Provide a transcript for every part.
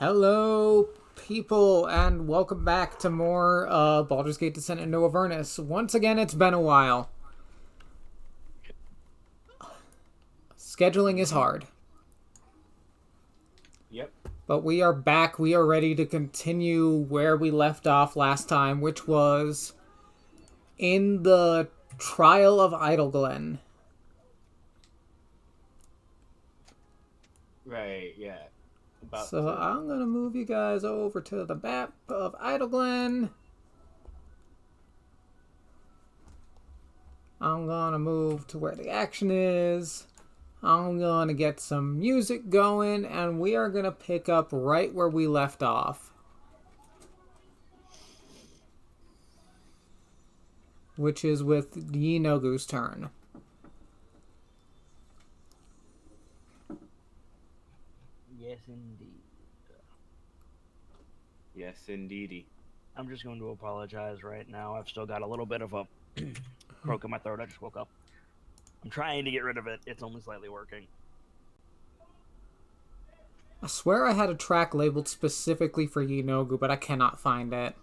Hello, people, and welcome back to more Baldur's Gate Descent into Avernus. Once again, it's been a while. Scheduling is hard. Yep. But we are back. We are ready to continue where we left off last time, which was in the Trial of Idleglen. Right, yeah. I'm going to move you guys over to the map of Idleglen. I'm going to move to where the action is. I'm going to get some music going, and we are going to pick up right where we left off. Which is with Yinogu's turn. Yes, indeed. Yes, indeedy. I'm just going to apologize right now. I've still got a little bit of a croak in my throat. I just woke up. I'm trying to get rid of it. It's only slightly working. I swear I had a track labeled specifically for Yinogu, but I cannot find it.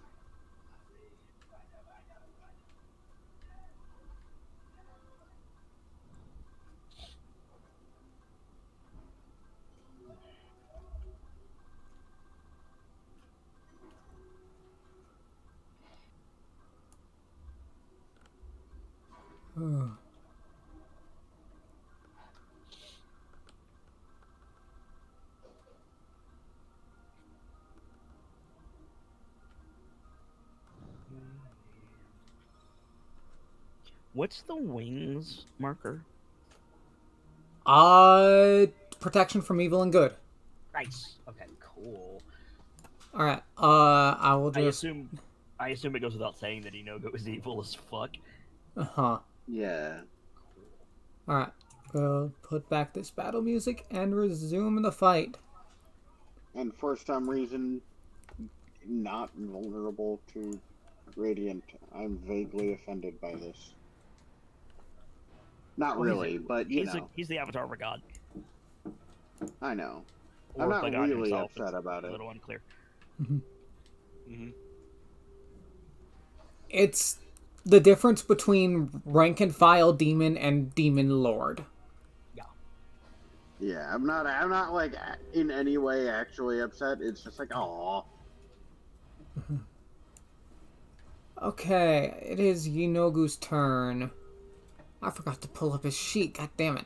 What's the wings marker? Protection from evil and good. Nice. Okay, cool. Alright, I will just... I assume it goes without saying that Inogo is evil as fuck. Uh-huh. Yeah. Alright, we'll put back this battle music and resume the fight. And for some reason, not vulnerable to Radiant. I'm vaguely offended by this. Not really, but you know. He's the avatar of a god. I know. Or I'm not the god really himself. upset It's about a it. little unclear. It's the difference between rank and file demon and demon lord. Yeah, I'm not like in any way actually upset. It's just like, aw. Okay, it is Yinogu's turn. I forgot to pull up his sheet, god damn it.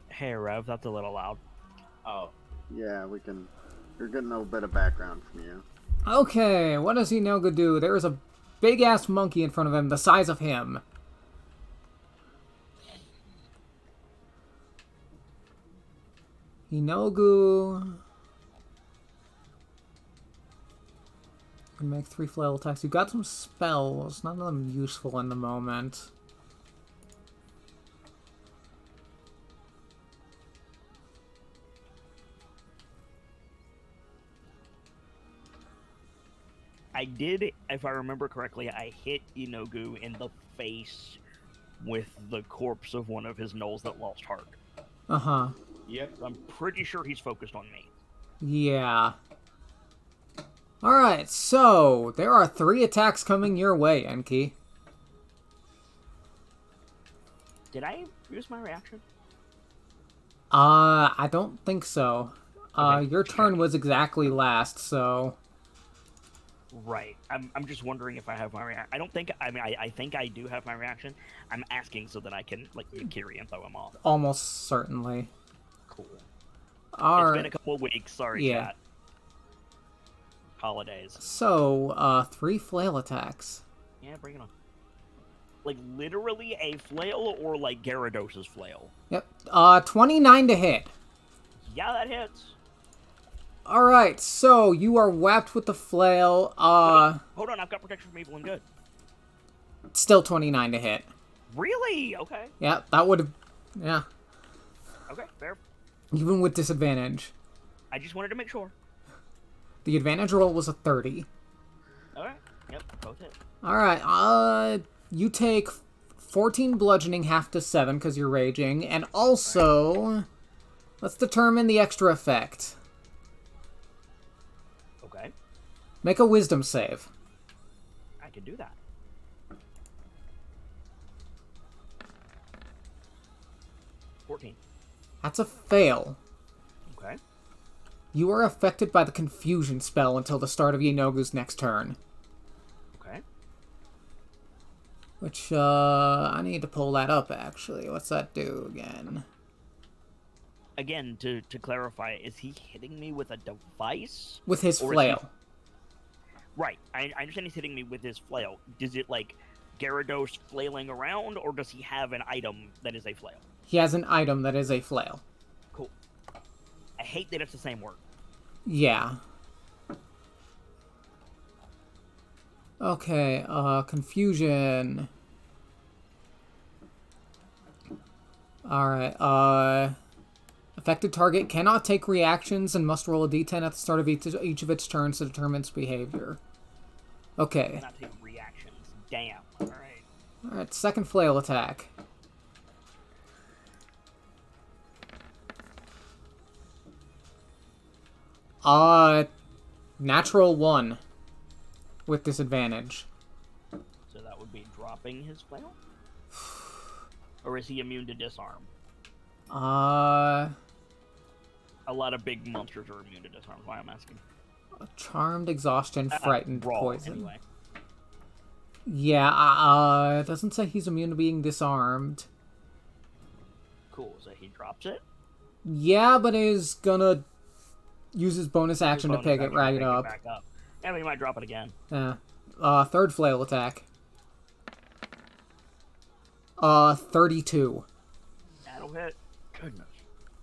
Hey, Rev, that's a little loud. Oh. Yeah, you're getting a bit of background from you. Okay, what does Yinogu do? There is a big-ass monkey in front of him, the size of him. Yinogu can make 3 flail attacks. You got some spells, none of them useful in the moment. I did, if I remember correctly, I hit Inogu in the face with the corpse of one of his gnolls that lost heart. Uh-huh. Yep. So I'm pretty sure he's focused on me. Yeah. Alright, so there are 3 attacks coming your way, Enki. Did I use my reaction? I don't think so. Okay. Your turn was exactly last, so... Right. I'm just wondering if I have my reaction. I don't think, I think I do have my reaction. I'm asking so that I can, like, Kiri and throw him off. Almost certainly. Cool. Alright. It's been a couple of weeks. Sorry, Yeah. chat. Holidays. So, 3 flail attacks. Yeah, bring it on. Like, literally a flail or, like, Gyarados' flail? Yep. 29 to hit. Yeah, that hits. Alright, so you are whapped with the flail. Hold on, I've got protection from evil and good. Still 29 to hit. Really? Okay. Yeah, that would have... Yeah. Okay, fair. Even with disadvantage. I just wanted to make sure. The advantage roll was a 30. Alright. Yep, both hit. Alright, you take 14 bludgeoning, half to 7 because you're raging, and also let's determine the extra effect. Okay, Make a wisdom save. I can do that. 14. That's a fail. Okay. You are affected by the confusion spell until the start of Inogu's next turn. Okay. Which, I need to pull that up, actually. What's that do again? Again, to clarify, is he hitting me with a device? With his Or is flail. Right. I understand he's hitting me with his flail. Does it, like, Gyarados flailing around, or does he have an item that is a flail? He has an item that is a flail. Cool. I hate that it's the same word. Yeah. Okay, confusion. Alright, affected target cannot take reactions and must roll a d10 at the start of each of its turns to determine its behavior. Okay. Not take reactions. Damn. Alright. Alright, second flail attack. Natural 1. With disadvantage. So that would be dropping his flail? Or is he immune to disarm? Uh, A lot of big monsters are immune to disarm, why I'm asking. Charmed, exhaustion, frightened, Raw, poison. anyway. Yeah, it doesn't say he's immune to being disarmed. Cool, so he drops it? Yeah, but is gonna use his bonus action His to pick bonus it right action to up. back up. Yeah, but he might drop it again. Yeah. Third flail attack. 32. That'll hit. Goodness.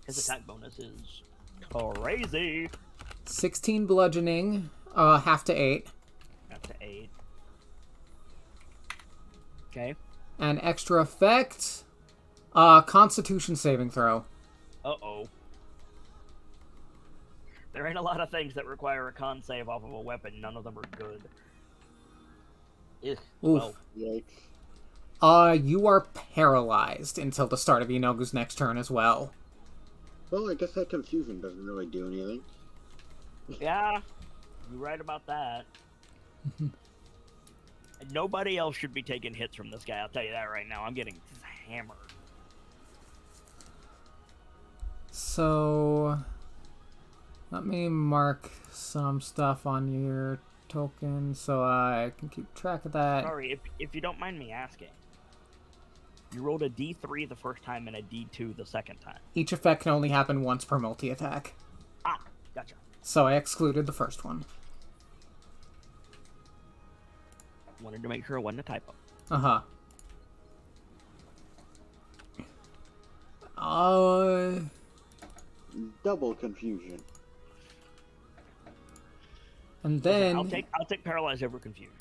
His attack bonus is crazy. 16 bludgeoning, half to 8. That's an 8. Okay. And extra effect, Constitution saving throw. Uh-oh. There ain't a lot of things that require a con save off of a weapon. None of them are good. Ugh. Oof. Well, Yikes. You are paralyzed until the start of Inogu's next turn as well. Well, I guess that confusion doesn't really do anything. yeah, you're right about that. And nobody else should be taking hits from this guy, I'll tell you that right now. I'm getting hammered. So, let me mark some stuff on your token so I can keep track of that. Sorry, if you don't mind me asking. You rolled a D3 the first time and a D2 the second time. Each effect can only happen once per multi-attack. Ah, gotcha. So I excluded the first one. Wanted to make sure it wasn't a typo. Uh-huh. Double confusion. And then... I'll take paralyze over confusion.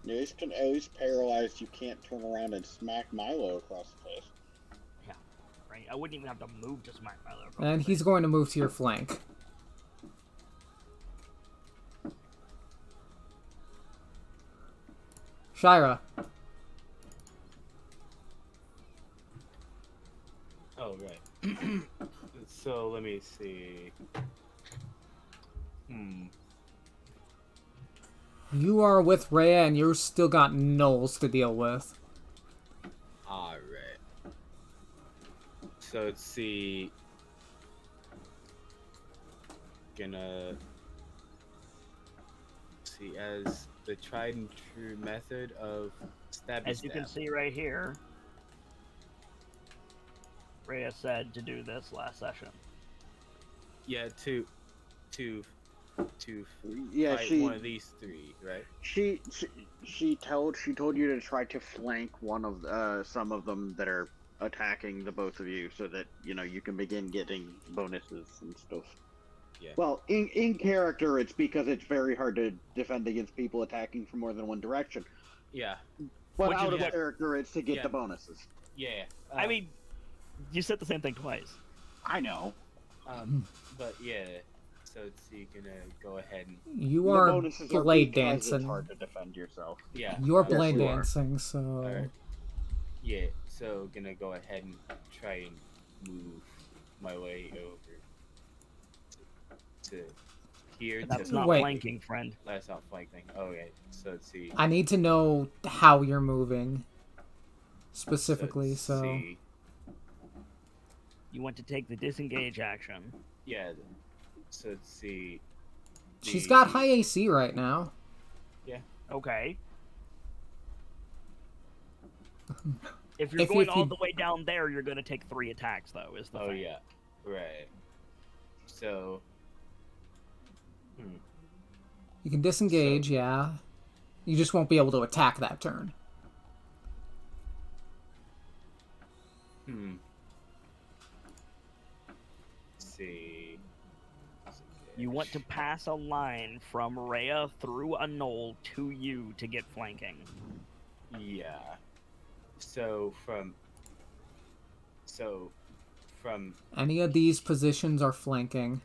At least paralyzed, you can't turn around and smack Milo across the face. Yeah, right. I wouldn't even have to move to smack my lower. And he's going to move to your flank. Shira. Oh, right. So, let me see. You are with Rhea and you've still got Knowles to deal with. Alright. So, let's see. Gonna see as the tried and true method of stabby As you can stab. see right here, Rhea said to do this last session. Yeah, to Yeah, fight one of these three, right? She told you to try to flank one of some of them that are attacking the both of you, so that you can begin getting bonuses and stuff. Yeah. Well, in character, it's because it's very hard to defend against people attacking from more than one direction. Yeah. But Which is out of what- character, it's to get Yeah. the bonuses. Yeah. I mean, you said the same thing twice. I know. But yeah. So it's gonna go ahead and You The are bonuses are blade because it's dancing. hard to defend yourself. yeah. You're Yes, blade you are. dancing, so Alright. Yeah. So gonna go ahead and try and move my way over to here to That's not Wait. flanking, friend. That's not flanking. Okay. So let's see. I need to know how you're moving specifically. let's So see. You want to take the disengage action. Yeah. So let's see. she's got high AC right now. Okay. If you're If going you- all the way down there, you're going to take 3 attacks, though, is the Oh thing. yeah. Right. So. You can disengage, yeah. You just won't be able to attack that turn. Let's see. You want to pass a line from Rhea through a knoll to you to get flanking. Yeah. So from. Any of these positions are flanking.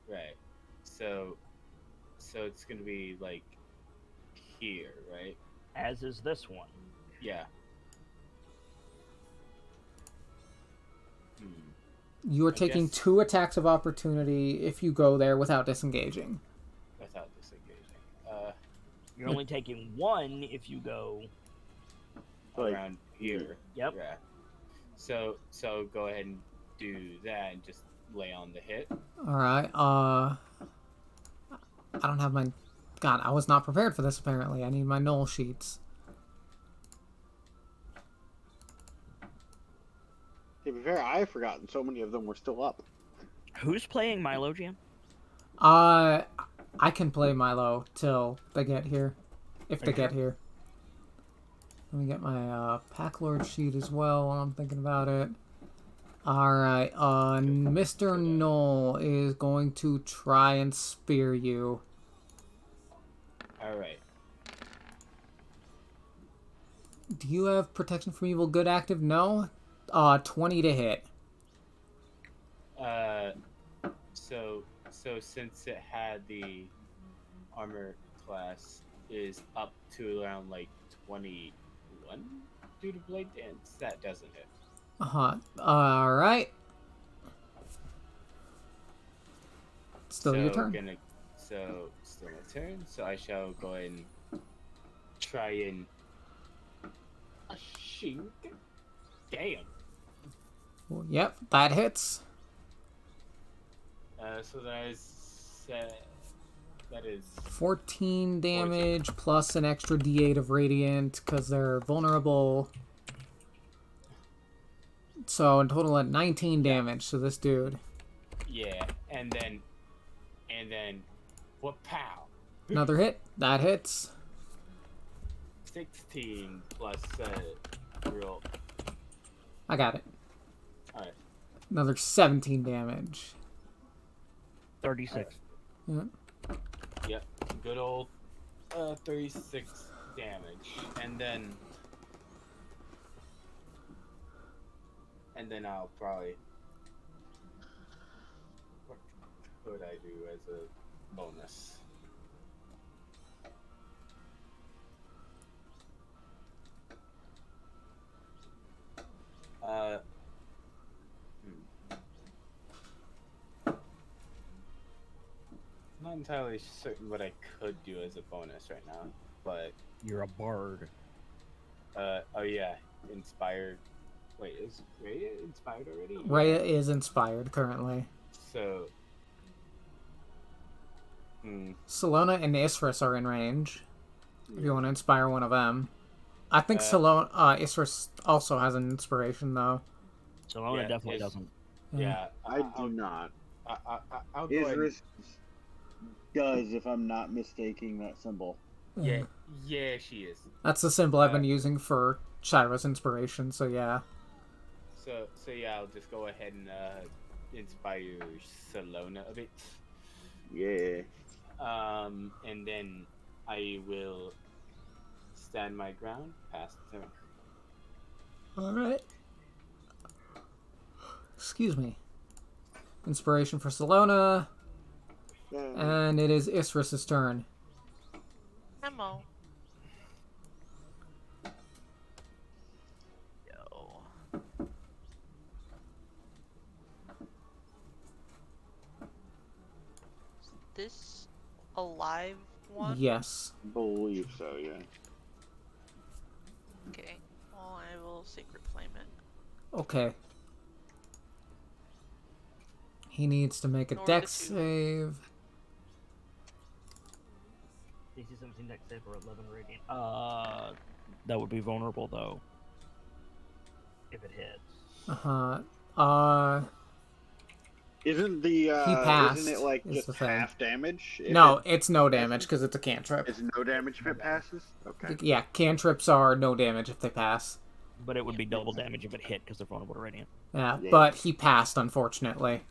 Right. So it's gonna be like here, right? As is this one. Yeah. You are I taking guess- 2 attacks of opportunity if you go there without disengaging. Without disengaging. You're only taking 1 if you go. Like, Around here. Yep. Yeah. So go ahead and do that and just lay on the hit. Alright, I don't have my... God, I was not prepared for this, apparently. I need my null sheets. To be fair, I have forgotten so many of them were still up. Who's playing Milo, GM? I can play Milo till they get here. If they you get sure? here. Let me get my Pack Lord sheet as well while I'm thinking about it. Alright, Mr. Knoll is going to try and spear you. Alright. Do you have protection from evil good active? No? 20 to hit. So since it had the armor class is up to around like 21 due to blade dance, that doesn't hit. Alright. Still your turn. Still my turn. So I shall go ahead and try and shink. Damn. Well, yep, that hits. So that is 14 damage plus an extra d8 of radiant because they're vulnerable. So in total at 19 damage to this dude. yeah, and then what pow? Another hit. That hits. 16 plus roll. I got it. Alright. Another 17 damage. 36. Yeah. Yep. Good old 36 damage. And then I'll probably what could I do as a bonus? Not entirely certain what I could do as a bonus right now, but You're a bard. oh yeah, inspired. Wait, is Rhea inspired already? Rhea is inspired currently. So, Salona and Isris are in range. If you want to inspire one of them. I think Isris also has an inspiration though. Salona Yeah, definitely it's- doesn't. yeah, I do not. I'll go ahead. Isris does, if I'm not mistaking that symbol. Yeah, she is. That's the symbol I've been using for Shira's inspiration, so yeah. So yeah, I'll just go ahead and inspire Salona a bit. Yeah. And then I will stand my ground past the turn. Alright. Excuse me. Inspiration for Salona. And it is Isris's turn. Ammo. Yo. Is this a live one? Yes. Believe so, yeah. Okay. Well, I will Sacred Flame it. Okay. He needs to make a Nor dex the two. save. DC 17 dex save or 11 radiant. That would be vulnerable though. If it hits. Isn't the He passed, isn't it like is just the thing. half damage? No, it's no damage because it's a cantrip. It's no damage if it passes? Okay. Yeah, cantrips are no damage if they pass. But it would be double damage if it hit because they're vulnerable to radiant. Yeah, Yeah. but he passed, unfortunately.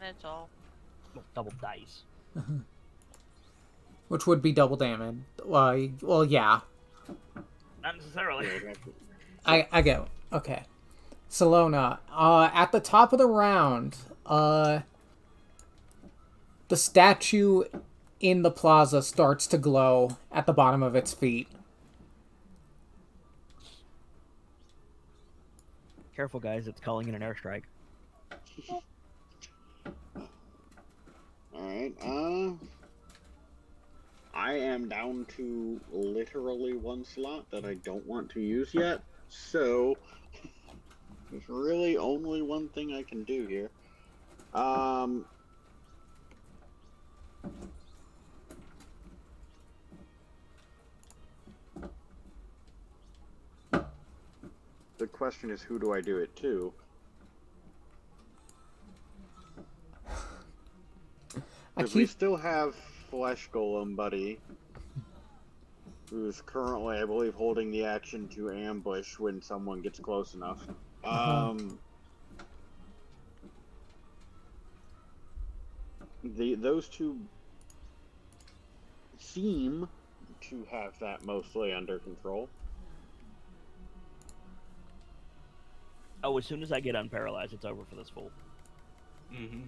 That's all. Well, double dice. Which would be double damage. Well, yeah. Not necessarily. I get it. Okay. Salona, at the top of the round, the statue in the plaza starts to glow at the bottom of its feet. Careful, guys. It's calling in an airstrike. Alright, I am down to literally one slot that I don't want to use yet, so there's really only one thing I can do here. The question is, who do I do it to? Because we still have Flesh Golem Buddy, who's currently, I believe, holding the action to ambush when someone gets close enough. Those two seem to have that mostly under control. Oh, as soon as I get unparalyzed, it's over for this fool. Mm-hmm.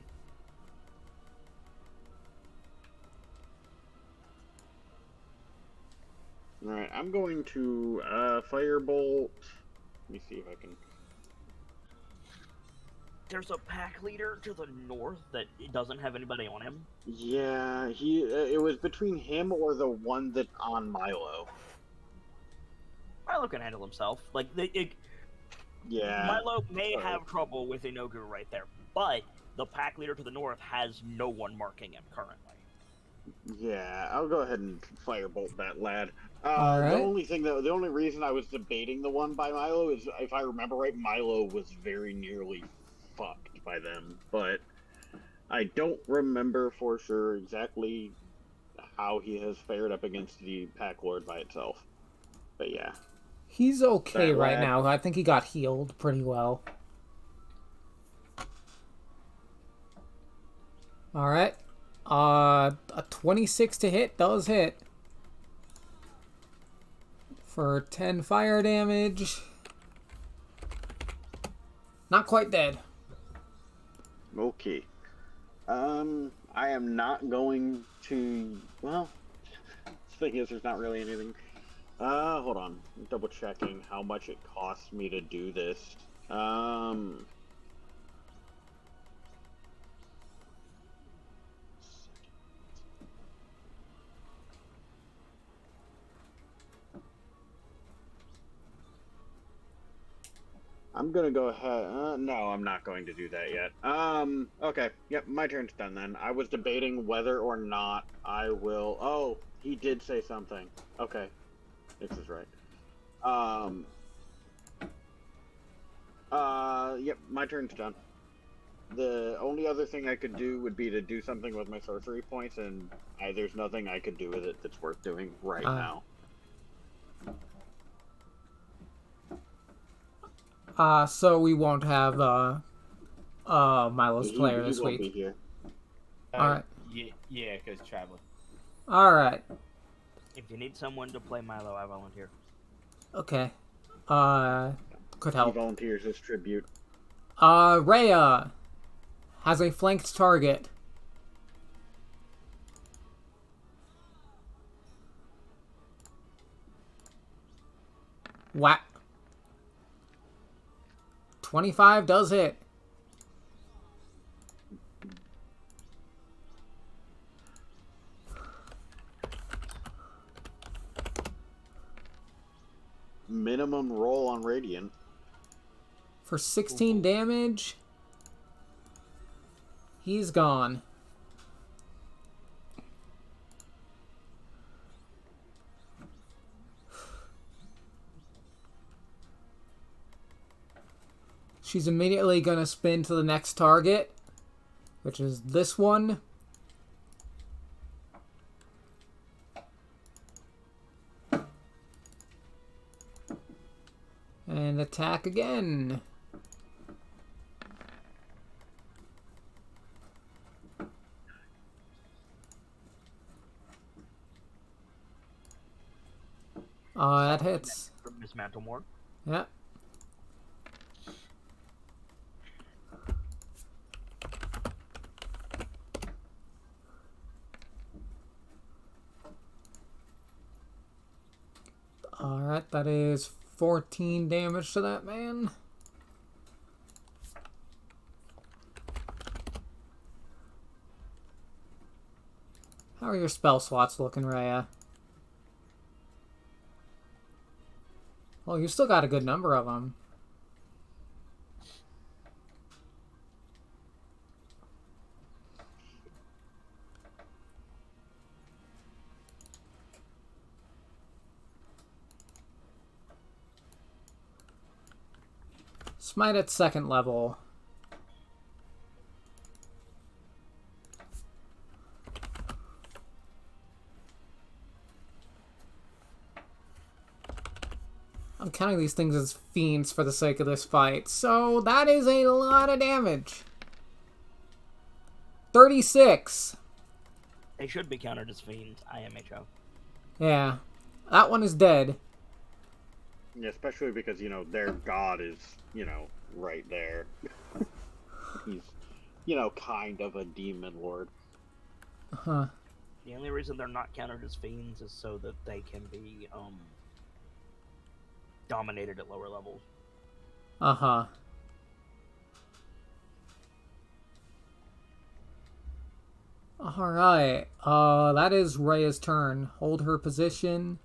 Alright, I'm going to Firebolt. Let me see if I can. There's a pack leader to the north that doesn't have anybody on him. Yeah, it was between him or the one that on Milo. Milo can handle himself. Like, Yeah. Milo may have trouble with Inogu right there, but the pack leader to the north has no one marking him currently. Yeah, I'll go ahead and Firebolt that lad. Alright. The only reason I was debating the one by Milo is, if I remember right, Milo was very nearly fucked by them, but I don't remember for sure exactly how he has fared up against the Pack Lord by itself. But yeah. He's okay That right lad- now. I think he got healed pretty well. Alright. A 26 to hit does hit. For 10 fire damage. Not quite dead. Okay. I am not going to. Well, the thing is, there's not really anything. Hold on. I'm double checking how much it costs me to do this. I'm gonna go ahead. No, I'm not going to do that yet. Okay. Yep, my turn's done then. I was debating whether or not I will. Oh, he did say something. Okay. This is right. Yep, my turn's done. The only other thing I could do would be to do something with my sorcery points, and there's nothing I could do with it that's worth doing right now. So we won't have Milo's player He this won't be week. here. Alright. Yeah, because traveling. Alright. If you need someone to play Milo, I volunteer. Okay. Could He help. volunteers as tribute. Rhea has a flanked target. Whack. 25 does hit. Minimum roll on Radiant. For 16 damage. He's gone. She's immediately going to spin to the next target, which is this one. And attack again. That hits. From Miss Mantlemore. Yeah. Alright, that is 14 damage to that man. How are your spell slots looking, Rhea? Well, you still got a good number of them. Smite at second level. I'm counting these things as fiends for the sake of this fight. So that is a lot of damage. 36. They should be counted as fiends, IMHO. Yeah. That one is dead. Yeah, especially because, you know, their god is, you know, right there. He's, you know, kind of a demon lord. Huh. The only reason they're not counted as fiends is so that they can be dominated at lower levels. Uh-huh. Alright. That is Rhea's turn. Hold her position.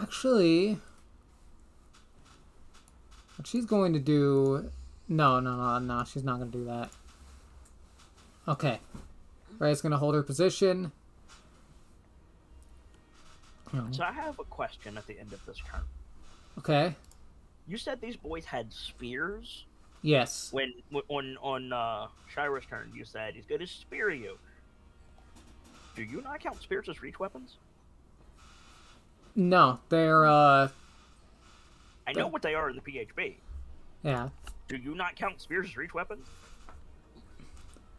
Actually, what she's going to do... No, she's not going to do that. Okay. Rhea's going to hold her position. So I have a question at the end of this turn. Okay. You said these boys had spears? Yes. When on Shira's turn, you said he's going to spear you. Do you not count spears as reach weapons? No, they're, I know what they are in the PHB. yeah. Do you not count spears as reach weapons?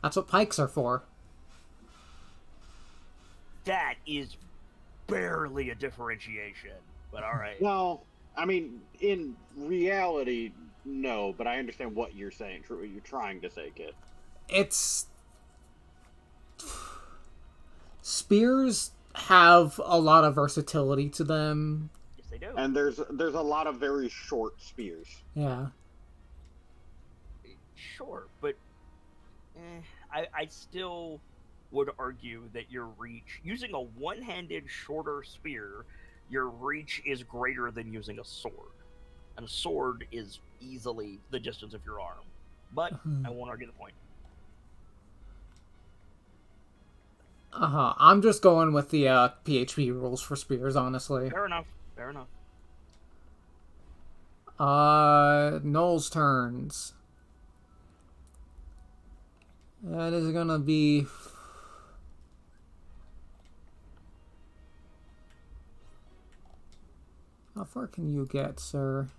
That's what pikes are for. That is barely a differentiation, but alright. Well, I mean, in reality, no, but I understand what you're saying, what you're trying to say, Kit. It's... Spears have a lot of versatility to them. Yes, they do. And there's a lot of very short spears. Yeah. Sure, but I still would argue that your reach, using a one-handed shorter spear, your reach is greater than using a sword. And a sword is easily the distance of your arm. But I won't argue the point. Uh-huh. I'm just going with the PHP rules for spears, honestly. Fair enough. Fair enough. Noel's turns. That is gonna be... How far can you get, sir?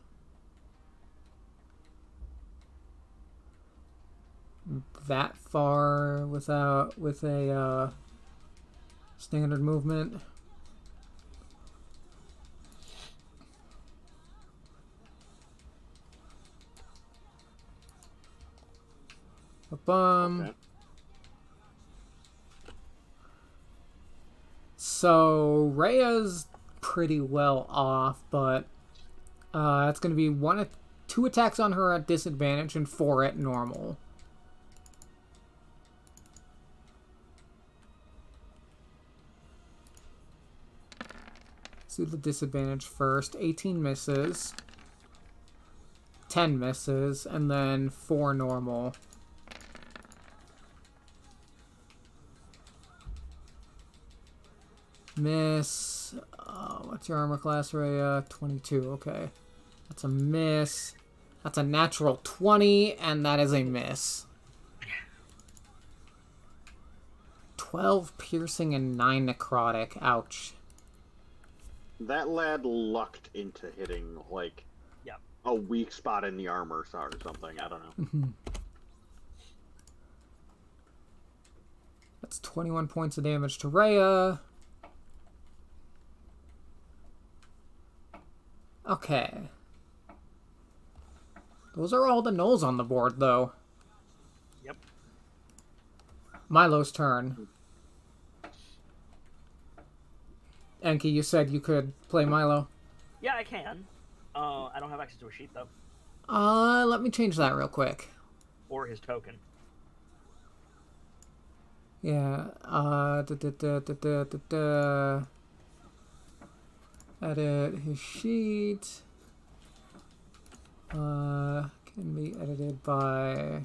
That far with a standard movement? Okay. So Rhea's pretty well off, but it's going to be two attacks on her at disadvantage and 4 at normal. Let's do the disadvantage first. 18 misses. 10 misses, and then 4 normal. Miss. What's your armor class, Rhea? 22. Okay. That's a miss. That's a natural 20, and that is a miss. 12 piercing and 9 necrotic. Ouch. That lad lucked into hitting, like, Yep. a weak spot in the armor or something. I don't know. That's 21 points of damage to Rhea. Okay. Those are all the gnolls on the board, though. Yep. Milo's turn. Enki, you said you could play Milo. Yeah, I can. I don't have access to a sheet though, Let me change that real quick. or his token. Yeah, edit his sheet. Can be edited by...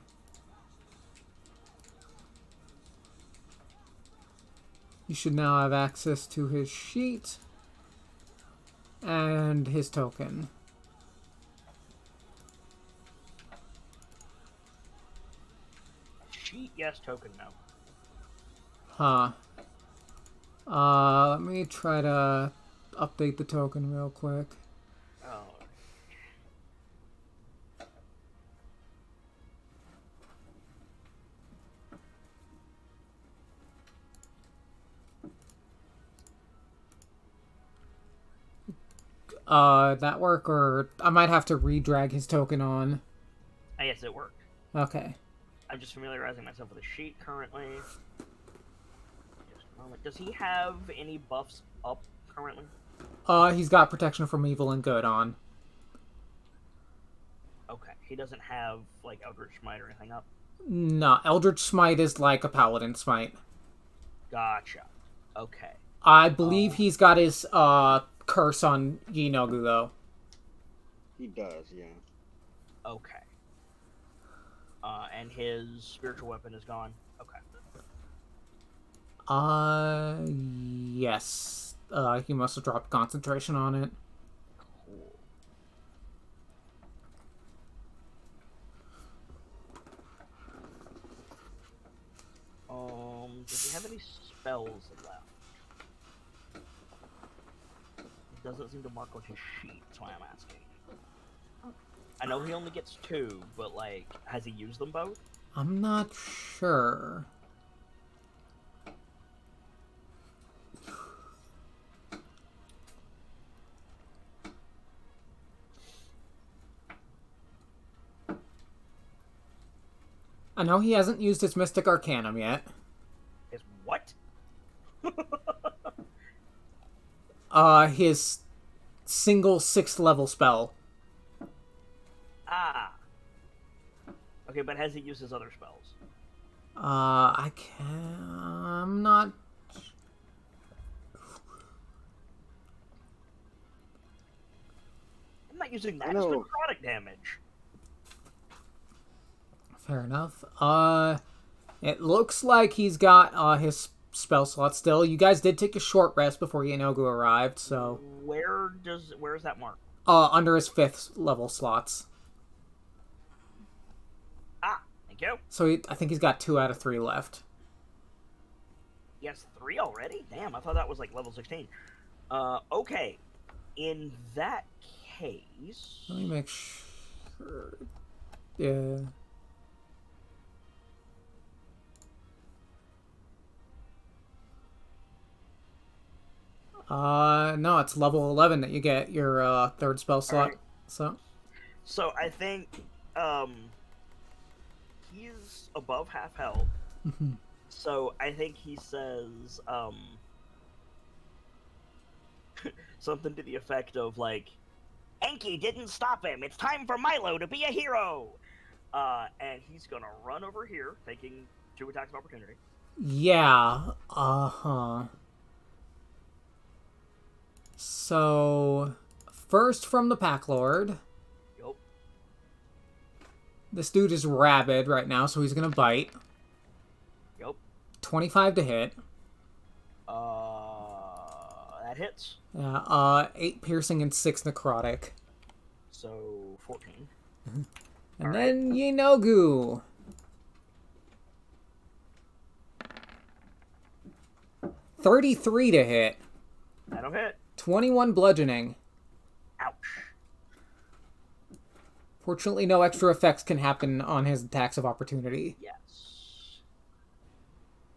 You should now have access to his sheet and his token. Sheet, yes. Token, no. Huh. Let me try to update the token real quick. Oh. That work, or I might have to re-drag his token on. Yes, it worked. Okay. I'm just familiarizing myself with the sheet currently. Just a moment. Does he have any buffs up currently? He's got protection from evil and good on. Okay. He doesn't have, like, Eldritch Smite or anything up? No, Eldritch Smite is like a Paladin Smite. Gotcha. Okay. I believe he's got his, curse on Yinogu, though. He does, yeah. Okay. And his spiritual weapon is gone? Okay. Yes. He must have dropped concentration on it. Cool. Does he have any spells left? It doesn't seem to mark on his sheet, that's why I'm asking. I know he only gets 2, but, like, has he used them both? I'm not sure. I know he hasn't used his Mystic Arcanum yet. His what? His single 6th level spell. Ah. Okay, but has he used his other spells? I'm not... I'm not using that. I It's know. necrotic damage. Fair enough. It looks like he's got, his spell slot still. You guys did take a short rest before Yanogu arrived, so... Where is that mark? Under his 5th level slots. Ah, thank you. So I think he's got 2 out of 3 left. He has 3 already? Damn, I thought that was like level 16. Okay. In that case... Let me make sure... Yeah... No, it's level 11 that you get your, 3rd spell slot. Alright. So... So I think, he's above half health. Mhm. So I think he says something to the effect of like, Enki didn't stop him. It's time for Milo to be a hero. And he's gonna run over here, taking 2 attacks of opportunity. Yeah. Uh-huh. So, first from the Pack Lord. Yup. This dude is rabid right now, so he's gonna bite. Yup. 25 to hit. That hits. Yeah, 8 piercing and 6 necrotic. So 14. And All then Yinogu. 33 to hit. That'll hit. 21 bludgeoning. Ouch. Fortunately, no extra effects can happen on his attacks of opportunity. Yes.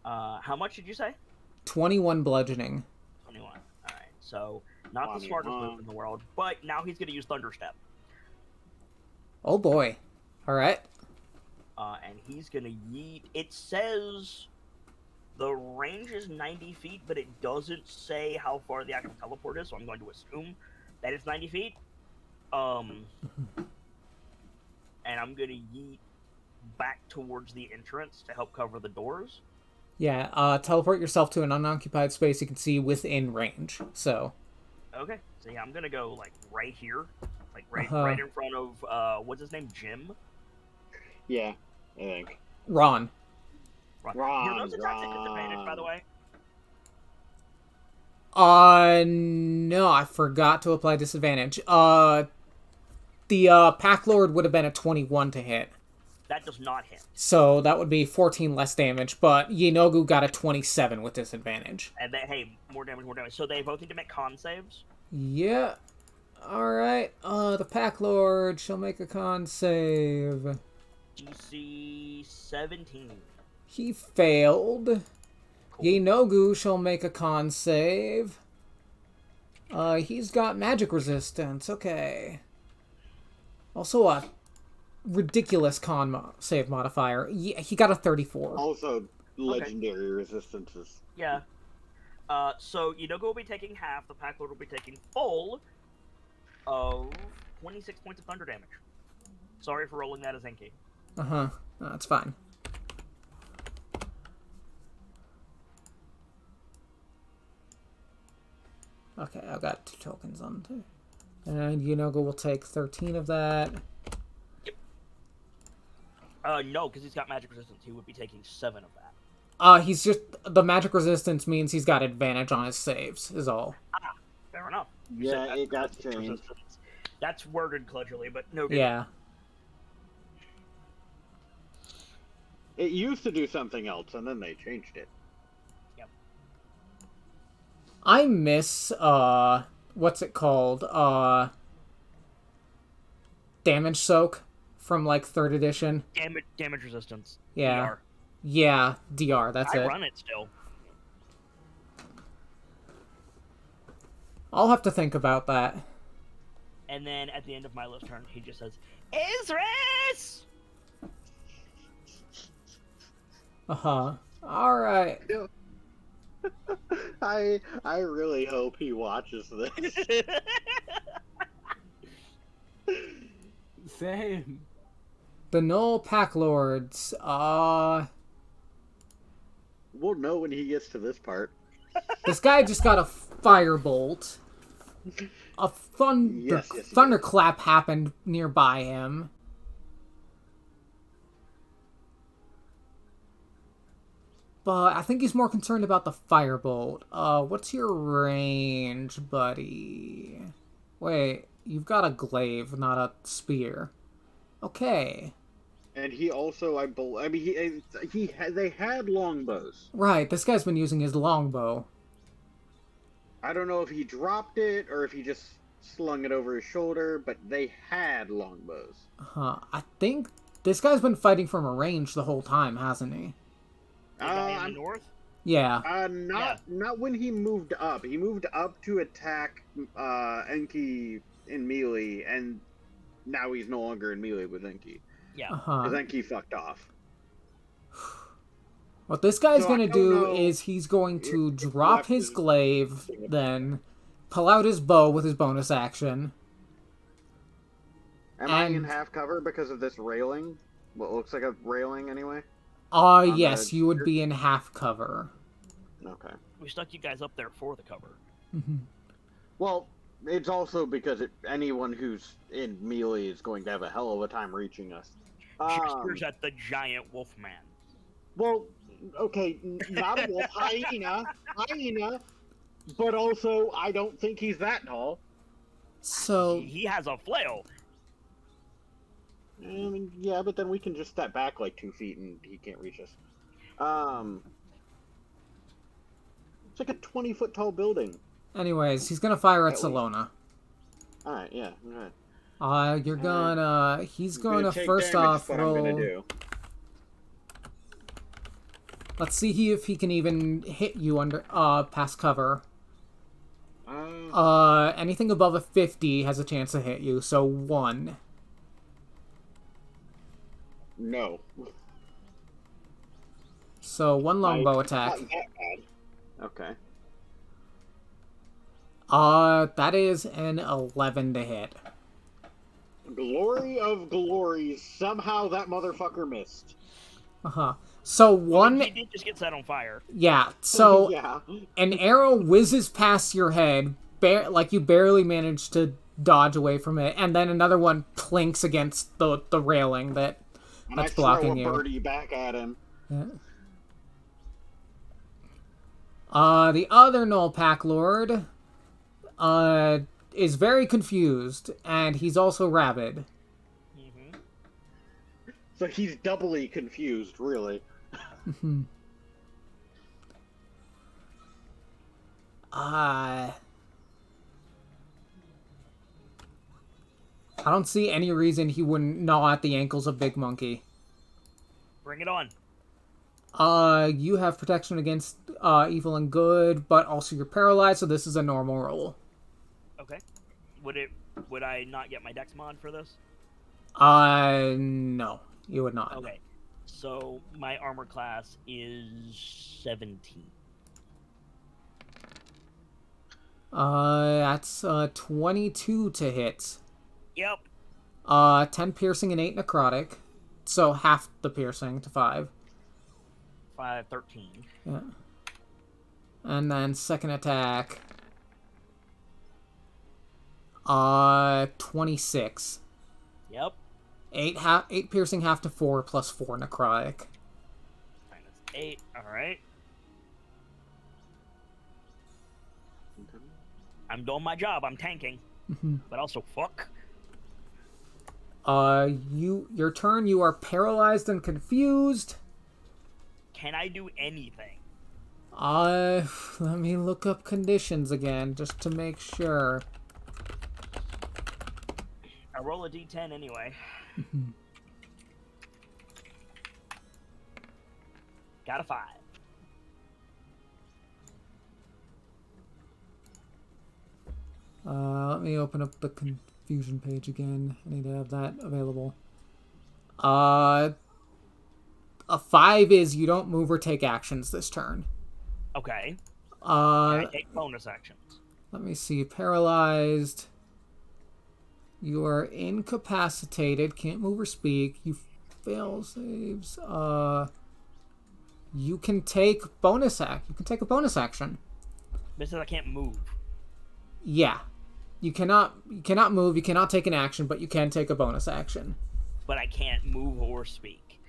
How much did you say? 21 bludgeoning. 21. Alright, so not the smartest move in the world, but now he's going to use Thunder Step. Oh boy. Alright. And he's going to yeet. It says the range is 90 feet, but it doesn't say how far the actual teleport is, so I'm going to assume that it's 90 feet. And I'm going to yeet back towards the entrance to help cover the doors. Yeah, teleport yourself to an unoccupied space you can see within range. So. Okay, so yeah, I'm gonna go like right here, like right in front of what's his name, Jim. Yeah, I think. Ron. Do those attacks at disadvantage, by the way? No, I forgot to apply disadvantage. The Pack Lord would have been a 21 to hit. That does not hit. So that would be 14 less damage, but Yinogu got a 27 with disadvantage. And then, hey, more damage, more damage. So they both need to make con saves? Yeah. Alright, the Pack Lord shall make a con save. DC 17. He failed. Cool. Yinogu shall make a con save. He's got magic resistance, okay. Also a ridiculous con save modifier. He got a 34. Also, legendary resistances. Yeah. So Yinogu will be taking half, the Pack Lord will be taking full of 26 points of thunder damage. Sorry for rolling that as Enki. Uh-huh. No, that's fine. Okay, I've got 2 tokens on too. And Yinogu will take 13 of that. No, because he's got magic resistance. He would be taking 7 of that. He's just... The magic resistance means he's got advantage on his saves, is all. Ah, fair enough. Yeah, it got changed. Resistance. That's worded cludgily, but no good. Yeah. It used to do something else, and then they changed it. Yep. I miss, what's it called? Damage Soak from, like, 3rd edition. Damage resistance. Yeah. DR. Yeah, DR, that's it. I run it still. I'll have to think about that. And then at the end of Milo's turn, he just says, Izris! Uh-huh. Alright. I really hope he watches this. Same. The Null Pack Lords, We'll know when he gets to this part. this guy just got a firebolt. A thunderclap happened nearby him. But I think he's more concerned about the firebolt. What's your range, buddy? Wait, you've got a glaive, not a spear. Okay. And he also, they had longbows. Right, this guy's been using his longbow. I don't know if he dropped it or if he just slung it over his shoulder, but they had longbows. Huh, I think this guy's been fighting from a range the whole time, hasn't he? The guy in the north? Yeah. Not when he moved up. He moved up to attack Enki in melee, and now he's no longer in melee with Enki. Yeah. Uh-huh. Because Enki fucked off. What this guy's So I gonna don't do know is he's going to if drop left his is- glaive, then pull out his bow with his bonus action. Am I in And- half cover because of this railing? What looks like a railing anyway? Yes, the you would spear? be in half cover. Okay. We stuck you guys up there for the cover. Well, it's also because anyone who's in melee is going to have a hell of a time reaching us. Gestures at the giant wolf man. Well, okay, not a wolf, hyena, but also I don't think he's that tall. So, He has a flail. I mean, yeah, but then we can just step back like 2 feet and he can't reach us. It's like a 20-foot tall building. anyways, he's gonna fire at At least. Salona. All right, yeah, okay. You're gonna. He's I'm gonna take first damage, off what I'm gonna roll. do. Let's see if he can even hit you under past cover. Anything above a 50 has a chance to hit you. So 1. No. So 1 longbow attack. Not that bad. Okay. That is an 11 to hit. Glory of glories. Somehow that motherfucker missed. So 1. He did just get set on fire. Yeah. So yeah. an arrow whizzes past your head, like you barely managed to dodge away from it, and then another one clinks against the railing that's And I blocking throw a you. birdie back at him. Yeah. The other Null Pack Lord is very confused, and he's also rabid. Mm-hmm. So he's doubly confused, really. I don't see any reason he wouldn't gnaw at the ankles of Big Monkey. Bring it on. You have protection against evil and good, but also you're paralyzed, so this is a normal roll. Okay. Would I not get my dex mod for this? No, you would not. Okay. So my armor class is 17. That's 22 to hit. Yep. 10 piercing and 8 necrotic. So half the piercing to 5. 13. Yeah. And then second attack. 26. Yep. 8 piercing, half to 4, plus 4 necrotic. Minus 8. Alright. I'm doing my job. I'm tanking. But also, fuck. Your turn, you are paralyzed and confused. Can I do anything? Let me look up conditions again, just to make sure. I roll a d10 anyway. Got a 5. Let me open up the confusion page again. I need to have that available. A 5 is you don't move or take actions this turn. Okay. Can I take bonus actions? Let me see. Paralyzed. You are incapacitated. Can't move or speak. You fail saves. You can take bonus act. You can take a bonus action. But it says I can't move. Yeah. You cannot move. You cannot take an action, but you can take a bonus action. But I can't move or speak.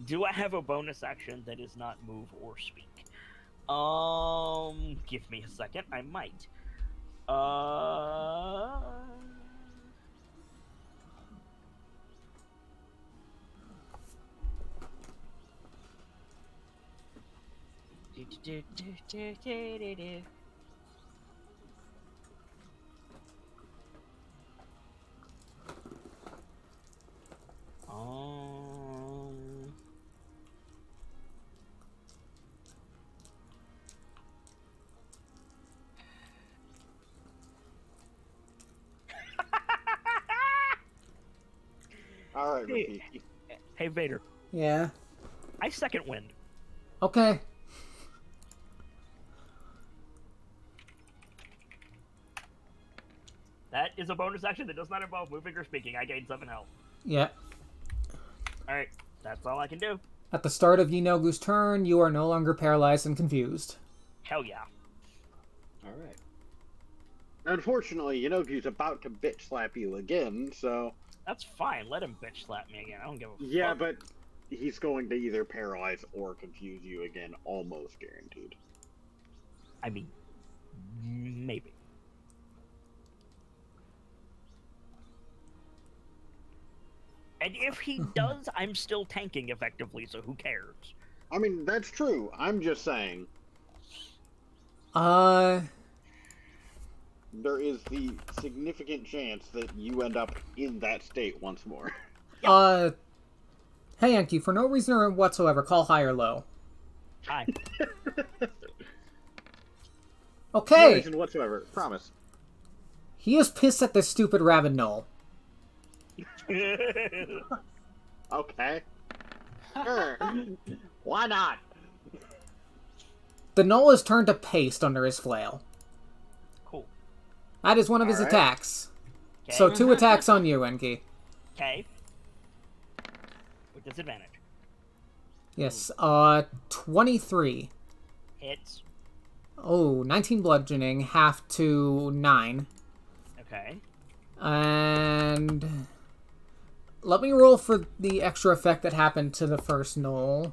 Do I have a bonus action that is not move or speak? Give me a second. I might. All right, Rafiki. Hey Vader, Yeah. I second wind. Okay. That is a bonus action that does not involve moving or speaking. I gain 7 health. Yeah. Alright, that's all I can do. At the start of Yinogu's turn, you are no longer paralyzed and confused. Hell yeah. All right. Unfortunately, Yanogu's about to bitch slap you again, so... That's fine. Let him bitch slap me again. I don't give a Yeah, fuck. but he's going to either paralyze or confuse you again, almost guaranteed. I mean, maybe. And if he does, I'm still tanking effectively, so who cares? I mean, that's true. I'm just saying, Uh, there is the significant chance that you end up in that state once more. hey Enki, for no reason whatsoever, call high or low. Hi. No Okay, reason whatsoever. Promise. he is pissed at this stupid rabbit knoll. Okay. Sure. Why not? The knoll is turned to paste under his flail. Cool. That is one of his Alright. attacks. Okay. So 2 attacks on you, Enki. Okay. With disadvantage. Yes, 23. Hits. Oh, 19 bludgeoning, half to 9. Okay. And... let me roll for the extra effect that happened to the first knoll.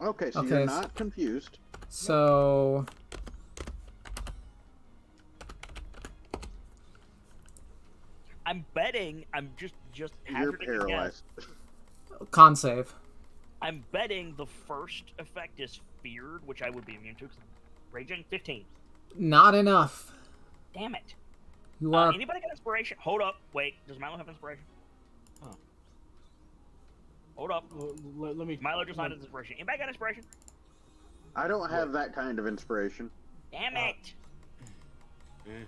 Okay, so Okay, you're s- not confused. So... I'm betting. I'm just You're hazarding a guess. paralyzed. con save. I'm betting the first effect is feared, which I would be immune to. 'Cause I'm raging. 15. Not enough. Damn it. You are... Anybody got inspiration? Hold up. Wait. Does Milo have inspiration? Oh. Hold up. Let me. Milo just had inspiration. Anybody got inspiration? I don't have that kind of inspiration. Damn it.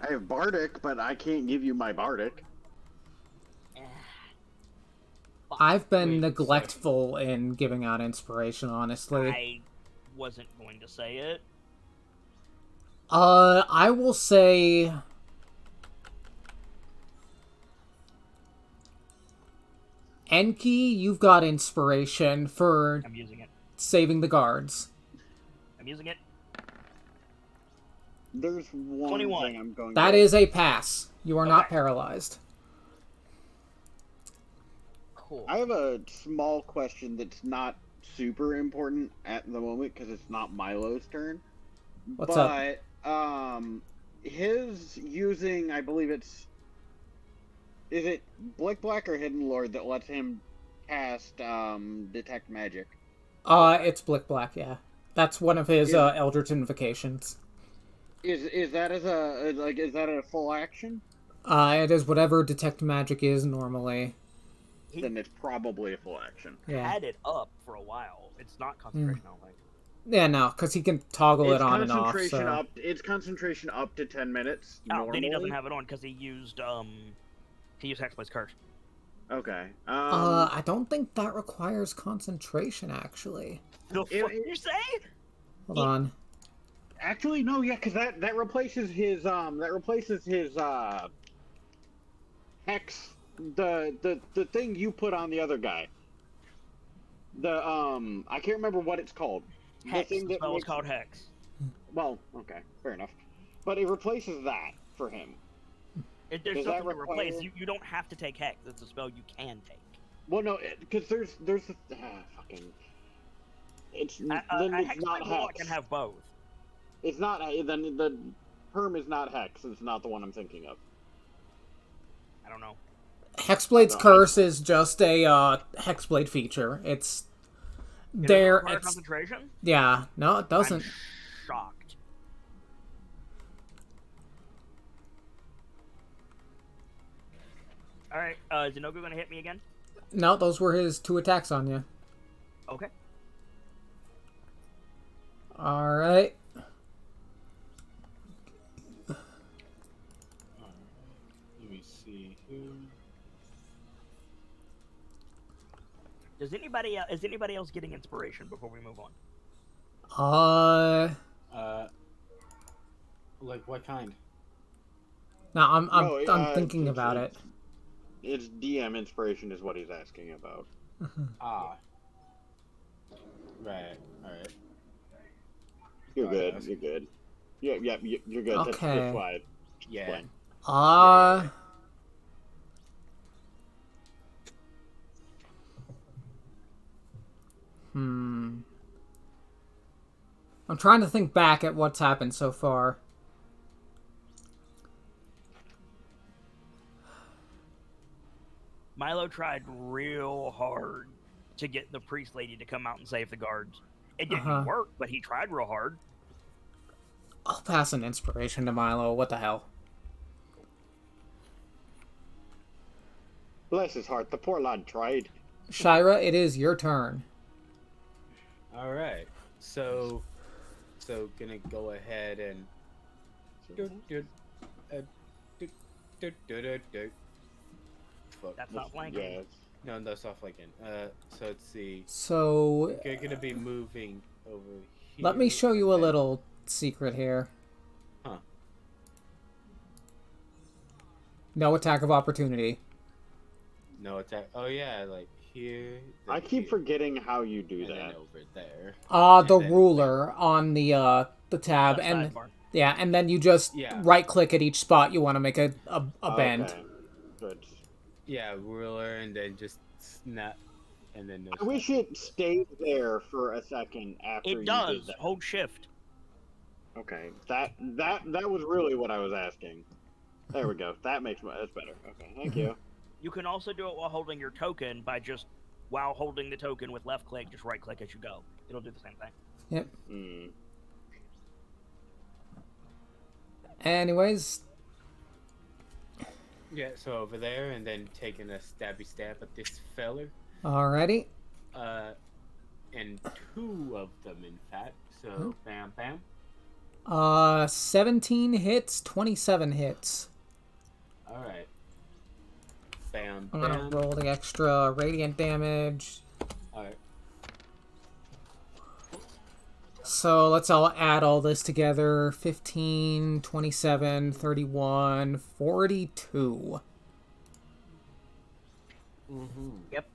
I have Bardic, but I can't give you my Bardic. I've been Wait, neglectful in giving out inspiration, honestly. I wasn't going to say it. I will say... Enki, you've got inspiration for I'm using it. saving the guards. I'm using it. There's one 21. thing I'm going That to... is a pass. You are not Okay. paralyzed. Cool. I have a small question that's not super important at the moment because it's not Milo's turn. What's up? His using, I believe it's... Is it Black or Hidden Lord that lets him cast Detect Magic? It's Blick Black, yeah. That's one of his Yeah. Eldritch Invocations. Is that as a is that a full action? It is whatever Detect Magic is normally. He Then it's probably a full action. Yeah. had it up for a while. It's not concentration, I don't think. Yeah, no, because he can toggle It's it on and off. concentration So. up. It's concentration up to 10 minutes. Oh, normally. then he doesn't have it on because he used Hexblade's curse. Okay. I don't think that requires concentration, actually. The fuck did you say? Hold on. Actually, no. Yeah, because that replaces his hex. The thing you put on the other guy. The I can't remember what it's called. Hex. The thing The that spell is makes, called Hex. well, okay, fair enough. But it replaces that for him. There's Does that nothing to replace. require- You don't have to take Hex. It's a spell you can take. Well, no, because there's fucking. It's then it's Hex not Blade hex. can have both. It's not then the term is not hex. It's not the one I'm thinking of. I don't know. Hexblade's No, Curse is just a Hexblade feature. It's It doesn't there. require It's concentration? yeah. No, it doesn't. I'm shocked. Alright, is Inogu gonna hit me again? No, those were his 2 attacks on you. Okay. All right. Let me see here. Is anybody else getting inspiration before we move on? Like what kind? no, No, I'm thinking about it. It's DM inspiration is what he's asking about. Ah. Right. All right. You're Sorry, good. guys. You're good. Yeah, you're good. Okay. That's why. Yeah. Explain. I'm trying to think back at what's happened so far. Milo tried real hard to get the priest lady to come out and save the guards. It didn't work, but he tried real hard. I'll pass an inspiration to Milo. What the hell? Bless his heart. The poor lad tried. Shira, it is your turn. All right. So gonna go ahead and. Fuck. That's not flanking. Yeah. No, that's not flanking. So let's see. So, We're gonna be moving over here. let me show you a and then- little secret here. Huh. No attack of opportunity. No attack. Oh yeah, like here. then I keep here, forgetting how you do and then that. over there. The And then- ruler on the tab, Left and sidebar. yeah, and then you just Yeah. right click at each spot you want to make a bend. Okay. Good. Yeah, ruler, and then just snap, and then no. I wish it stayed there for a second after you It does. did that. Hold shift. Okay, that was really what I was asking. There we go. That's better. Okay, thank you. You can also do it while holding your token by just, while holding the token with left click, just right click as you go. It'll do the same thing. Yep. Mm. Anyways, Yeah, so over there, and then taking a stabby stab at this feller. alrighty. And two of them, in fact. So Oh. bam, bam. 17 hits, 27 hits. All right. Bam, I'm bam. gonna roll the extra radiant damage. All right. So let's all add all this together. 15, 27, 31, 42. Mm-hmm. Yep.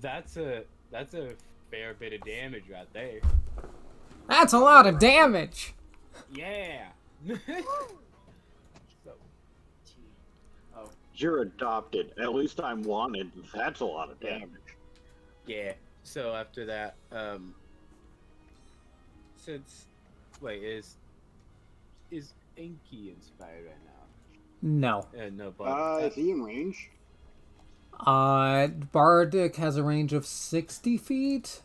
That's a fair bit of damage right there. That's a lot of damage! Yeah. So. Oh. You're adopted. At least I'm wanted. That's a lot of Yeah. damage. Yeah. So after that, since wait, is Inky inspired right No. now? No, but Is he in range? Bardic has a range of 60 feet?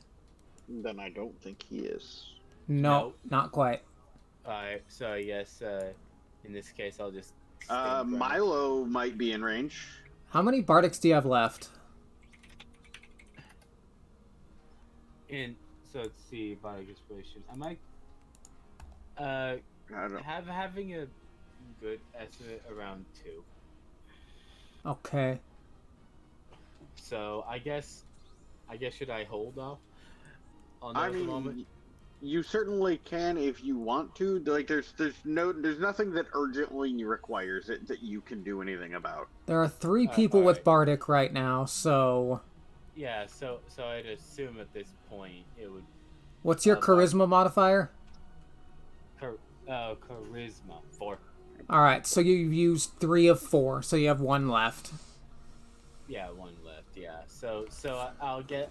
Then I don't think he is. No, No. not quite. alright. So I guess in this case, I'll just. stand ground. Milo might be in range. How many Bardics do you have left? And so let's see, body inspiration. Am I I don't know. having a good estimate around 2? Okay. So I guess should I hold off on I that at the mean, moment? you certainly can if you want to. Like, there's nothing that urgently requires it that you can do anything about. There are 3 people with Bardic right now, so... Yeah, so I'd assume at this point it would What's your charisma modifier? charisma 4. Alright, so you've used 3 of 4, so you have 1 left. Yeah, 1 left. Yeah, so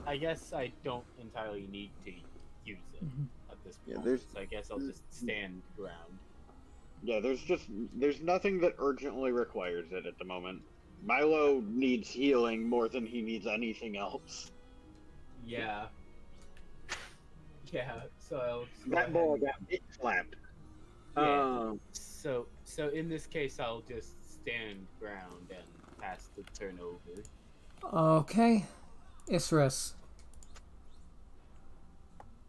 I guess I don't entirely need to use it at this point. Yeah, there's- so I guess I'll just stand ground. Yeah, there's nothing that urgently requires it at the moment. Milo needs healing more than he needs anything else. Yeah. Yeah. So I'll just go That ahead ball and- got it slapped. Yeah. So in this case, I'll just stand ground and pass the turn over. Okay. Isris.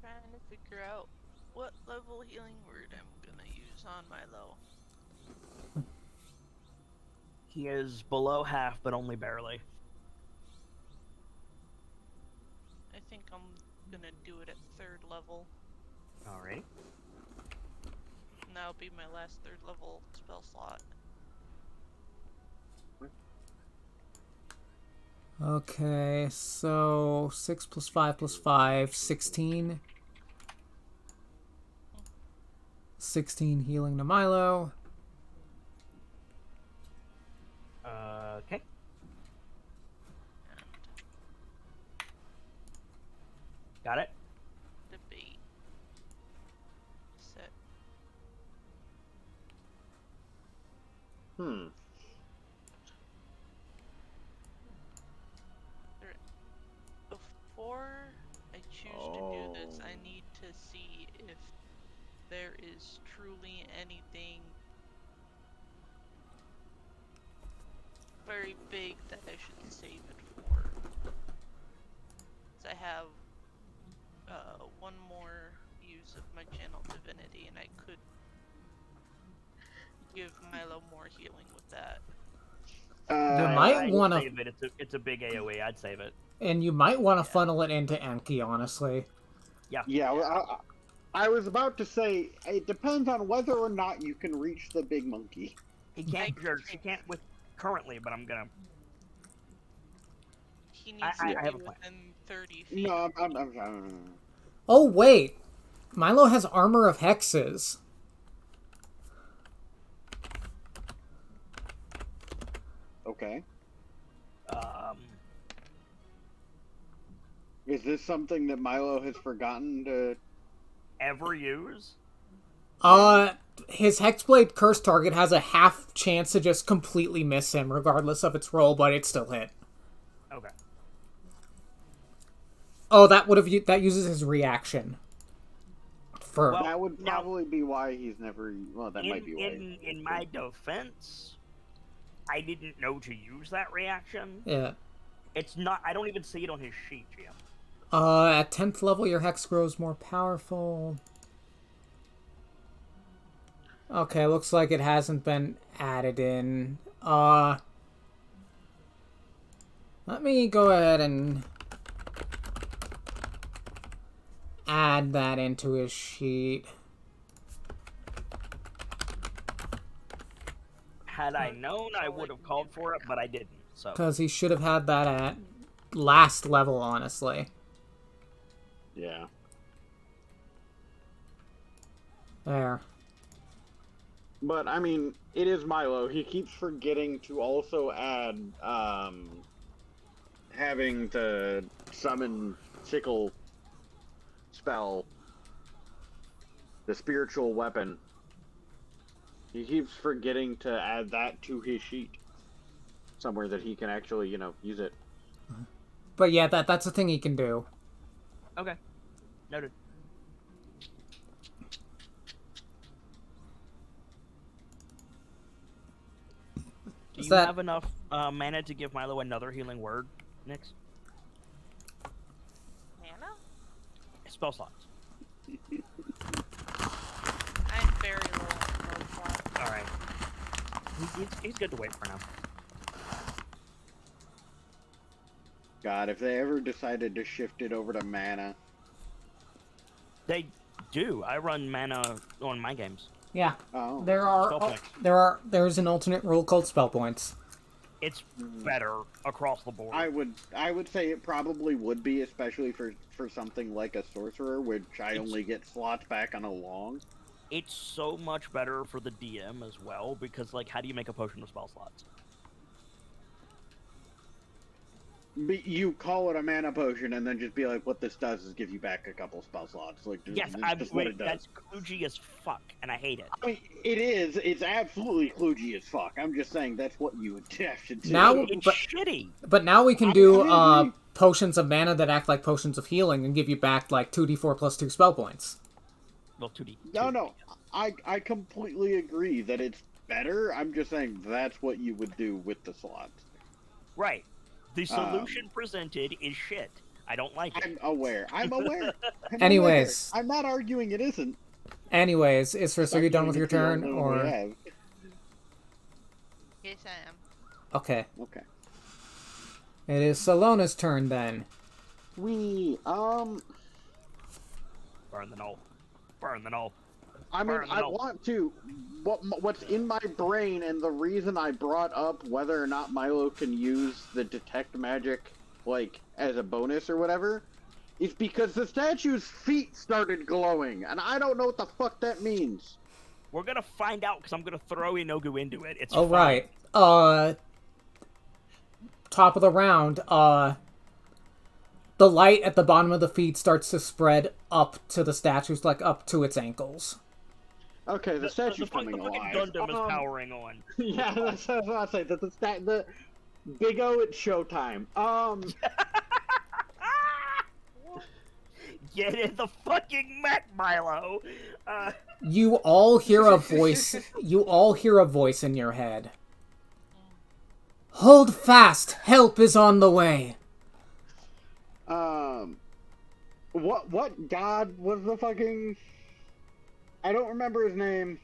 Trying to figure out what level healing word I'm gonna use on Milo. He is below half, but only barely. think I'm gonna do it at 3rd level. Alright. And that'll be my last 3rd level spell slot. Okay, so 6 plus 5 plus 5, 16. 16 healing to Milo. Okay. Got it. Debate. Set. Before I choose to do this, I need to see if there is truly anything very big that I should save it for. I have one more use of my channel divinity, and I could give Milo more healing with that. You might I'd want to, save it. It's a big AoE. I'd save it. and you might want to funnel it into Enki, honestly. Yeah, well, I was about to say, it depends on whether or not you can reach the big monkey. He can't, or she can't with currently, but I'm gonna. He needs I to have be a plan. within 30 feet. No, I'm Oh, wait. Milo has Armor of Hexes. okay. Um, Is this something that Milo has forgotten to... ever use? His Hexblade Curse target has a half chance to just completely miss him, regardless of its roll, but it still hit. Okay. Oh, that uses his reaction. For Well, that would now- probably be why he's never... Well, that might be why. In my defense, I didn't know to use that reaction. yeah. It's not. I don't even see it on his sheet, GM. At 10th level, your Hex grows more powerful. Okay, looks like it hasn't been added in. Let me go ahead and add that into his sheet. Had I known, I would have called for it, but I didn't. So Because he should have had that at last level, honestly. Yeah. There. But, I mean, it is Milo. He keeps forgetting to also add, having to summon sickle spell, the spiritual weapon. He keeps forgetting to add that to his sheet. Somewhere that he can actually, use it. But yeah, that's a thing he can do. okay, noted. Do Is you that- have enough mana to give Milo another healing word, Nix? Mana? Spell slots. I'm very low on spell slots. All right. He's good to wait for now. God, if they ever decided to shift it over to mana. They do. I run mana on my games. Yeah. Oh. Spell points. There's an alternate rule called spell points. It's better across the board. I would say it probably would be, especially for something like a sorcerer, which I only get slots back on a long. It's so much better for the DM as well, because, like, how do you make a potion with spell slots? But you call it a mana potion and then just be like, what this does is give you back a couple spell slots. Like, Yes, just what it does. that's kludgy as fuck, and I hate it. I mean, it is. It's absolutely kludgy as fuck. I'm just saying that's what you would have to do. Now- It's But- shitty. But now we can do I agree. potions of mana that act like potions of healing and give you back like 2d4 plus 2 spell points. Well, 2D. No. I completely agree that it's better. I'm just saying that's what you would do with the slots. Right. The solution presented is shit. I don't like it. I'm aware. Anyways. I'm not arguing it isn't. Anyways, Isris, are you done with your turn? Arguing it's the Or only one we have. Yes, I am. okay, Okay. it is Salona's turn then. Burn the knoll. Burn the knoll. I mean, I want to. What's in my brain, and the reason I brought up whether or not Milo can use the detect magic, like, as a bonus or whatever, is because the statue's feet started glowing, and I don't know what the fuck that means. We're gonna find out, because I'm gonna throw Inogu into it. It's Oh, fine. right. Top of the round, the light at the bottom of the feet starts to spread up to the statues, like up to its ankles. Okay, the statue's the coming fucking alive. Gundam is powering on. Yeah, that's what I was about to say. The Big O at showtime. Get in the fucking mech, Milo. You all hear a voice. You all hear a voice in your head. Hold fast! Help is on the way! What god was the fucking... I don't remember his name.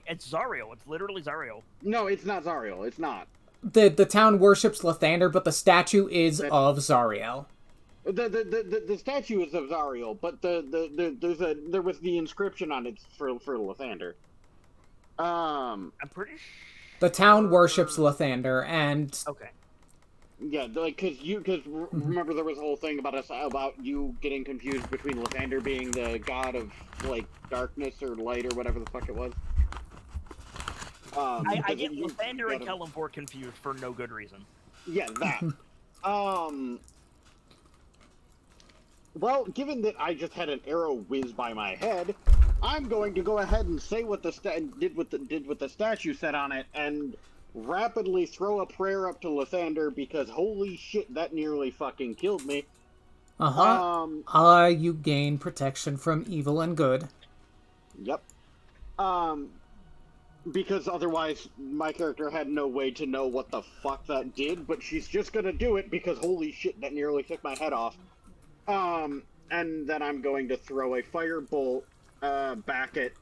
It's Zariel. It's literally Zariel. No, it's not Zariel. It's not. The town worships Lathander, but the statue is of Zariel. The statue is of Zariel, but there was the inscription on it for Lathander. I'm pretty sure... The town worships Lathander, and... Okay. Yeah, like, because remember there was a whole thing about you getting confused between Lathander being the god of, like, darkness or light or whatever the fuck it was. I get Lathander and Kellenvor confused for no good reason. Yeah, that. Well, given that I just had an arrow whiz by my head, I'm going to go ahead and say what the did what the statue said on it, and rapidly throw a prayer up to Lathander, because holy shit, that nearly fucking killed me. You gain protection from evil and good. Yep. Because otherwise my character had no way to know what the fuck that did, but she's just gonna do it because holy shit, that nearly took my head off. And then I'm going to throw a firebolt back at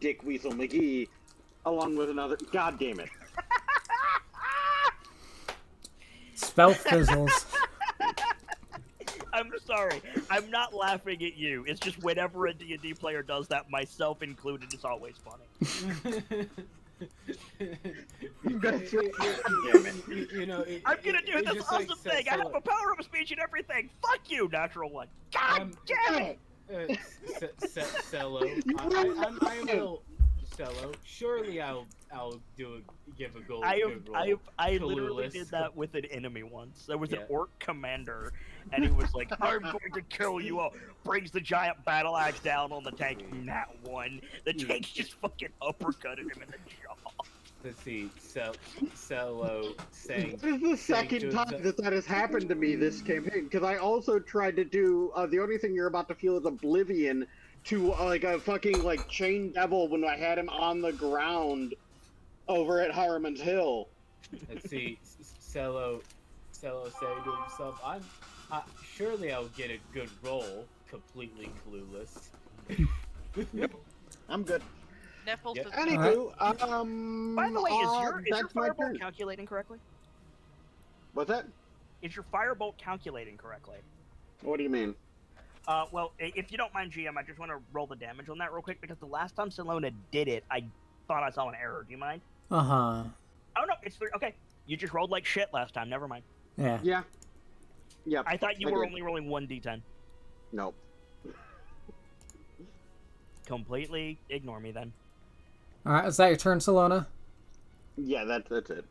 Dick Weasel McGee, along with another... God damn it. Spell fizzles. I'm sorry. I'm not laughing at you. It's just whenever a D&D player does that, myself included, it's always funny. That's right. I'm gonna do this awesome thing. I have a power-up speech and everything. Fuck you, natural one. God damn it! Cello. I will Cello. Surely I'll give a goal. I literally did that with an enemy once. There was an orc commander, and he was like, "I'm going to kill you all." Brings the giant battle axe down on the tank. Nat one. The tank's just fucking uppercutted him in the jaw. Let's see. Cello saying. This is the second time that has happened to me this campaign, because I also tried to do the only thing you're about to feel is oblivion to like a fucking like chain devil when I had him on the ground over at Harriman's Hill. Let's see. Cello saying to himself, surely I'll get a good roll. Completely clueless. I'm good. Neffel says Anywho, by the way, is your firebolt calculating correctly? What's that? Is your firebolt calculating correctly? What do you mean? Well, if you don't mind, GM, I just want to roll the damage on that real quick, because the last time Salona did it, I thought I saw an error. Do you mind? Uh-huh. Oh, no, it's 3. Okay. You just rolled like shit last time. Never mind. Yeah. Yeah. Yeah. I thought you were only rolling 1d10. Nope. Completely ignore me, then. Alright, is that your turn, Salona? Yeah, that's it.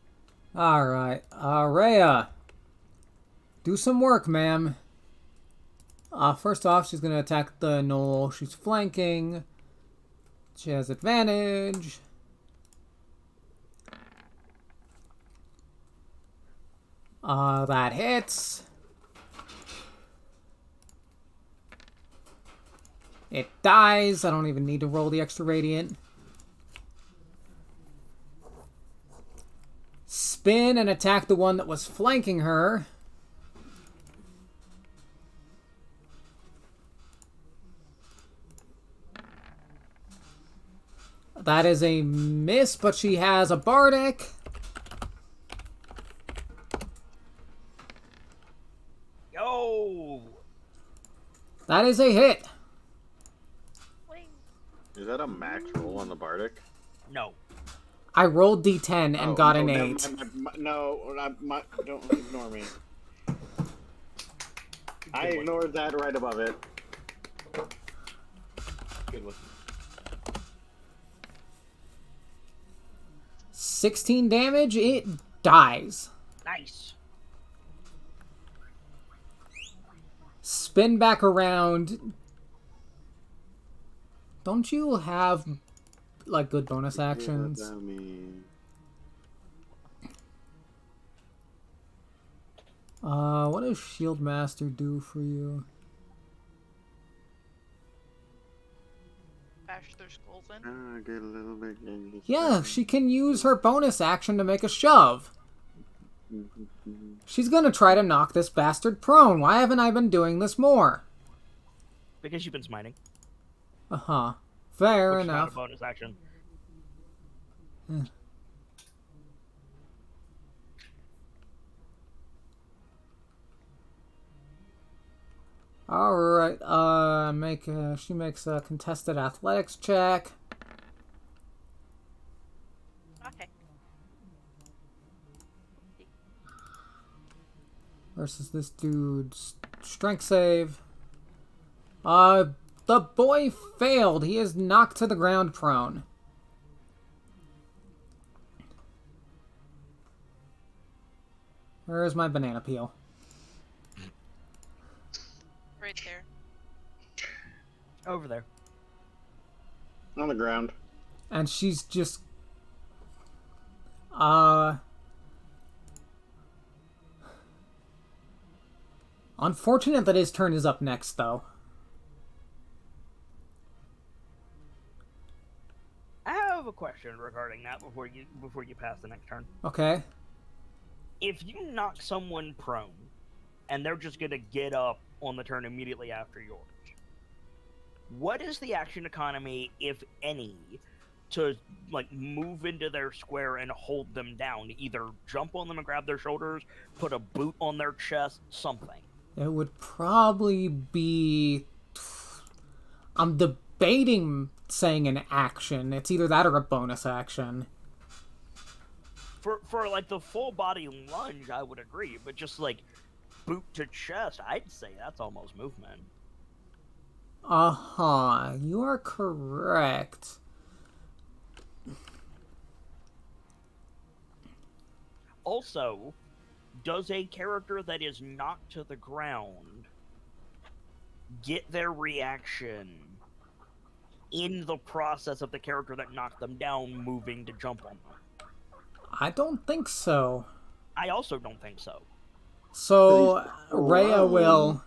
Alright. Rhea. Do some work, ma'am. First off, she's going to attack the knoll. She's flanking. She has advantage. That hits. It dies. I don't even need to roll the extra radiant. Spin and attack the one that was flanking her. That is a miss, but she has a bardic. Yo! That is a hit. Wait. Is that a max roll on the Bardic? No. I rolled d10 and got an 8. Don't ignore me. I ignored that right above it. Good one. 16 damage, it dies. Nice. Spin back around. Don't you have, like, good bonus actions? Yeah, dummy. What does Shield Master do for you? Bash their skulls in. I get a little bit. Yeah, she can use her bonus action to make a shove. She's gonna try to knock this bastard prone. Why haven't I been doing this more? Because you've been smiting. Uh-huh. Fair Which is not a enough. bonus action. Alright, she makes a contested athletics check. Okay. Versus this dude's strength save. The boy failed. He is knocked to the ground prone. Where is my banana peel? Right there. Over there. On the ground. And she's just... Unfortunate that his turn is up next, though. I have a question regarding that before you pass the next turn. Okay. If you knock someone prone, and they're just gonna get up on the turn immediately after yours, what is the action economy, if any, to like move into their square and hold them down? Either jump on them and grab their shoulders, put a boot on their chest, something. It would probably be... I'm debating saying an action. It's either that or a bonus action. For like the full body lunge, I would agree, but just like boot to chest, I'd say that's almost movement. Uh-huh. You are correct. Also, does a character that is knocked to the ground get their reaction in the process of the character that knocked them down moving to jump on them? I don't think so. I also don't think so. So, Rhea will...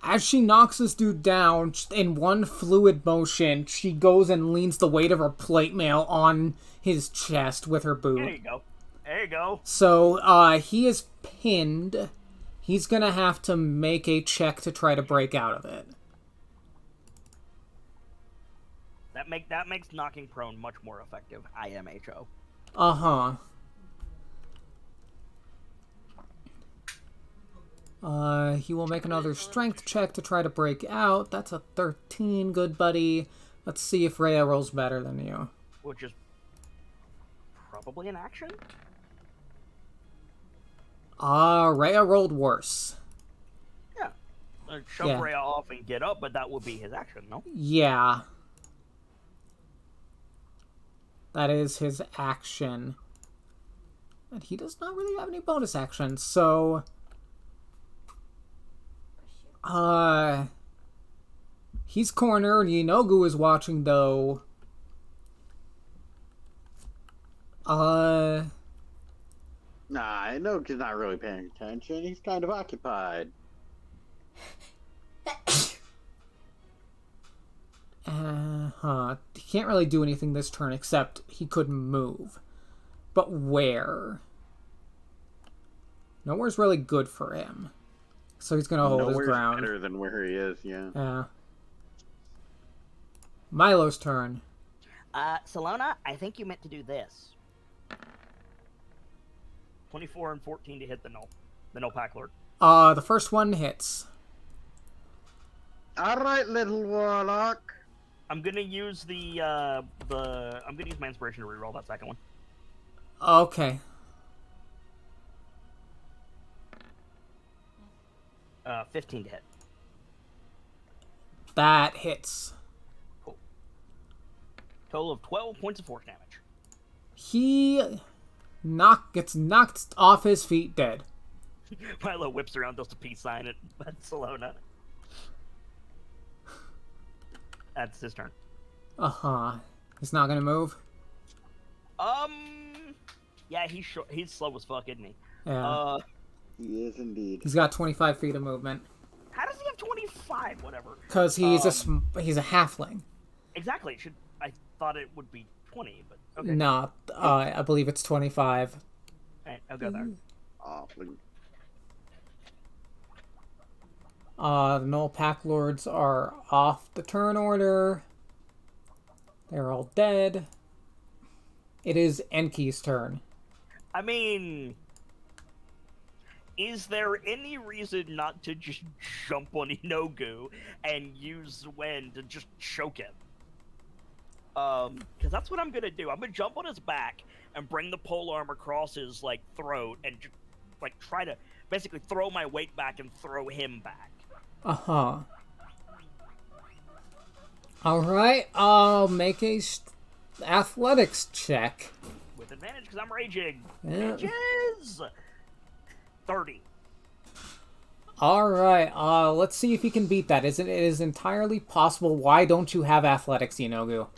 As she knocks this dude down, in one fluid motion, she goes and leans the weight of her plate mail on his chest with her boot. There you go. There you go. So, he is pinned. He's gonna have to make a check to try to break out of it. That makes knocking prone much more effective. IMHO. Uh-huh. He will make another strength check to try to break out. That's a 13, good buddy. Let's see if Rhea rolls better than you. Which is probably an action? Rhea rolled worse. Yeah. Shove Yeah. Rhea off and get up, but that would be his action, no? Yeah. That is his action. And he does not really have any bonus actions, so... He's cornered. Yenogu is watching, though. Nah, I know he's not really paying attention. He's kind of occupied. He can't really do anything this turn except he could move. But where? Nowhere's really good for him. So he's gonna hold his Nowhere's ground. better than where he is, yeah. Yeah. Milo's turn. Salona, I think you meant to do this. 24 and 14 to hit the null pack lord. The first one hits. All right, little warlock. I'm gonna use I'm gonna use my inspiration to reroll that second one. Okay. 15 to hit. That hits. Cool. Total of 12 points of force damage. He gets knocked off his feet dead. Milo whips around, does the peace sign at Barcelona. That's his turn. Uh-huh. He's not gonna move? Yeah, he's slow as fuck, isn't he? Yeah. He is indeed. He's got 25 feet of movement. How does he have 25? Whatever. Because he's he's a halfling. Exactly. I thought it would be 20, but okay. No, I believe it's 25. Alright, I'll go there. Awfully. The Null Pack Lords are off the turn order. They're all dead. It is Enki's turn. I mean, is there any reason not to just jump on Inogu and use Wen to just choke him? Because that's what I'm gonna do. I'm gonna jump on his back and bring the polearm across his throat and just try to basically throw my weight back and throw him back. Uh-huh. Alright, I'll make a athletics check. With advantage because I'm raging. Yeah. Rages! 30. Alright, let's see if he can beat that. It is entirely possible. Why don't you have athletics, Inogu?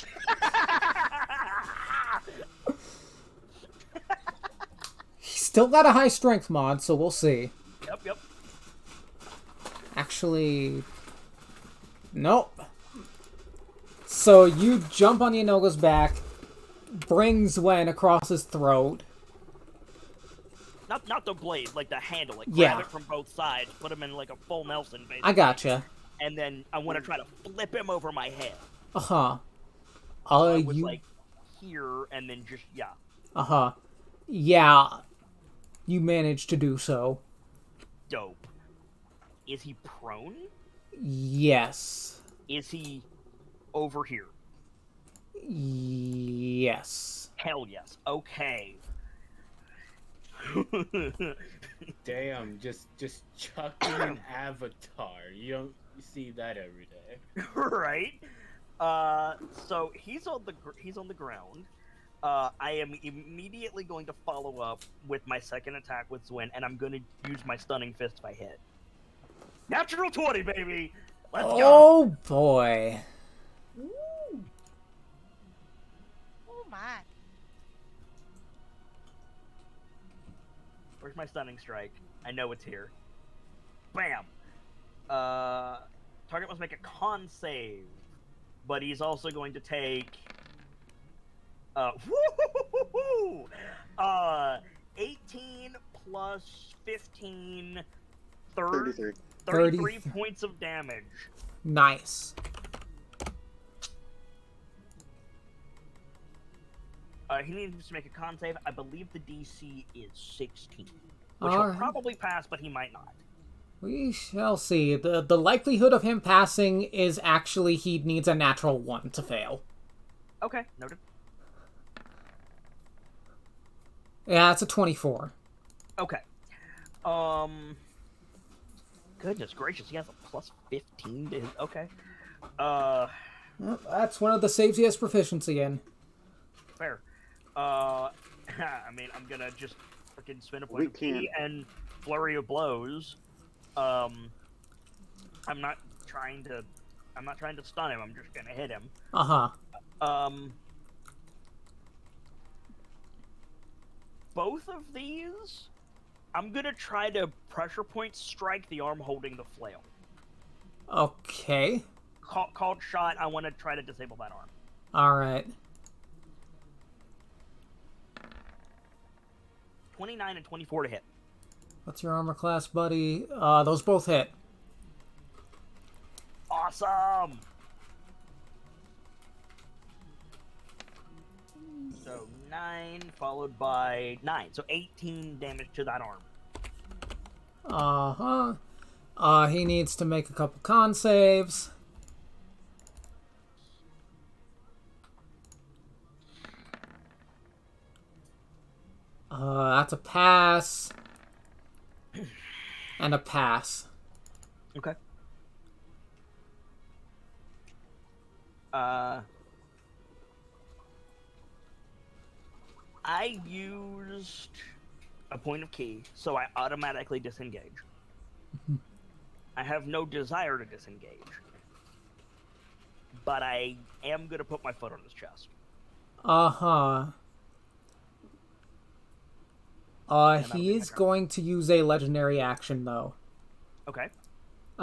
He's still got a high strength mod, so we'll see. Yep. Actually, nope. So you jump on Inogu's back, bring Zwen across his throat. Not the blade, like the handle. Grab Yeah. it from both sides, put him in a full Nelson, basically. I gotcha. And then I want to try to flip him over my head. Uh-huh. I was here, and then just, yeah. Uh-huh. Yeah. You managed to do so. Dope. Is he prone? Yes. Is he over here? Yes. Hell yes. Okay. Damn, just chucking an avatar. You don't see that every day. Right. So he's on the ground. I am immediately going to follow up with my second attack with Zwin, and I'm going to use my stunning fist if I hit. Natural 20, baby. Let's go. Oh boy. Oh my. Where's my stunning strike? I know it's here. Bam. Target must make a con save, but he's also going to take 18 plus 15, 33. 33 points of damage. Nice. He needs to make a con save. I believe the DC is 16, which he'll Alright. probably pass, but he might not. We shall see. The likelihood of him passing is actually he needs a natural 1 to fail. Okay, noted. Yeah, it's a 24. Okay. Goodness gracious, he has a plus 15 to his... Okay. Well, that's one of the saves he has proficiency in. Fair. I mean, I'm gonna just freaking spin a point of key and flurry of blows. I'm not trying to stun him. I'm just gonna hit him. Uh-huh. Both of these, I'm gonna try to pressure point strike the arm holding the flail. Okay. Called shot. I want to try to disable that arm. Alright. 29 and 24 to hit. What's your armor class, buddy? Those both hit. Awesome! So 9 followed by 9. So 18 damage to that arm. He needs to make a couple con saves. That's a pass. And a pass. Okay. I used a point of key, so I automatically disengage. I have no desire to disengage, but I am going to put my foot on his chest. Uh-huh. He is going to use a legendary action, though. Okay.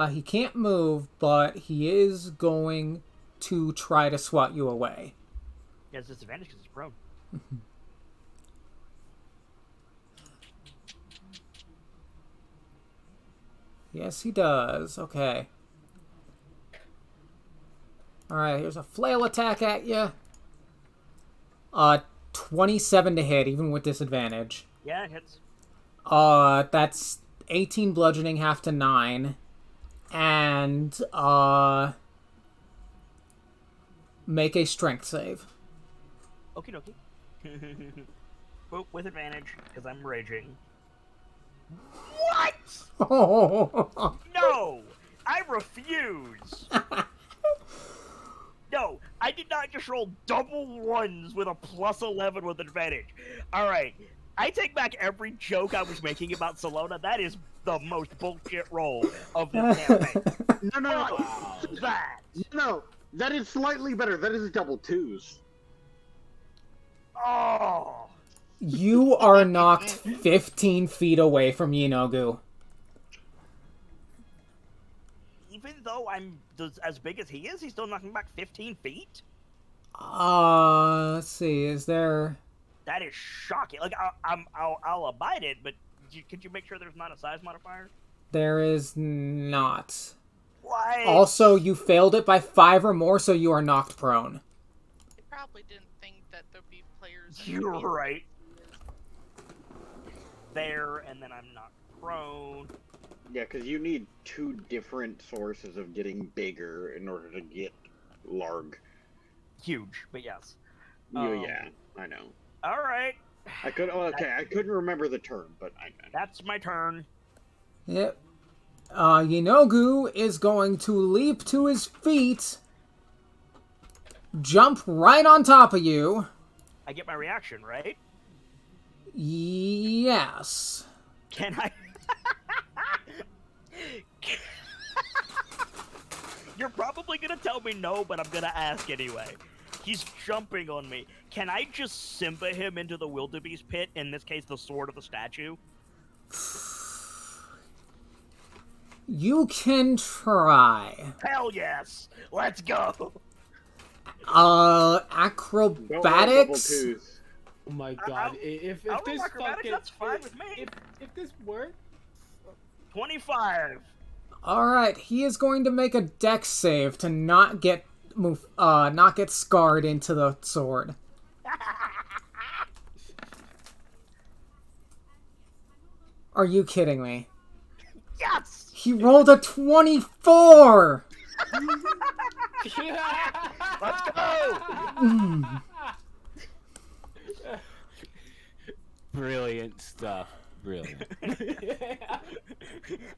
He can't move, but he is going to try to swat you away. He has disadvantage because he's prone. Yes, he does. Okay. Alright, here's a flail attack at you. 27 to hit, even with disadvantage. Yeah, it hits. That's 18 bludgeoning, half to 9. And, make a strength save. Okie dokie. Boop, with advantage, because I'm raging. What? Oh. No! I refuse! No, I did not just roll double ones with a plus 11 with advantage. Alright, I take back every joke I was making about Salona. That is the most bullshit roll of this campaign. No. That! No, that is slightly better. That is double twos. Oh! You are knocked 15 feet away from Yinogu. Even though I'm as big as he is, he's still knocking back 15 feet? Let's see, is there... That is shocking. Like, I'll abide it, but could you make sure there's not a size modifier? There is not. What? Also, you failed it by 5 or more, so you are knocked prone. They probably didn't think that there'd be players. You're right. There, and then I'm not prone. Yeah, because you need 2 different sources of getting bigger in order to get larg. Huge, but yes. Yeah, I know. All right. I couldn't remember the term, but I know. That's my turn. Yep. Yinogu is going to leap to his feet, jump right on top of you. I get my reaction, right? Yes. Can I? You're probably gonna tell me no, but I'm gonna ask anyway. He's jumping on me. Can I just Simba him into the wildebeest pit, in this case the sword of the statue? You can try. Hell yes! Let's go! Acrobatics? Double twos. Oh my god! If this fucking that's fine with me. If this works, 25. Alright, he is going to make a dex save to not get scarred into the sword. Are you kidding me? Yes! He rolled a 24! Let's go! Brilliant stuff. Brilliant.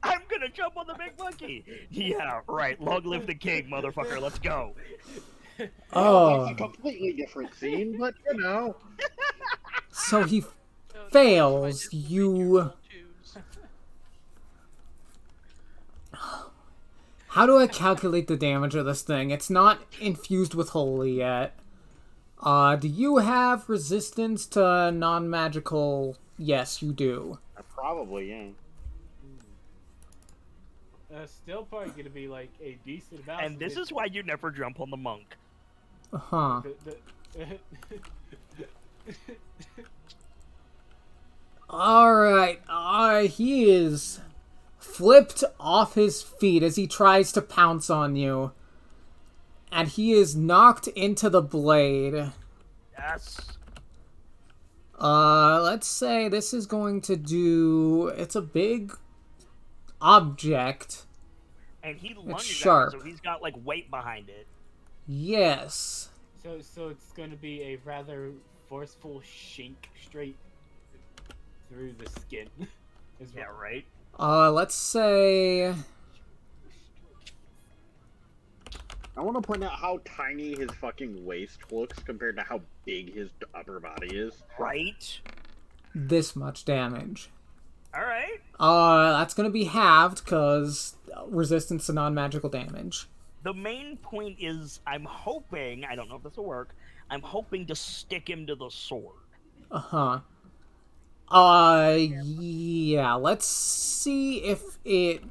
I'm gonna jump on the big monkey! Yeah, right. Long live the king, motherfucker. Let's go. Oh. That's a completely different scene, but you know. So he So fails. if I just You... roll twos. How do I calculate the damage of this thing? It's not infused with holy yet. Do you have resistance to non-magical? Yes, you do. Probably, yeah. still probably gonna be like a decent amount. And this is why you never jump on the monk. Uh-huh. Alright, he is flipped off his feet as he tries to pounce on you. And he is knocked into the blade. Yes. Let's say this is going to do... It's a big object. And he It's lunges sharp. at it, so he's got, like, weight behind it. Yes. So it's going to be a rather forceful shink straight through the skin. Is Yeah, what- right? Let's say... I want to point out how tiny his fucking waist looks compared to how big his upper body is. Right? this much damage. Alright. That's gonna be halved, because resistance to non-magical damage. The main point is, I'm hoping, I don't know if this will work, I'm hoping to stick him to the sword. Uh-huh. Yeah, let's see if it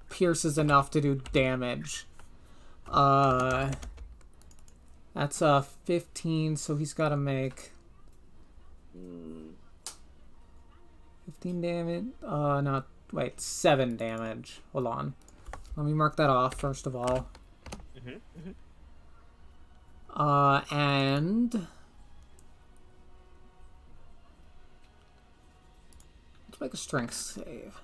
pierces enough to do damage. That's 15, so he's gotta make 15 damage. No, wait, 7 damage. Hold on. Let me mark that off, first of all. And... let's make a strength save.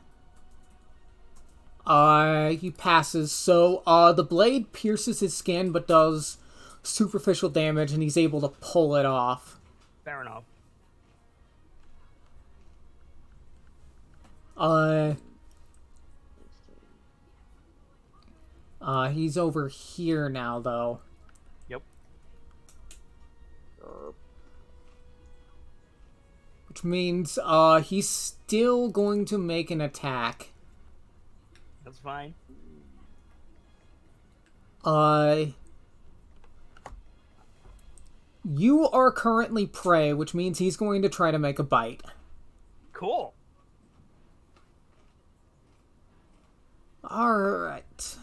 He passes, so, the blade pierces his skin, but does superficial damage, and he's able to pull it off. Fair enough. He's over here now, though. Yep. Which means, he's still going to make an attack. That's fine. You are currently prey, which means he's going to try to make a bite. Cool. Alright.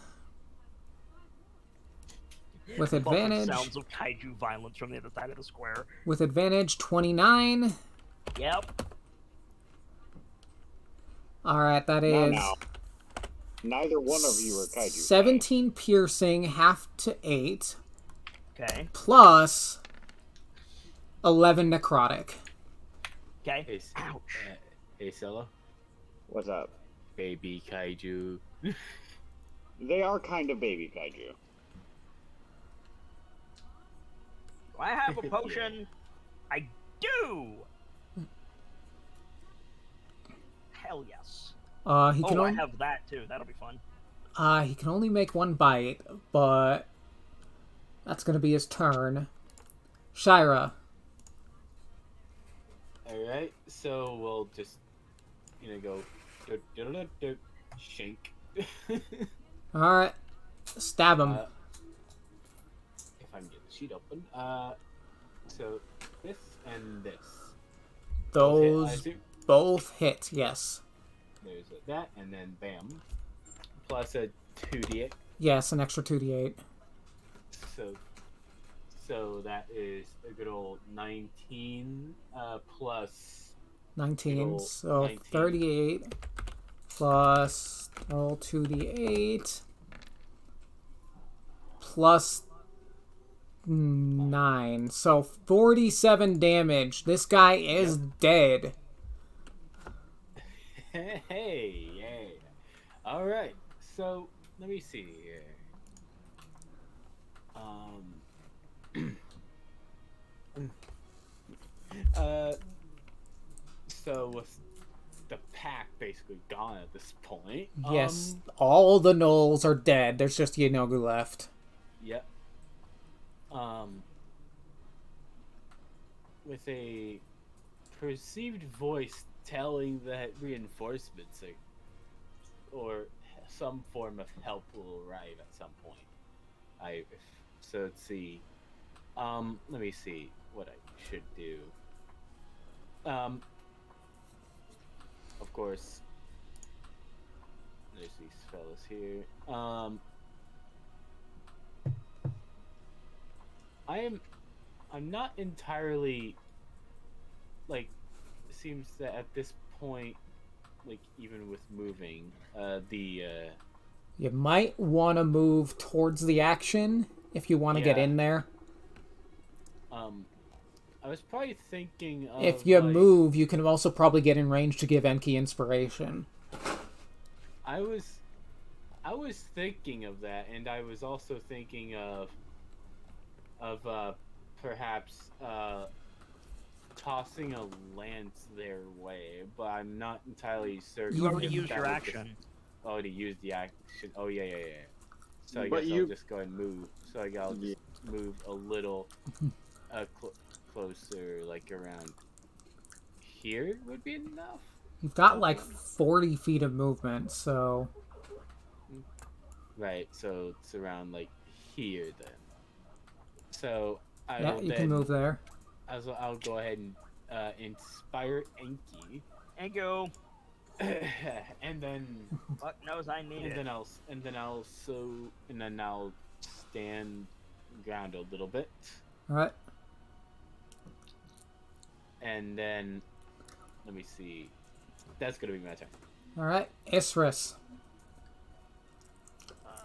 With advantage. Sounds of kaiju violence from the other side of the square. With advantage, 29. Yep. Alright, that is... No. Neither one of you are kaiju. 17 piercing, half to 8. Okay. Plus 11 necrotic. Okay. Hey, Ouch. hey, Solo. What's up? Baby kaiju. They are kind of baby kaiju. Do I have a potion? I do! Hell yes. He can I only... have that too. That'll be fun. he can only make one bite, but that's gonna be his turn. Shira. Alright, so we'll just, go shink. Alright. Stab him. If I can get the sheet open. So this and this. Those both hit, yes. There's that, and then bam. Plus a 2d8. Yes, an extra 2d8. So that is a good old 19 plus 19, so 19. 38 plus roll 2d8 plus 9, so 47 damage. This guy is dead. Hey, yeah. Alright, so let me see here. So with the pack basically gone at this point. Yes, all the gnolls are dead. There's just Yenogu left. Yep. With a perceived voice telling that reinforcements or some form of help will arrive at some point. So let's see. Let me see what I should do. Of course, there's these fellas here. I'm not entirely, it seems that at this point, even with moving, You might want to move towards the action if you want to get in there. I was probably thinking of, if you move, you can also probably get in range to give Enki inspiration. I was I was thinking of that, and I was also thinking of perhaps tossing a lance their way, but I'm not entirely certain. You already if used that your would action. Already used the action. Oh yeah. So I But guess you- I'll just go and move. So I'll Yeah. just move a little closer, like around here would be enough. You've got like 40 feet of movement, so Right. So it's around like here then. So I yeah, will you then. can move there. I'll go ahead and inspire Enki, And go. and then Fuck knows I need it. and then I'll stand ground a little bit, All right. and then let me see. That's gonna be my turn. All right. Isris. One more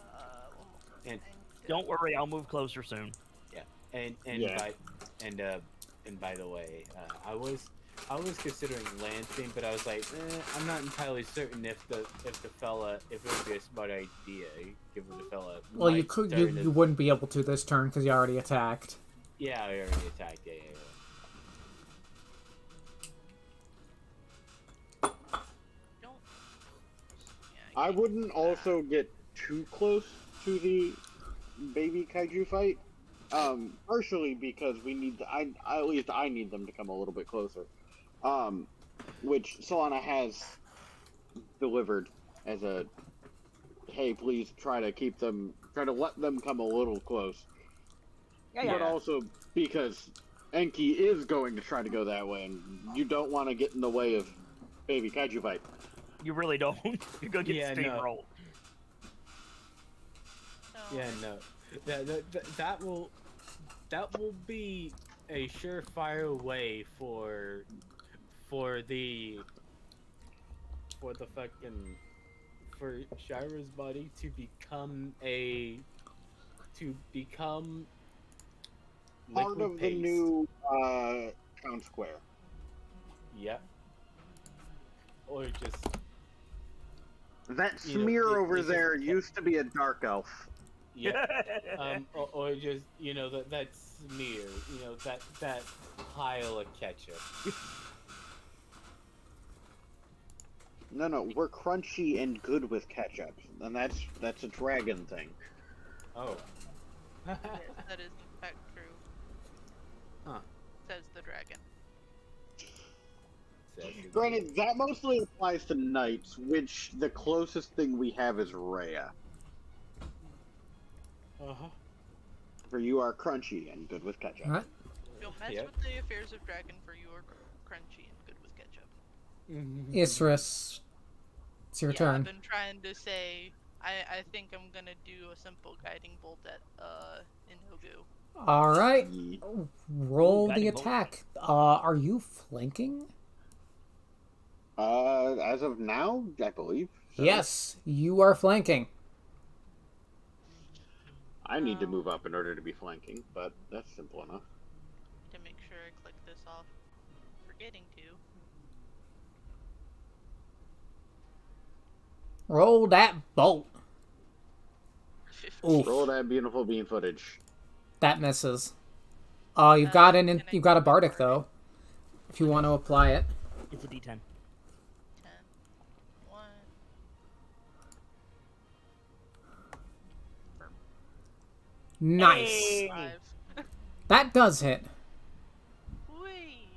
And- thing to- Don't worry, I'll move closer soon. And Yeah. by the way, I was considering lancing, but I was like, I'm not entirely certain if it would be a smart idea given the fella. Well, you might could. turn You wouldn't be able to this turn because you already attacked. Yeah, I already attacked. Yeah. Don't. Yeah, I can't wouldn't do that. also get too close to the baby kaiju fight. Partially because we need at least I need them to come a little bit closer. Which Solana has delivered as a, hey, please try to let them come a little close. Yeah. But also because Enki is going to try to go that way, and you don't want to get in the way of baby kaiju fight. You really don't. You're gonna get Yeah, no. steamrolled. No, Yeah, no. That will be a surefire way for Shira's body to become Part liquid of the paste. new town square. Yep. Or just That You know, smear it- over it's just there kept- used to be a dark elf. yeah. Or just that smear, that pile of ketchup. No, we're crunchy and good with ketchup, and that's a dragon thing. Oh. yes, that is in fact true. Huh. Says the dragon. Granted, that mostly applies to knights, which the closest thing we have is Rhea. Uh-huh. For you are crunchy and good with ketchup. All right. Don't mess Yep. with the affairs of dragon, for you are crunchy and good with ketchup. Isris. It's your I've turn. been trying to say. I think I'm gonna do a simple guiding bolt at Inogu. All right. Ye- Roll Ooh, the guiding bolt. attack. Are you flanking? As of now, I believe. So Yes, you are flanking. I need to move up in order to be flanking, but that's simple enough. To make sure I click this off. Forgetting to. Roll that bolt. 15. Oof. Roll that beautiful bean footage. That misses. You've got can I you've got a click bardic bardic? though. If you want to apply it. It's a D10. 10. 1. Nice. Hey! 5. That does hit. Wait.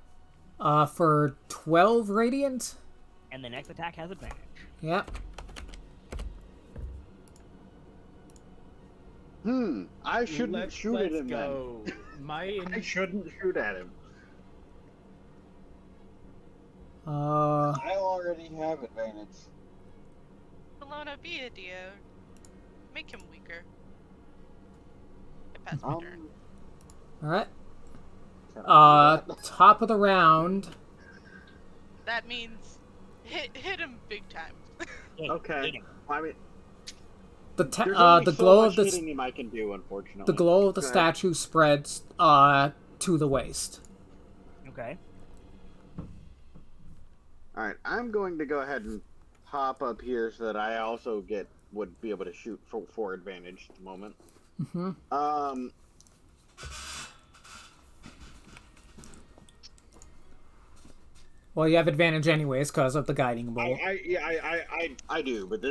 For 12 radiant. And the next attack has advantage. Yep. I shouldn't shoot at him go. then. I shouldn't shoot at him. I already have advantage. Kelowna, be a Dio. Make him weaker. I pass my turn. All right. Can I do that? Top of the round. That means hit him big time. Okay. Hit him. I mean, The there's only the so glow much of the hitting him I can do, unfortunately. the glow of the Go ahead. statue spreads to the waist. Okay. Alright, I'm going to go ahead and pop up here so that I also get would be able to shoot for advantage at the moment. Mm-hmm. Well, you have advantage anyways because of the guiding bolt. I do, but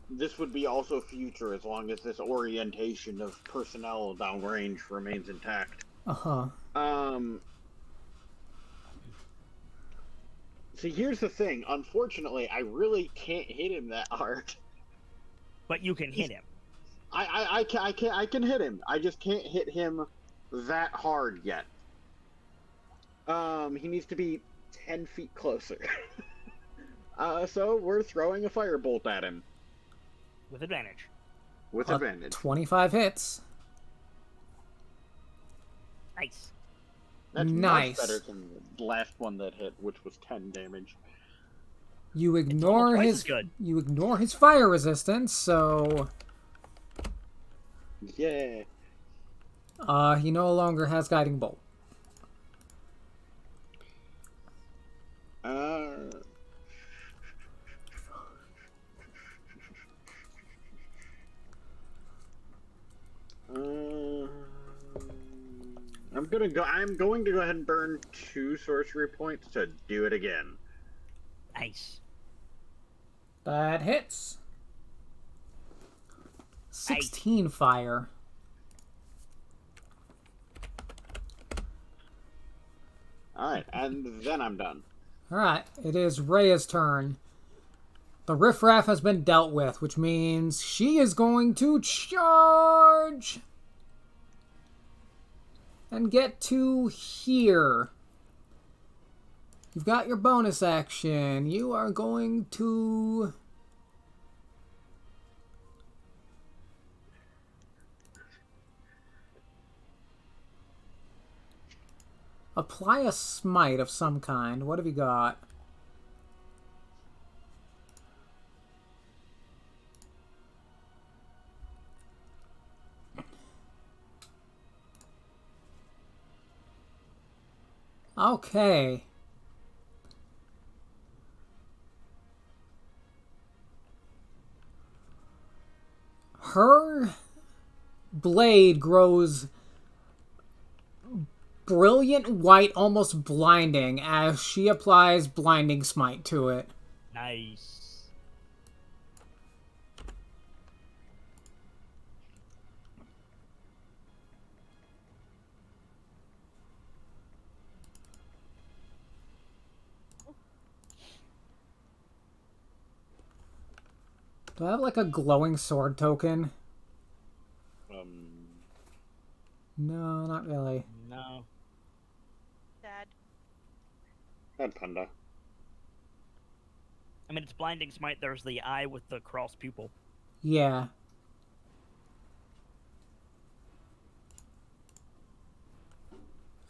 this would be also future as long as this orientation of personnel downrange remains intact. Uh-huh. See, here's the thing. Unfortunately, I really can't hit him that hard. But you can hit him. I can hit him. I just can't hit him that hard yet. He needs to be 10 feet closer. So we're throwing a firebolt at him. With advantage. With advantage. 25 hits. Nice. That's nice. much better than the last one that hit, which was 10 damage. You ignore you ignore his fire resistance, so Yeah. he no longer has guiding bolt. I'm going to go ahead and burn 2 sorcery points to do it again. Nice. That hits. 16 fire. Alright, and then I'm done. Alright, it is Rhea's turn. The riffraff has been dealt with, which means she is going to charge and get to here. You've got your bonus action. You are going to apply a smite of some kind. What have you got? Okay. Her blade grows brilliant white, almost blinding, as she applies blinding smite to it. Nice. Do I have like a glowing sword token? No, not really. No. Dad. Bad panda. I mean, it's blinding smite. There's the eye with the cross pupil. Yeah.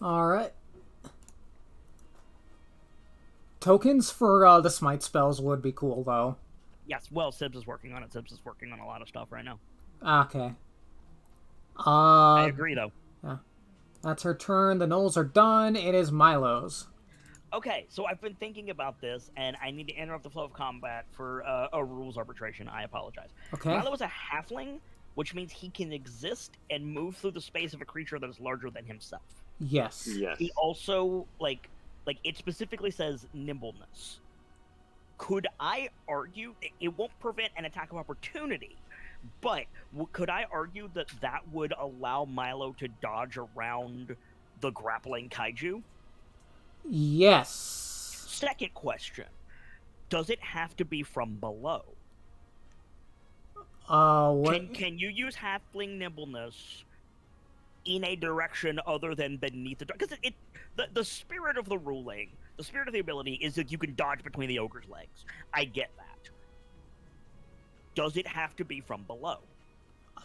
Alright. Tokens for the smite spells would be cool, though. Yes, well, Sibs is working on it. Sibs is working on a lot of stuff right now. Okay. I agree, though. Yeah. That's her turn. The gnolls are done. It is Milo's. Okay, so I've been thinking about this, and I need to interrupt the flow of combat for a rules arbitration. I apologize. Okay. Milo is a halfling, which means he can exist and move through the space of a creature that is larger than himself. Yes. Yes. He also, like it specifically says nimbleness. Could I argue it won't prevent an attack of opportunity, but could I argue that that would allow Milo to dodge around the grappling kaiju? Yes. Second question. Does it have to be from below? What? Can you use halfling nimbleness in a direction other than beneath the... Because the spirit of the ruling, the spirit of the ability is that you can dodge between the ogre's legs. I get that. Does it have to be from below?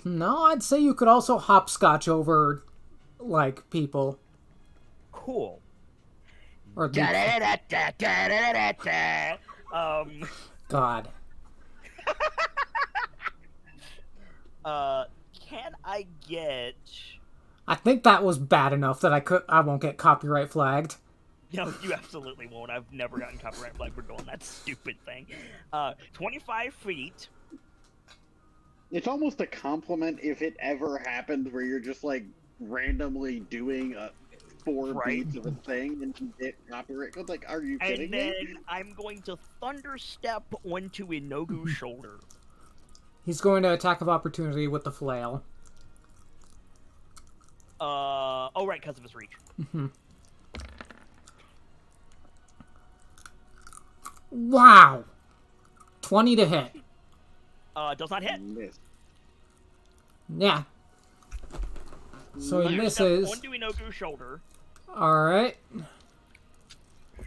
No, I'd say you could also hopscotch over, like, people. Cool. Or God. Can I get... I think that was bad enough that I won't get copyright flagged. No, you absolutely won't. I've never gotten copyright flag for doing that stupid thing. 25 feet. It's almost a compliment if it ever happened where you're just like randomly doing four Right. beats of a thing and you hit copyright. It's like, are you And kidding then me? I'm going to thunder step onto Inogu's shoulder. He's going to attack of opportunity with the flail. Oh right, because of his reach. Wow! 20 to hit. Does not hit. Miss. Yeah. So he Thunder step misses. onto Inogu's shoulder, Alright.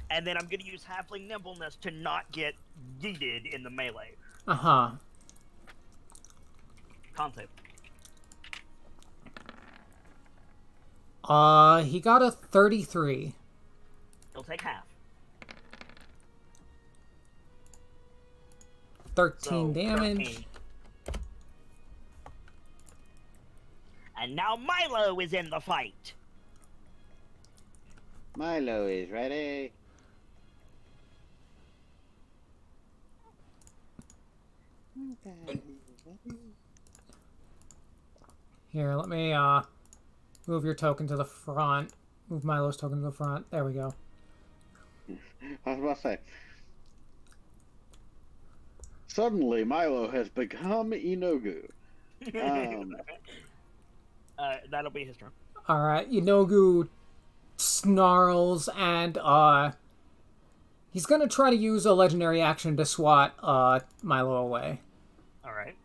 and then I'm going to use Halfling Nimbleness to not get yeeted in the melee. Uh-huh. Con save. He got a 33. He'll take half. 13 So, damage. 13. And now Milo is in the fight. Milo is ready. Here, let me, move your token to the front. Move Milo's token to the front. There we go. I was about to say. Suddenly, Milo has become Inogu. That'll be his turn. Alright, Inogu snarls and, he's gonna try to use a legendary action to swat, Milo away. All right.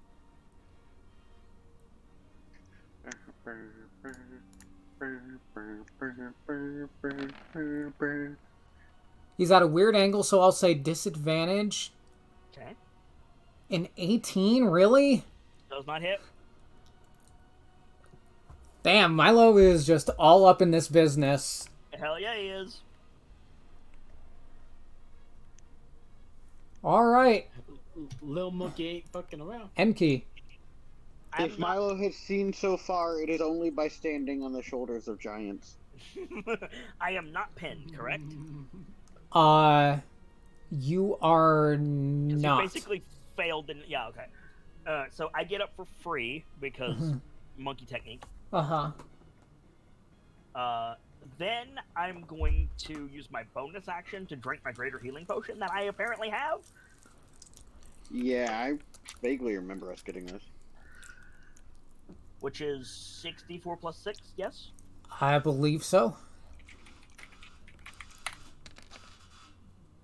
He's at a weird angle, so I'll say disadvantage. Okay. An 18? Really? Does not hit. Damn, Milo is just all up in this business. Hell yeah, he is. Alright, Lil Monkey ain't fucking around. Enki. If Milo has seen so far, it is only by standing on the shoulders of giants. I am not pinned, correct? You are 'Cause not. You basically failed. Yeah, okay. So I get up for free because monkey technique. Uh-huh. Then I'm going to use my bonus action to drink my greater healing potion that I apparently have. Yeah, I vaguely remember us getting this. Which is 64 plus 6, yes? I believe so.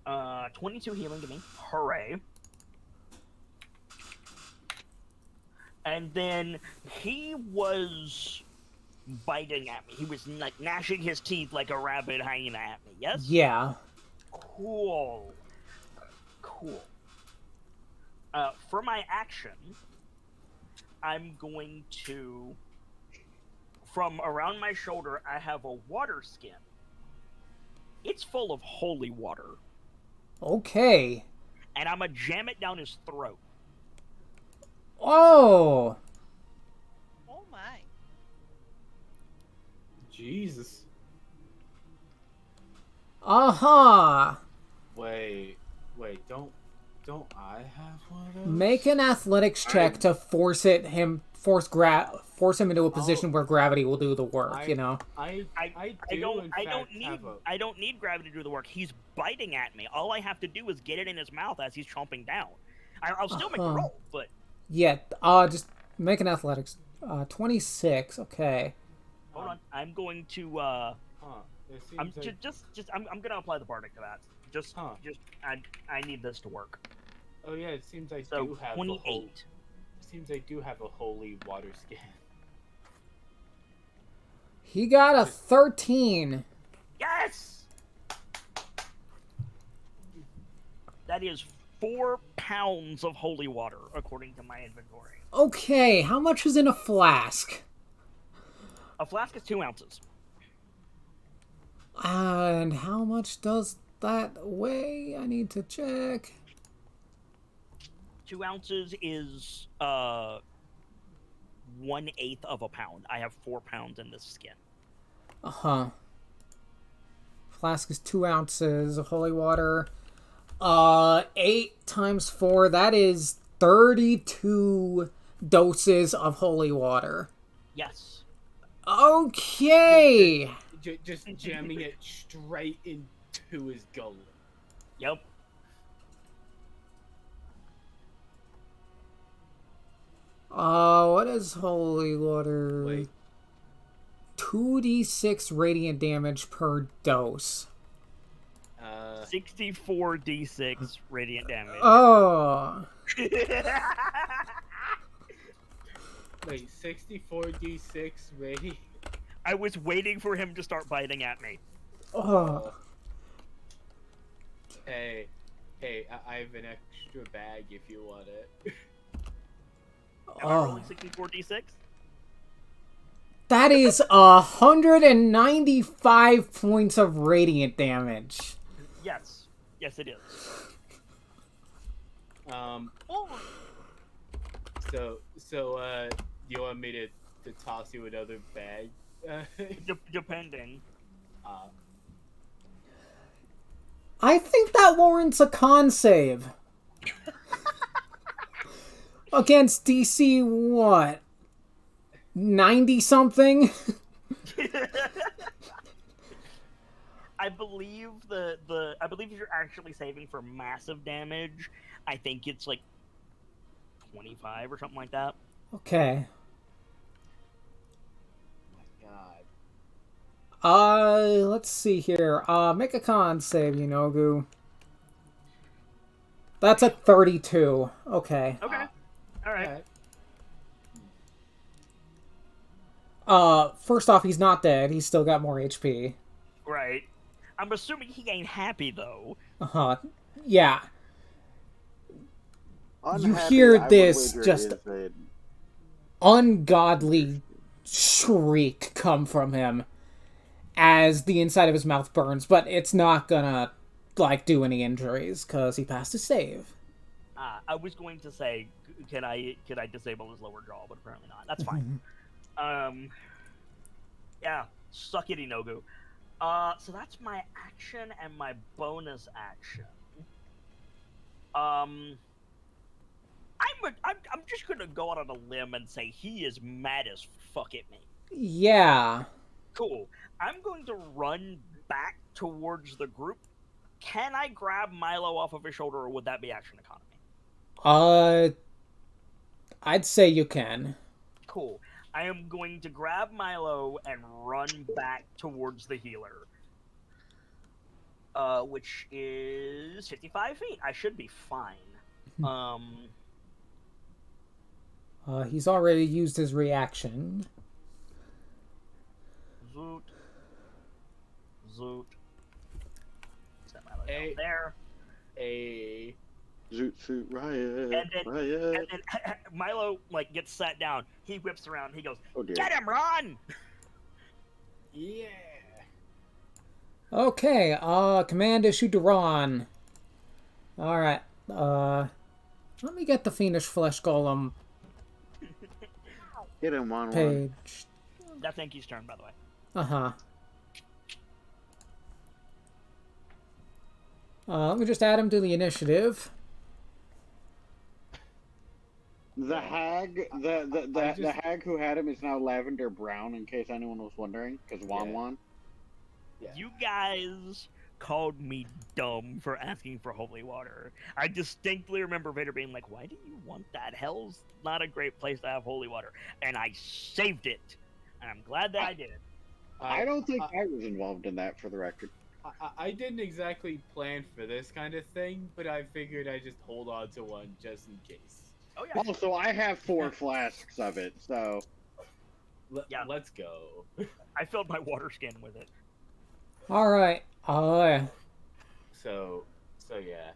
22 healing to me. Hooray. And then he was biting at me. He was like gnashing his teeth like a rabbit hyena at me, yes? Yeah. Cool. Cool. For my action, I'm going to... From around my shoulder, I have a water skin. It's full of holy water. Okay. And I'm going to jam it down his throat. Oh! Oh my. Jesus. Uh-huh. Wait, don't I have one of those? Make an athletics check to force him into a position where gravity will do the work, you know? I don't need gravity to do the work. He's biting at me. All I have to do is get it in his mouth as he's chomping down. I'll still make the roll, but... Yeah, just make an athletics. 26, okay. Hold on. I'm going to, I'm gonna apply the bardic to that. I need this to work. Oh yeah, it seems I So, do have 28. Seems I do have a holy water skin. He got a 13. Yes! That is 4 pounds of holy water, according to my inventory. Okay, how much is in a flask? A flask is 2 ounces. And how much does that weigh? I need to check. 2 ounces is 1/8 of a pound. I have 4 pounds in this skin. Uh-huh. Flask is 2 ounces of holy water. 8 times 4, that is 32 doses of holy water. Yes. Okay. Just jamming it straight into his gullet. Yep. What is holy water? Wait. 2d6 radiant damage per dose. 64d6 radiant damage. Oh. Wait, 64d6 radiant. I was waiting for him to start biting at me. Oh. Hey, I have an extra bag if you want it. Am I rolling 64d6? That is 195 points of radiant damage. Yes. Yes, it is. Oh, So, you want me to toss you another bag? Depending. I think that warrants a con save. Against DC, what? 90 something? I believe I believe if you're actually saving for massive damage, I think it's like 25 or something like that. Okay. God. Let's see here. Make a con save, Yanogu. That's a 32. Okay. Okay. All right. First off, he's not dead. He's still got more HP. Right. I'm assuming he ain't happy though. Uh-huh. Yeah. You Unhappy, hear I would this wager, just is a- ungodly shriek come from him as the inside of his mouth burns, but it's not gonna, like, do any injuries, because he passed his save. I was going to say, can I disable his lower jaw, but apparently not. That's fine. Yeah, suck it, Inogu. So that's my action and my bonus action. I'm just gonna go out on a limb and say he is mad as fuck at me. Yeah. Cool. I'm going to run back towards the group. Can I grab Milo off of his shoulder, or would that be action economy? I'd say you can. Cool. I am going to grab Milo and run back towards the healer. Which is 55 feet. I should be fine. He's already used his reaction. Zoot. Zoot. Set Milo Hey. down there. A Zoot suit riot, And then, riot. and then Milo gets sat down. He whips around. He goes, Oh dear. "Get him, Ron!" yeah. Okay, command issued to Ron. Alright, let me get the Fiendish Flesh Golem Get him on one. page. That's Enki's turn, by the way. Uh-huh. Let me just add him to the initiative. The hag, the hag who had him is now Lavender Brown, in case anyone was wondering, because Wan Yeah. Wan. Yeah. You guys called me dumb for asking for holy water. I distinctly remember Vader being like, "Why do you want that? Hell's not a great place to have holy water." And I saved it. And I'm glad that I did. I don't think I was involved in that, for the record. I didn't exactly plan for this kind of thing, but I figured I'd just hold on to one just in case. Oh yeah. Also, I have 4 flasks of it, so... Yeah. Let's go. I filled my water skin with it. Alright, So yeah.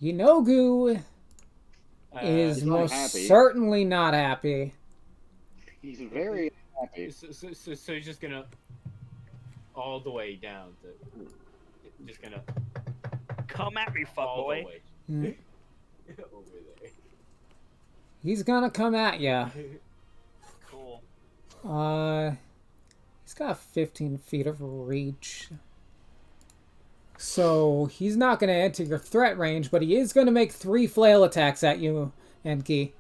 Yanogu is he's not most happy. certainly not happy. He's very happy. So he's just gonna all the way down to just gonna Come at me, all the fuckboy. way Hmm. over there. He's gonna come at ya. Cool. He's got 15 feet of reach. So he's not going to enter your threat range, but he is going to make 3 flail attacks at you, Enki.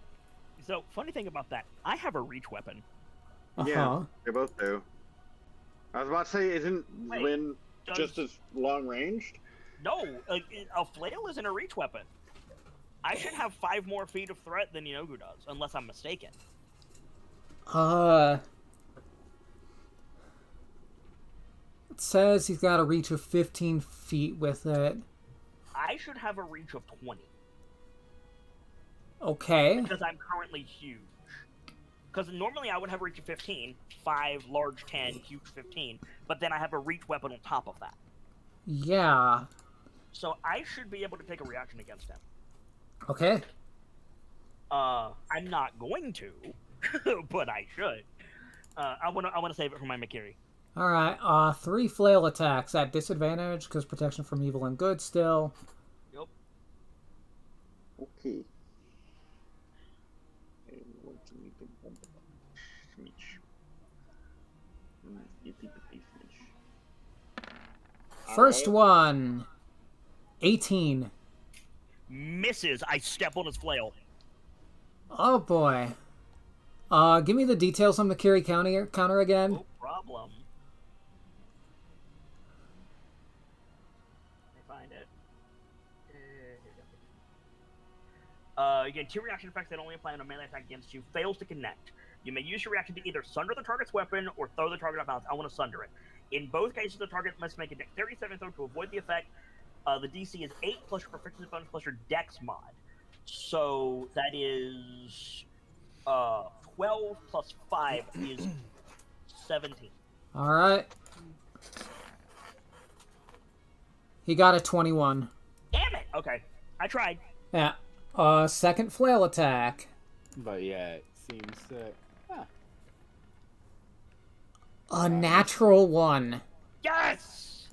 So, funny thing about that, I have a reach weapon. Yeah, they both do. I was about to say, isn't Wait, Zwin just as long ranged? No, a flail isn't a reach weapon. I should have 5 more feet of threat than Inogu does, unless I'm mistaken. It says he's got a reach of 15 feet with it. I should have a reach of 20. Okay. Because I'm currently huge. Because normally I would have a reach of 15, 5, large 10, huge 15, but then I have a reach weapon on top of that. Yeah. So I should be able to take a reaction against him. Okay. I'm not going to, but I should. I want to save it for my Makiri. Alright, 3 flail attacks at disadvantage, because protection from evil and good still. Yep. Okay. First one. 18. Misses. I step on his flail. Oh boy. Give me the details on the Makiri counter again. No problem. Let me find it. Again, 2 reaction effects that only apply on a melee attack against you. Fails to connect. You may use your reaction to either sunder the target's weapon or throw the target off balance. I want to sunder it. In both cases, the target must make a dexterity saving throw to avoid the effect. The DC is 8 plus your proficiency bonus plus your dex mod. So that is 12 plus 5 is 17. Alright. He got a 21. Damn it! Okay, I tried. Yeah. Second flail attack. But yeah, it seems that... A natural 1. Yes!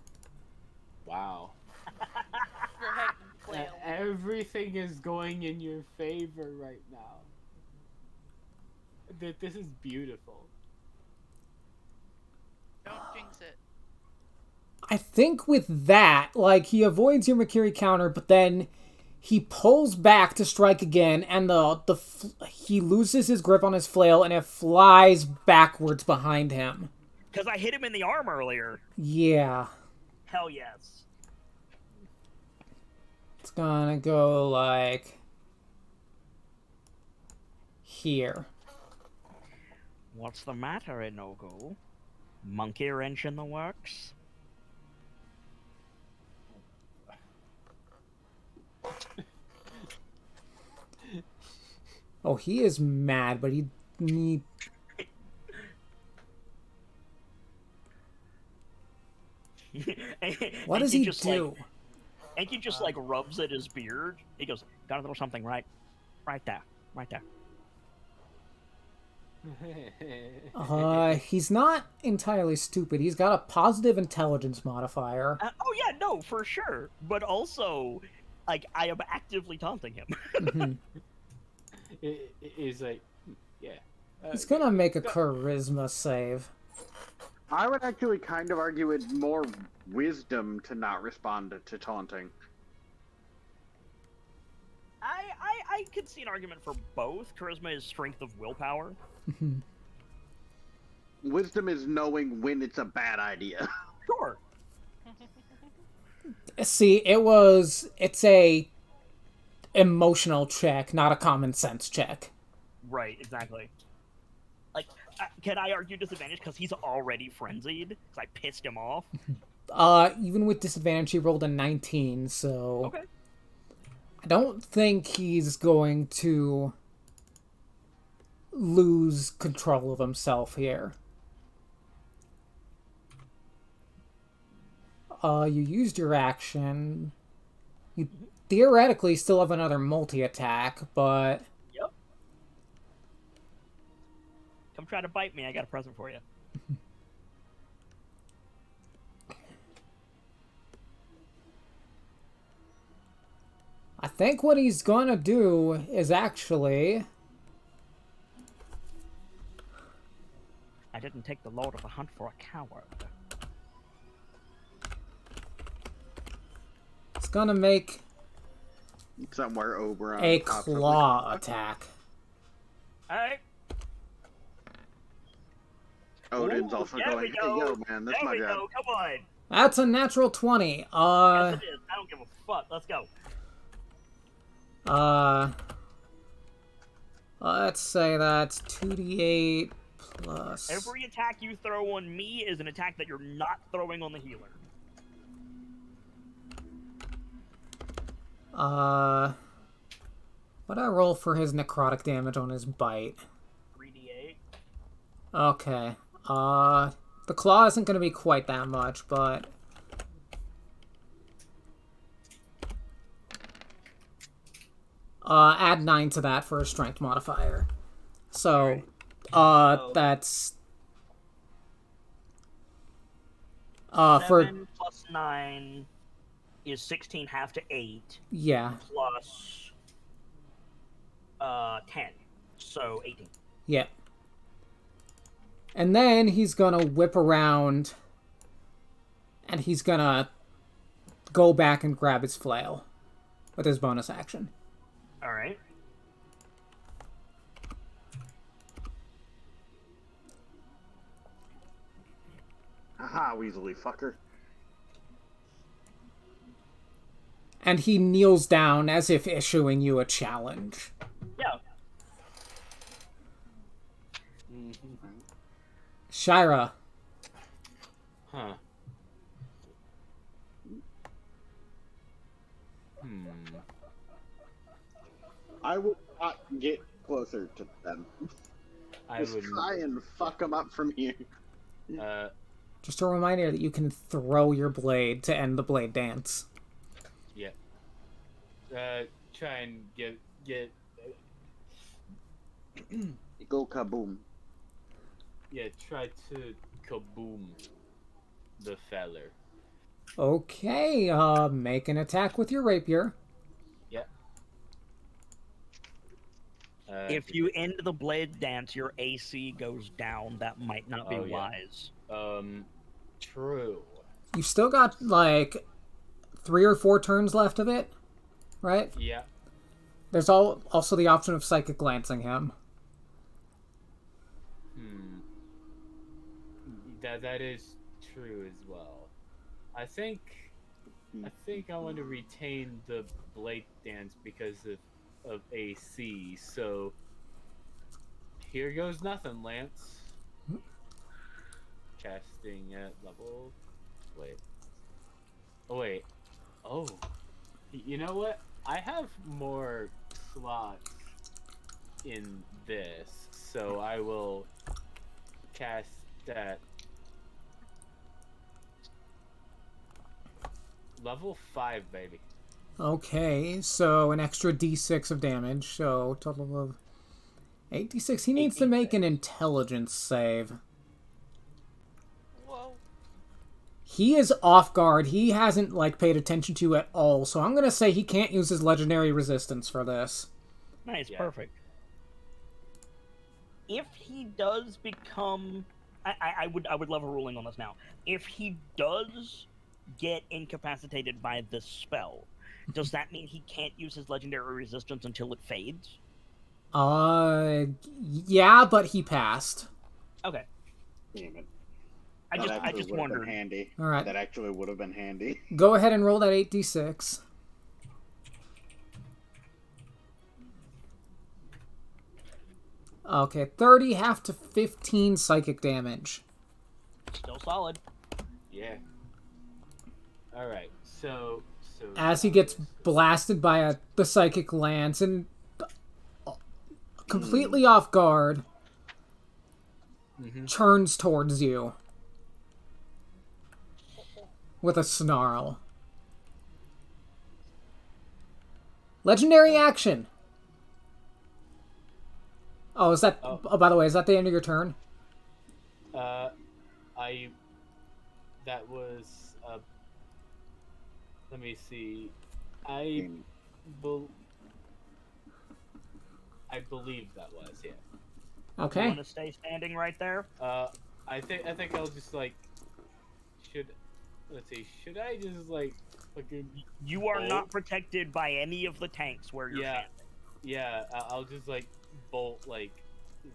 Wow. Right, flail. Everything is going in your favor right now. This is beautiful. Don't jinx it. I think with that, like, he avoids your Makiri counter, but then he pulls back to strike again, and he loses his grip on his flail, and it flies backwards behind him. Because I hit him in the arm earlier. Yeah. Hell yes. It's gonna go, like, here. What's the matter, Inogu? Monkey wrench in the works? Oh, he is mad, but he need... What does he do? Enki just like rubs at his beard. He goes, "Got a little something right there, right there." He's not entirely stupid. He's got a positive intelligence modifier. Oh yeah, no, for sure. But also, like, I am actively taunting him. It is like, yeah. He's gonna make a charisma save. I would actually kind of argue it's more wisdom to not respond to taunting. I could see an argument for both. Charisma is strength of willpower. Wisdom is knowing when it's a bad idea. Sure. See, it's a emotional check, not a common sense check. Right, exactly. Like, can I argue disadvantage because he's already frenzied? Because I pissed him off? Even with disadvantage, he rolled a 19, so... Okay. I don't think he's going to lose control of himself here. You used your action. You theoretically still have another multi-attack, but... Yep. Come try to bite me, I got a present for you. I think what he's gonna do is actually... I didn't take the Lord of the Hunt for a coward. gonna make Somewhere over on a top of it. claw attack. Alright. Odin's Ooh, also there going, we hey, go. yo, man, that's There my we job. go. Come on. That's a natural 20. Yes, it is. I don't give a fuck. Let's go. Let's say that's 2d8 plus... Every attack you throw on me is an attack that you're not throwing on the healer. What do I roll for his necrotic damage on his bite? 3d8. Okay. The claw isn't going to be quite that much, but... add 9 to that for a strength modifier. So, that's... 7 plus 9 is 16, half to 8. Yeah. Plus 10. So 18. Yeah. And then he's gonna whip around and he's gonna go back and grab his flail with his bonus action. Alright. Haha, Weasley fucker. And he kneels down as if issuing you a challenge. Yeah. Shira. Huh. I will not get closer to them. I Just would. try and fuck them up from here. Just a reminder that you can throw your blade to end the blade dance. Yeah. Try and get. Go kaboom. Yeah, try to kaboom the feller. Okay, make an attack with your rapier. Yeah. If you end the blade dance, your AC goes down. That might not be wise. True. You've still got, like, 3 or 4 turns left of it, right? Yeah. There's also the option of Psychic Glancing him. That is true as well. I think I want to retain the blade dance because of AC. So here goes nothing, Lance. Casting at level. Wait. Oh wait. Oh. You know what? I have more slots in this, so I will cast that. Level 5, baby. Okay, so an extra d6 of damage, so total of 8d6. He needs to make an intelligence save. Whoa. He is off guard. He hasn't, like, paid attention to you at all, so I'm going to say he can't use his legendary resistance for this. Nice, perfect. If he does become... I would love a ruling on this now. If he does get incapacitated by the spell, does that mean he can't use his legendary resistance until it fades? Yeah, but he passed. Okay. Damn it. I just wondered. Handy. All right. That actually would have been handy. Go ahead and roll that 8d6. Okay, 30, half to 15 psychic damage. Still solid. Yeah. Alright, so As he gets blasted by the psychic lance and completely off guard, turns towards you with a snarl. Legendary action. Oh, is that... Oh, by the way, is that the end of your turn? that was, let me see. I believe that was, yeah. Okay. You want to stay standing right there? I think I'll just, like, let's see. Should I just like fucking? You are bolt? not protected by any of the tanks where you're Yeah. standing. Yeah, I'll just like bolt like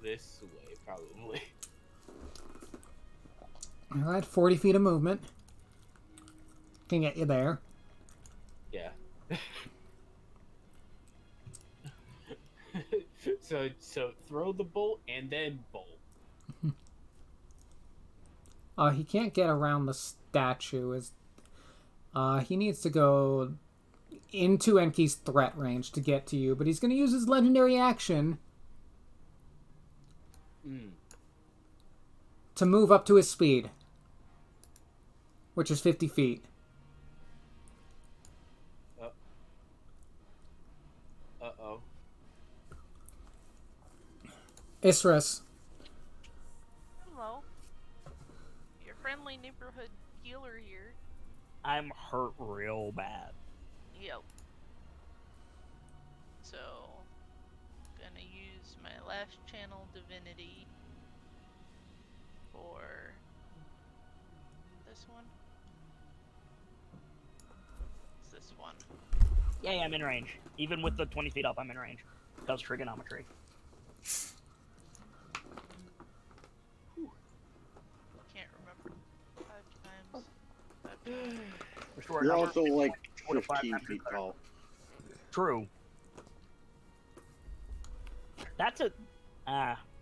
this way probably. Alright, 40 feet of movement. Can get you there. Yeah. So throw the bolt and then bolt. He can't get around the statue. He needs to go into Enki's threat range to get to you, but he's going to use his legendary action to move up to his speed, which is 50 feet. Uh-oh. Isras. Hello. Your friendly neighborhood healer here. I'm hurt real bad. Yep. So, gonna use my last channel divinity for this one. It's this one. Yeah, I'm in range. Even with the 20 feet up, I'm in range. Does trigonometry. Can't remember. 5 times. Restore You're number also like 4 to 5 15 times feet better. tall. True. That's a...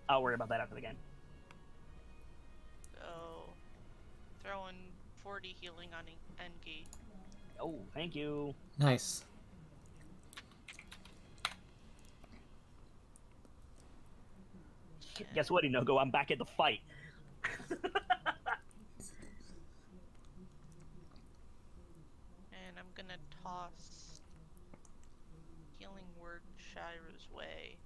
I'll worry about that after the game. So, throwing 40 healing on Enki. Oh, thank you. Nice. Guess what, Inogo? I'm back in the fight. And I'm gonna toss healing word Shira's way.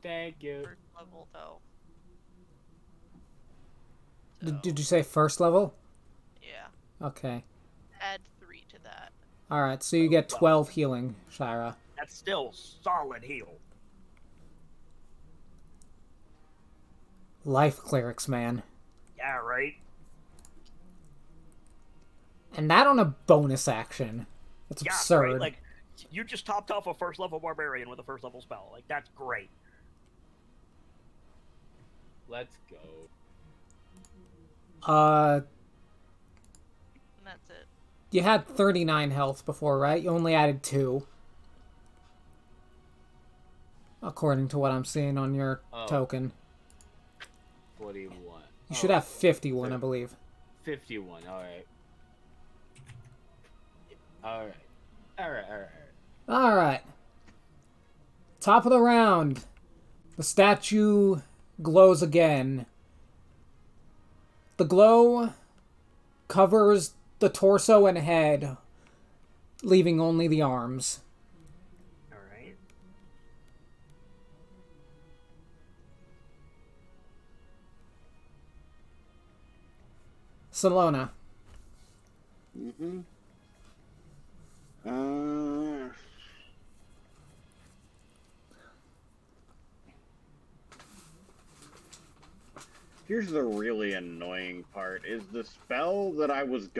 Thank you. First level though. Did you say first level? Yeah. Okay. Add 3 to that. Alright, so you get 12 healing, Shira. That's still solid heal. Life clerics, man. Yeah, right? And that on a bonus action. That's Yeah, absurd. right? Like, you just topped off a first level barbarian with a first level spell. Like, that's great. Let's go. And that's it. You had 39 health before, right? You only added 2. According to what I'm seeing on your token. 41. You should have 51, I believe. 51, alright. Alright. Alright. Alright. Top of the round. The statue glows again. The glow covers the torso and head, leaving only the arms. Alright. Salona. Mm-hmm. Here's the really annoying part: is the spell that I was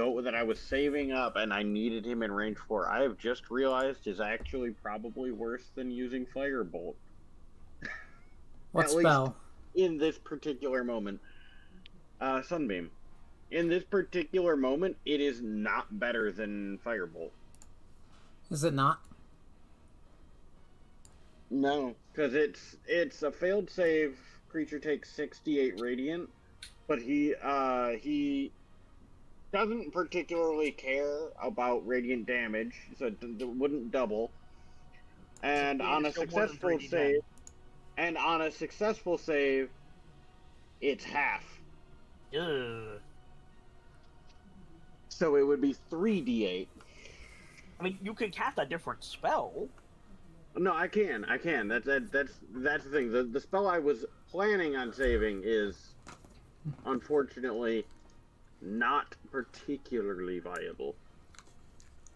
saving up and I needed him in range for. I have just realized is actually probably worse than using Firebolt. What At spell? least in this particular moment, Sunbeam. In this particular moment, it is not better than Firebolt. Is it not? No, because it's a failed save. Creature takes 68 radiant, but he doesn't particularly care about radiant damage, so it wouldn't double. And on a successful save, it's half. Ugh. So it would be 3d8. I mean, you can cast a different spell. No, I can. That's the thing. The spell I was planning on saving is, unfortunately, not particularly viable.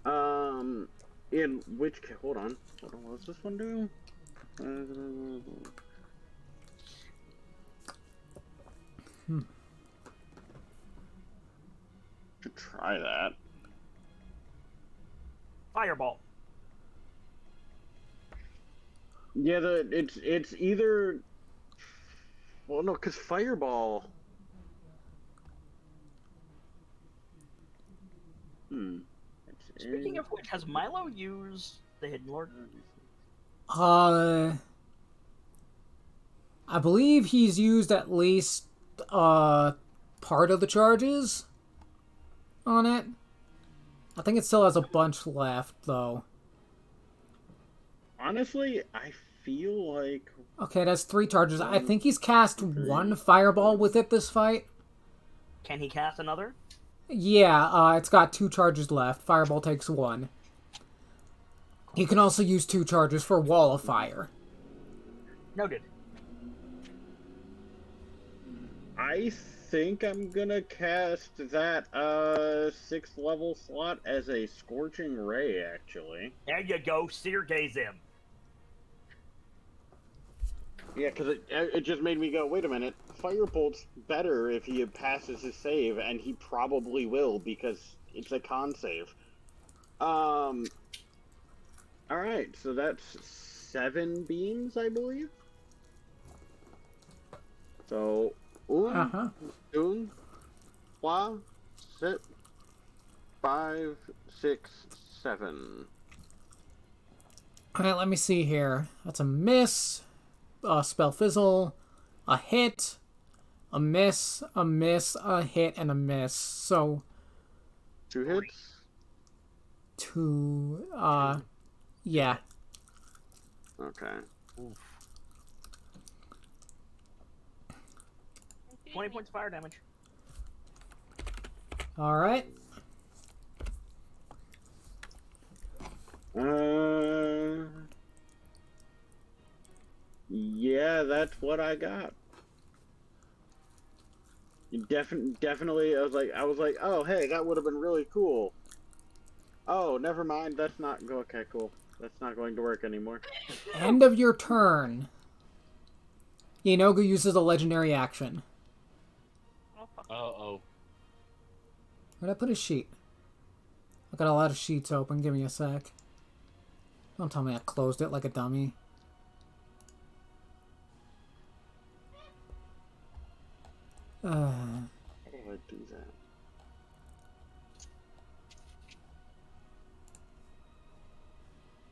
In which hold on, what does this one do? try that. Fireball. Yeah, it's either. Well, no, because fireball. Speaking of which, has Milo used the Hidden Lord? I believe he's used at least part of the charges on it. I think it still has a bunch left, though. Honestly, I feel like. Okay, that's 3 charges. I think he's cast 1 fireball with it this fight. Can he cast another? Yeah, it's got 2 charges left. Fireball takes 1. You can also use 2 charges for Wall of Fire. Noted. I think I'm gonna cast that 6th level slot as a Scorching Ray, actually. There you go, Seer Gaze him. Yeah, because it just made me go, wait a minute, Firebolt's better if he passes his save, and he probably will, because it's a con save. Alright, so that's 7 beams, I believe? So, un, 2, 3, 4, 5, 6, 7. Alright, let me see here. That's a miss, a spell fizzle, a hit, a miss, a hit, and a miss. So 2 hits? 2, yeah. Okay. Oof. 20 points of fire damage. Alright. Yeah, that's what I got. Definitely, I was like, oh, hey, that would have been really cool. Oh, never mind, that's not, okay, cool. That's not going to work anymore. End of your turn. Inogu uses a legendary action. Uh-oh. Where'd I put a sheet? I got a lot of sheets open. Give me a sec. Don't tell me I closed it like a dummy. How do I do that?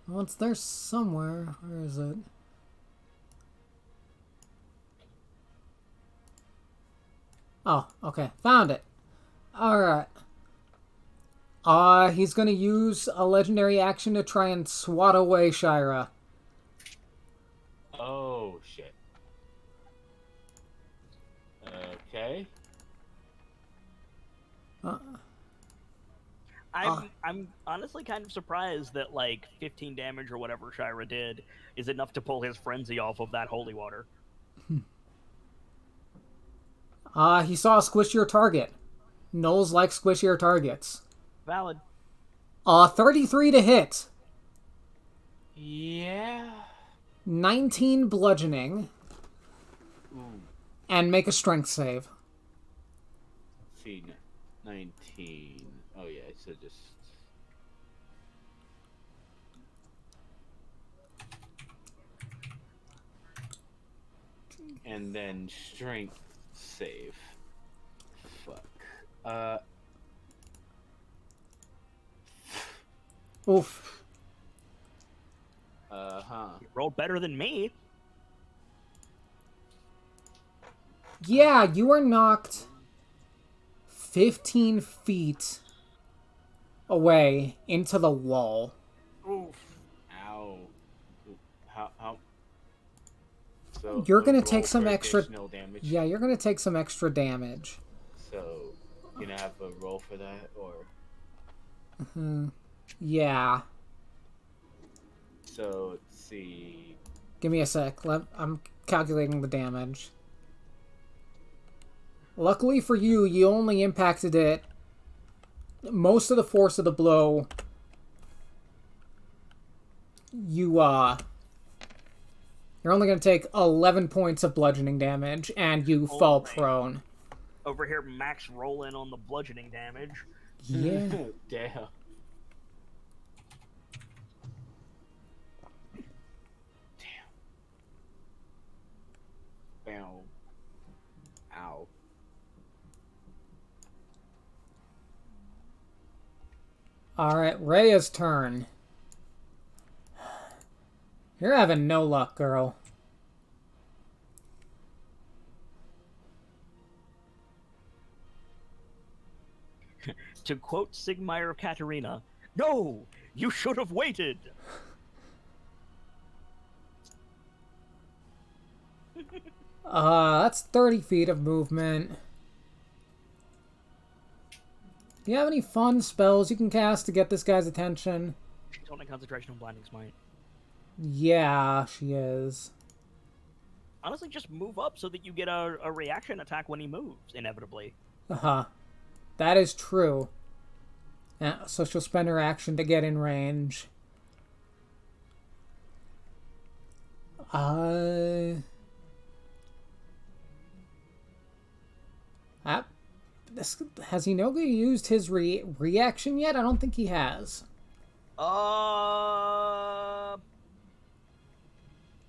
Well, it's there somewhere. Where is it? Oh, okay. Found it. Alright. He's gonna use a legendary action to try and swat away Shira. Oh, shit. Okay. I'm honestly kind of surprised that like 15 damage or whatever Shira did is enough to pull his frenzy off of that holy water. He saw a squishier target. Gnolls like squishier targets. Valid. 33 to hit. Yeah. 19 bludgeoning. Ooh. And make a strength save. See, 19. Oh, yeah, so just... And then strength save. Fuck. Oof. You rolled better than me. Yeah, you are knocked 15 feet away into the wall. Oof. Ow. How? So You're gonna roll take some for extra additional damage. Yeah, you're gonna take some extra damage. So, you gonna have a roll for that, or? Yeah. So, let's see. Give me a sec. I'm calculating the damage. Luckily for you, you only impacted it. Most of the force of the blow. You're only going to take 11 points of bludgeoning damage, and you fall prone. Over here, Max rolling on the bludgeoning damage. Yeah. Damn. Damn. Ow. Alright, Rhea's turn. You're having no luck, girl. To quote Sigmire Katerina, "No, you should have waited." That's 30 feet of movement. Do you have any fun spells you can cast to get this guy's attention? She's holding concentration on blinding smite. Yeah, she is. Honestly, just move up so that you get a reaction attack when he moves, inevitably. Uh-huh. That is true. So she'll spend her action to get in range. Has Inoga used his reaction yet? I don't think he has.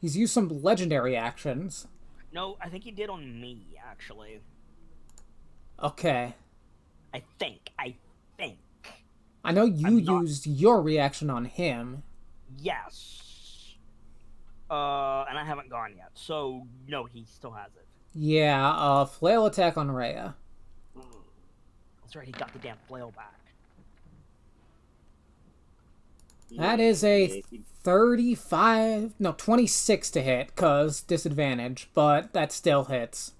He's used some legendary actions. No, I think he did on me, actually. Okay. I think. I know you I'm not- used your reaction on him. Yes. And I haven't gone yet, so no, he still has it. Yeah, flail attack on Rhea. That's right, he got the damn flail back. That is a 26 to hit, cause disadvantage, but that still hits.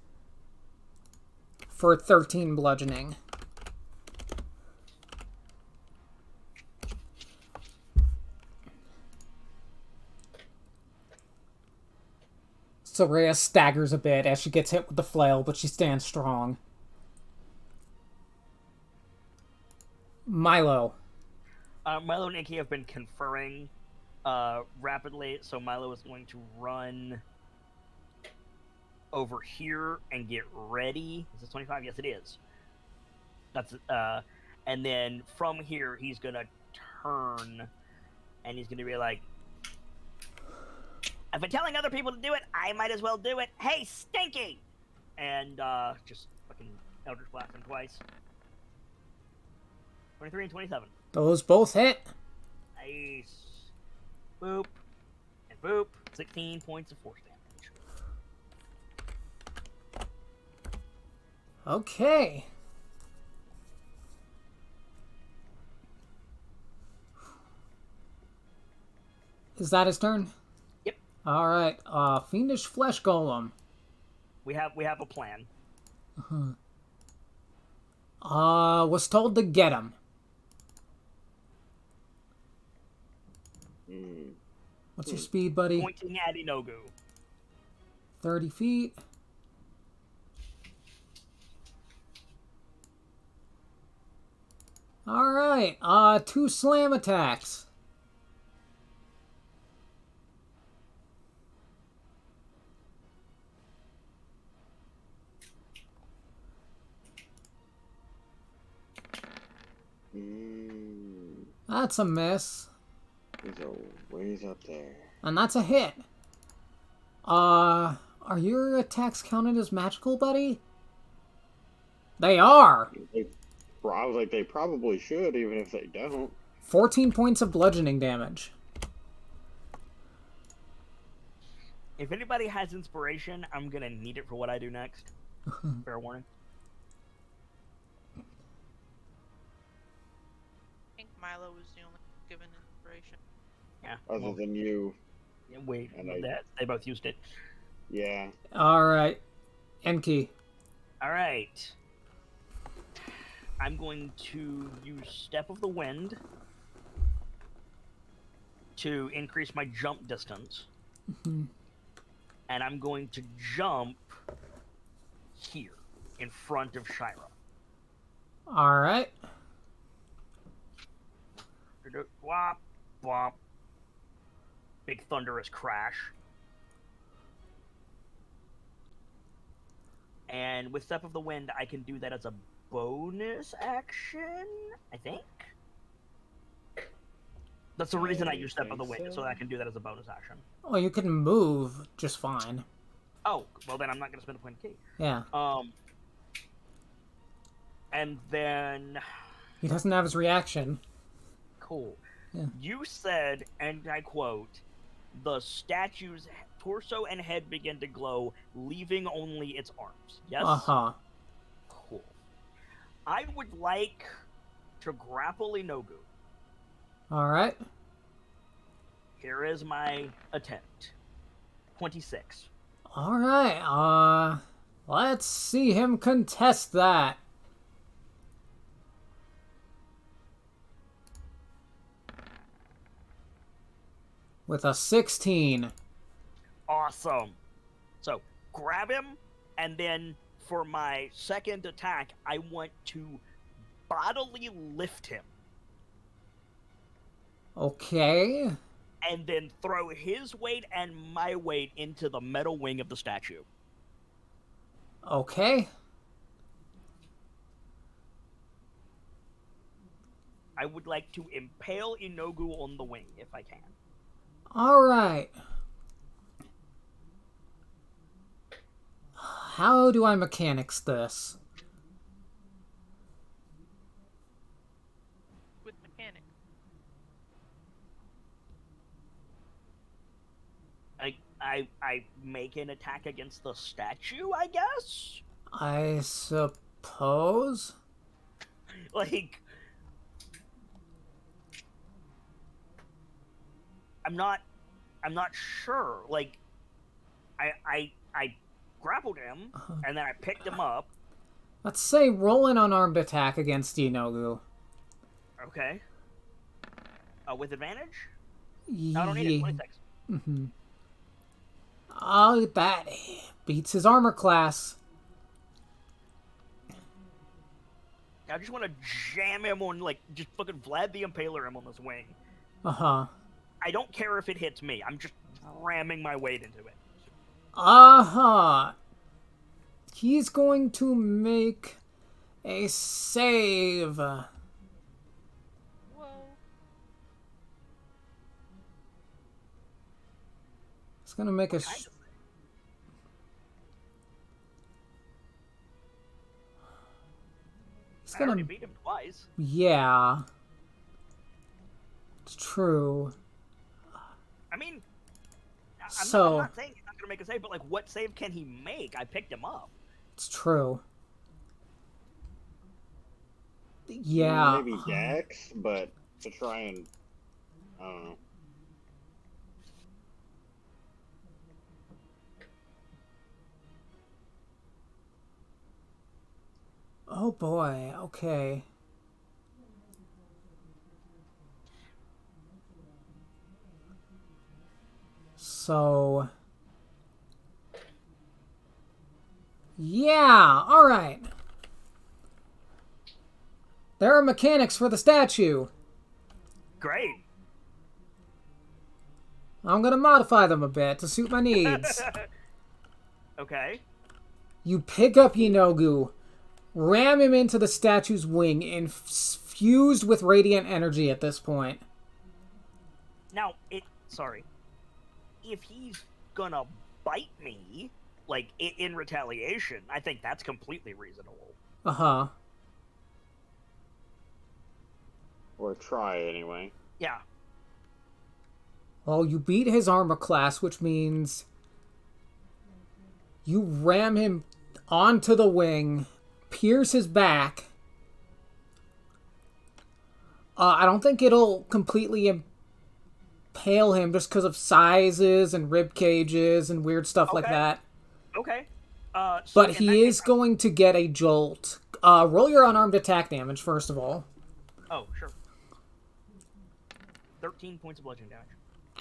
For 13 bludgeoning. So Rhea staggers a bit as she gets hit with the flail, but she stands strong. Milo. Milo and Inky have been conferring rapidly, so Milo is going to run over here and get ready. Is this 25? Yes, it is. That's and then from here he's gonna turn and he's gonna be like, "I've been telling other people to do it. I might as well do it. Hey, Stinky!" And just fucking Eldritch Blast him twice. 23 and 27. Those both hit. Nice. Boop. And boop. 16 points of force damage. Okay. Is that his turn? Yep. Alright, Fiendish Flesh Golem. We have a plan. Was told to get him. What's your speed, buddy? Pointing at Inogu. 30 feet. Alright, 2 slam attacks. That's a miss. He's a ways up there. And that's a hit. Are your attacks counted as magical, buddy? They are! I was like, they probably should, even if they don't. 14 points of bludgeoning damage. If anybody has inspiration, I'm gonna need it for what I do next. Fair warning. I think Milo was the only one given inspiration. Yeah. Other than you. Wait, And they both used it. Yeah. Alright. Enki. Alright. I'm going to use Step of the Wind to increase my jump distance. And I'm going to jump here, in front of Shira. Alright. Whop, whop. Big thunderous crash. And And with Step of the Wind, I can do that as a bonus action, I think. That's the reason I use Step of the Wind, so that I can do that as a bonus action. Well, you can move just fine. Oh, well then I'm not going to spend a point of key. Yeah. And then... He doesn't have his reaction. Cool. Yeah. You said, and I quote, the statue's torso and head begin to glow, leaving only its arms. Yes? Uh-huh. Cool. I would like to grapple Inogu. Alright. Here is my attempt. 26. Alright, let's see him contest that. With a 16. Awesome. So, grab him, and then for my second attack, I want to bodily lift him, Okay. and then throw his weight and my weight into the metal wing of the statue. Okay. I would like to impale Inogu on the wing, if I can. Alright. How do I mechanics this? With mechanics. I make an attack against the statue, I guess? I suppose? Like... I'm not sure. Like, I grappled him, and then I picked him up. Let's say roll an unarmed attack against Inogu. Okay. With advantage? No, I don't need it. 26. Mm-hmm. Oh, that beats his armor class. I just want to jam him on, like, just fucking Vlad the Impaler him on this wing. Uh-huh. I don't care if it hits me. I'm just ramming my weight into it. Uh-huh. He's going to make a save. Whoa. He's going to make a... Kind of. He's I going already to... beat him twice. Yeah. It's true. I mean, I'm So... not saying he's not going to make a save, but, like, what save can he make? I picked him up. It's true. Yeah. Maybe Dex, but to try and... I don't know. Oh boy, okay. So... Yeah, alright. There are mechanics for the statue. Great. I'm gonna modify them a bit to suit my needs. Okay. You pick up Inogu, ram him into the statue's wing, infused with radiant energy at this point. Now, sorry. If he's gonna bite me, like, in retaliation, I think that's completely reasonable. Uh-huh. Or try, anyway. Yeah. Well, you beat his armor class, which means you ram him onto the wing, pierce his back. I don't think it'll completely impale him just because of sizes and rib cages and weird stuff like Okay. that. Okay. But he is going to get a jolt. Roll your unarmed attack damage, first of all. Oh, sure. 13 points of bludgeoning damage.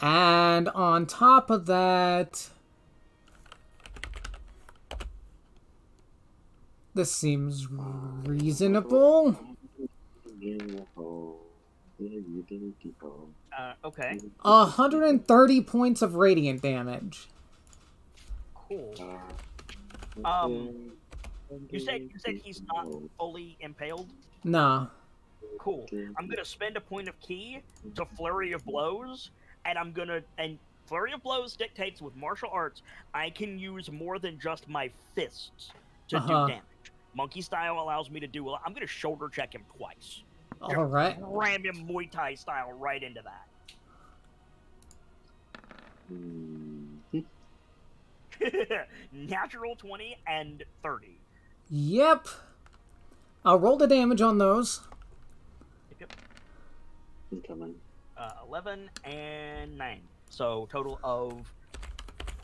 And on top of that... This seems reasonable. Okay. 130 points of radiant damage. Cool. You said he's not fully impaled? Nah. Cool. I'm gonna spend a point of key to Flurry of Blows, and Flurry of Blows dictates with martial arts I can use more than just my fists to do damage. Monkey style allows me to do a lot. I'm gonna shoulder check him twice. All right. Ram him Muay Thai style right into that. Natural 20 and 30. Yep. I'll roll the damage on those. Yep. Incoming. 11 and 9. So total of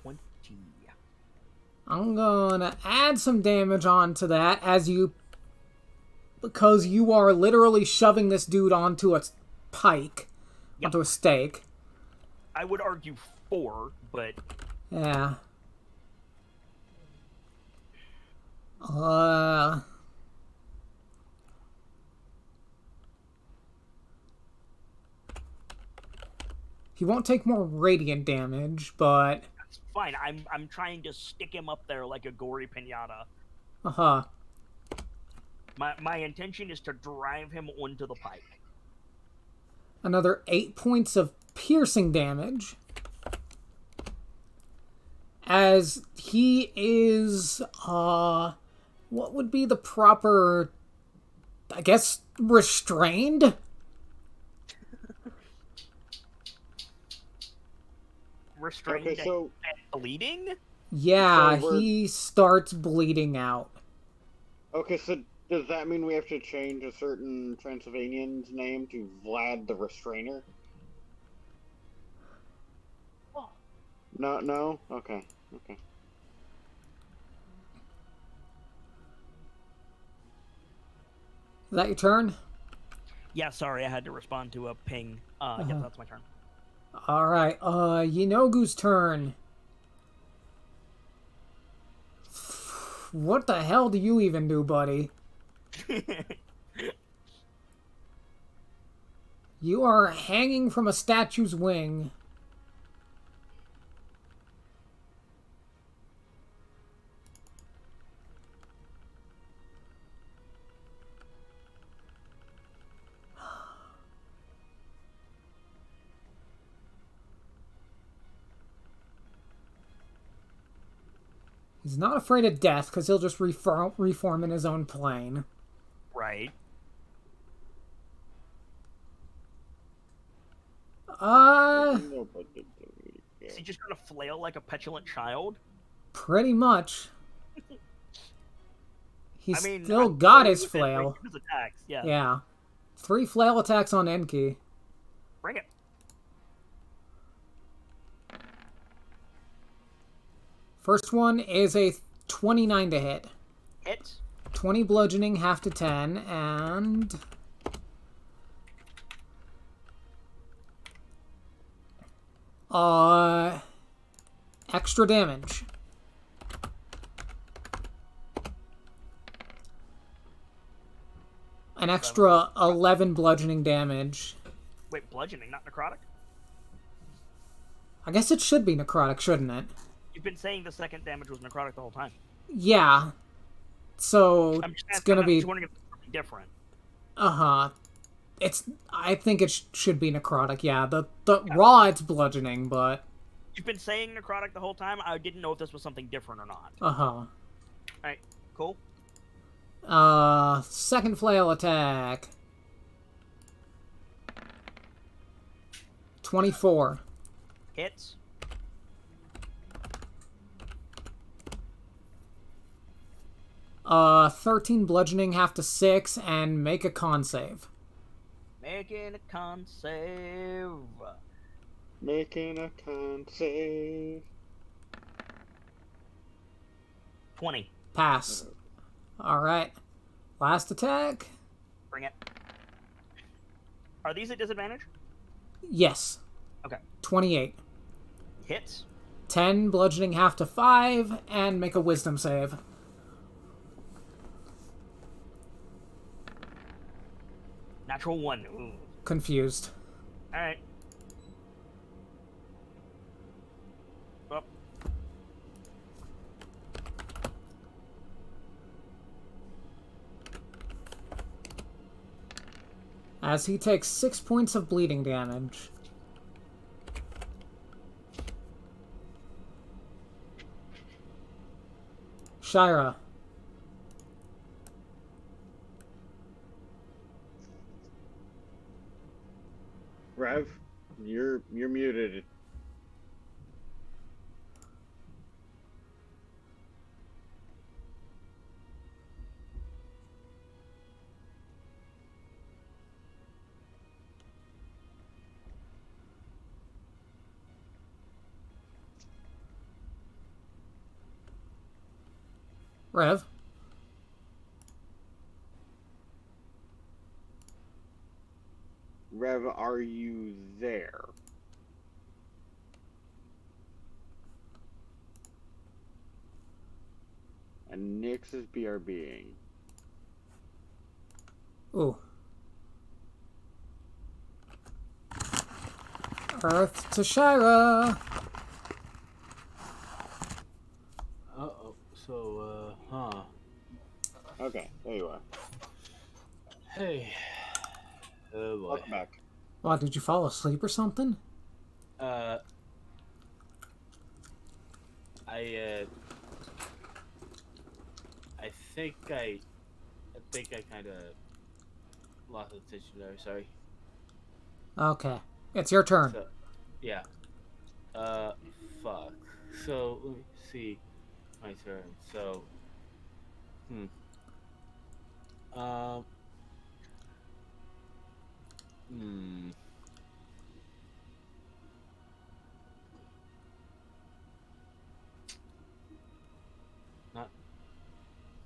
20. I'm gonna add some damage onto that because you are literally shoving this dude onto a pike, onto a stake. I would argue 4, but yeah. He won't take more radiant damage, but that's fine. I'm trying to stick him up there like a gory pinata. My intention is to drive him onto the pike. Another 8 points of piercing damage. As he is, what would be the proper, I guess, restrained? Restrained Okay, so and bleeding? Yeah, So he starts bleeding out. okay, so does that mean we have to change a certain Transylvanian's name to Vlad the Restrainer? No, no? Okay, okay. Is that your turn? Yeah, sorry, I had to respond to a ping. Yeah, that's my turn. Alright, Yinogu's turn. What the hell do you even do, buddy? You are hanging from a statue's wing. He's not afraid of death, because he'll just reform in his own plane. Right. Is he just gonna flail like a petulant child? Pretty much. He's still got his flail. His attacks, yeah. Yeah. 3 flail attacks on Enki. Bring it. First one is a 29 to hit. Hits. 20 bludgeoning, half to 10, and... extra damage. An extra 11 bludgeoning damage. Wait, bludgeoning, not necrotic? I guess it should be necrotic, shouldn't it? You've been saying the second damage was necrotic the whole time. Yeah. So it's gonna be different. I think it should be necrotic. Yeah, the raw it's bludgeoning, but you've been saying necrotic the whole time. I didn't know if this was something different or not. All right, cool. Second flail attack. 24. Hits. Uh, 13 bludgeoning, half to 6, and make a con save. Making a con save. Making a con save. 20. Pass. Alright. Last attack. Bring it. Are these at disadvantage? Yes. Okay. 28. Hits. 10 bludgeoning, half to 5, and make a wisdom save. Natural 1. Ooh. Confused. Alright. as he takes 6 points of bleeding damage. Shira. Rev, you're muted. Rev. Rev, are you there? And Nyx is BRBing. Ooh. Earth to Shira. Uh-oh. So, Okay, there you are. Hey. Oh boy. Welcome back. What, did you fall asleep or something? I think I kind of lost attention there. Sorry. Okay. It's your turn. So, yeah. Fuck. So let me see. My turn. So, Um. Hmm. Not.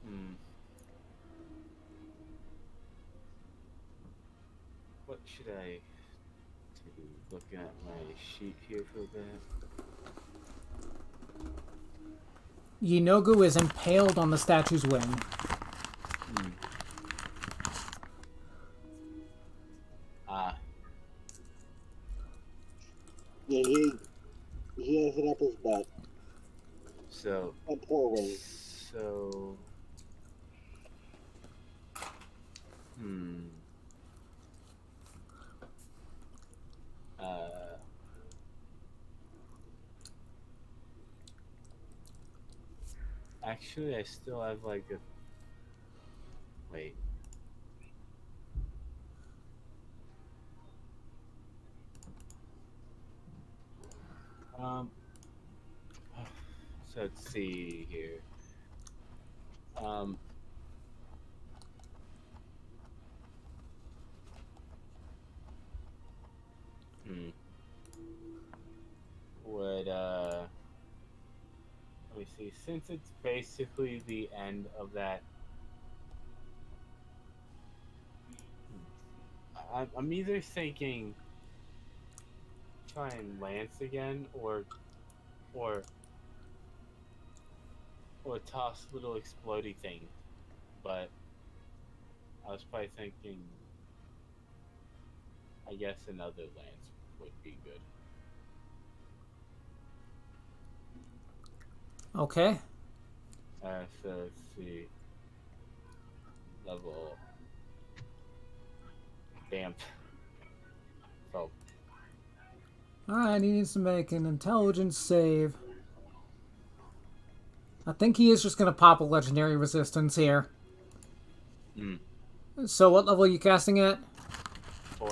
Hmm. What should I do? Looking at my sheet here for a bit. Yinogu is impaled on the statue's wing. Hmm. Ah. Yeah, he has it up his butt. So. A poor wing. So. Hmm. Actually, I still have like a. Wait. Um. So let's see here. Um. Hmm. Would let me see. Since it's basically the end of that, I'm either thinking try and lance again, or or toss little explodey thing. But I was probably thinking, I guess another lance would be good. Okay. So let's see. Level. Damn. So Alright, he needs to make an intelligence save. I think he is just going to pop a legendary resistance here. So what level are you casting at? 4.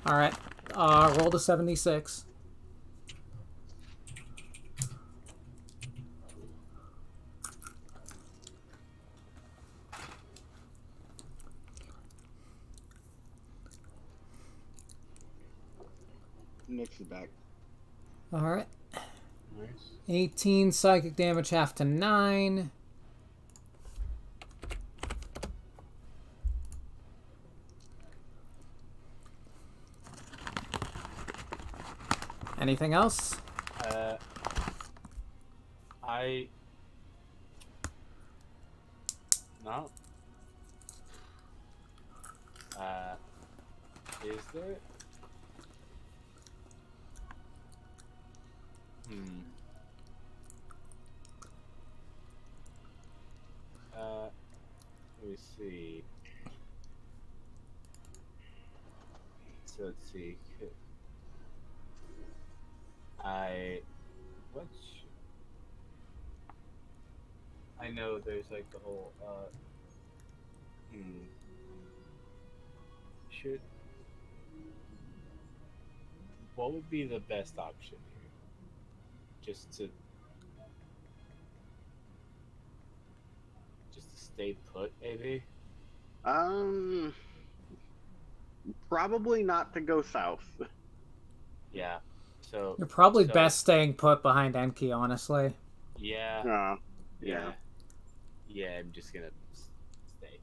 Alright. Roll to 76. Nyx is back. Alright. Nice. 18 psychic damage, half to 9. Anything else? I. No. Is there? Hmm. Let me see. So let's see. I what? I know there's like the whole hmm. Should what would be the best option here? Just to stay put, maybe. Um, probably not to go south. Yeah. So You're probably so best staying put behind Enki, honestly. yeah, Yeah. yeah, yeah. I'm just gonna stay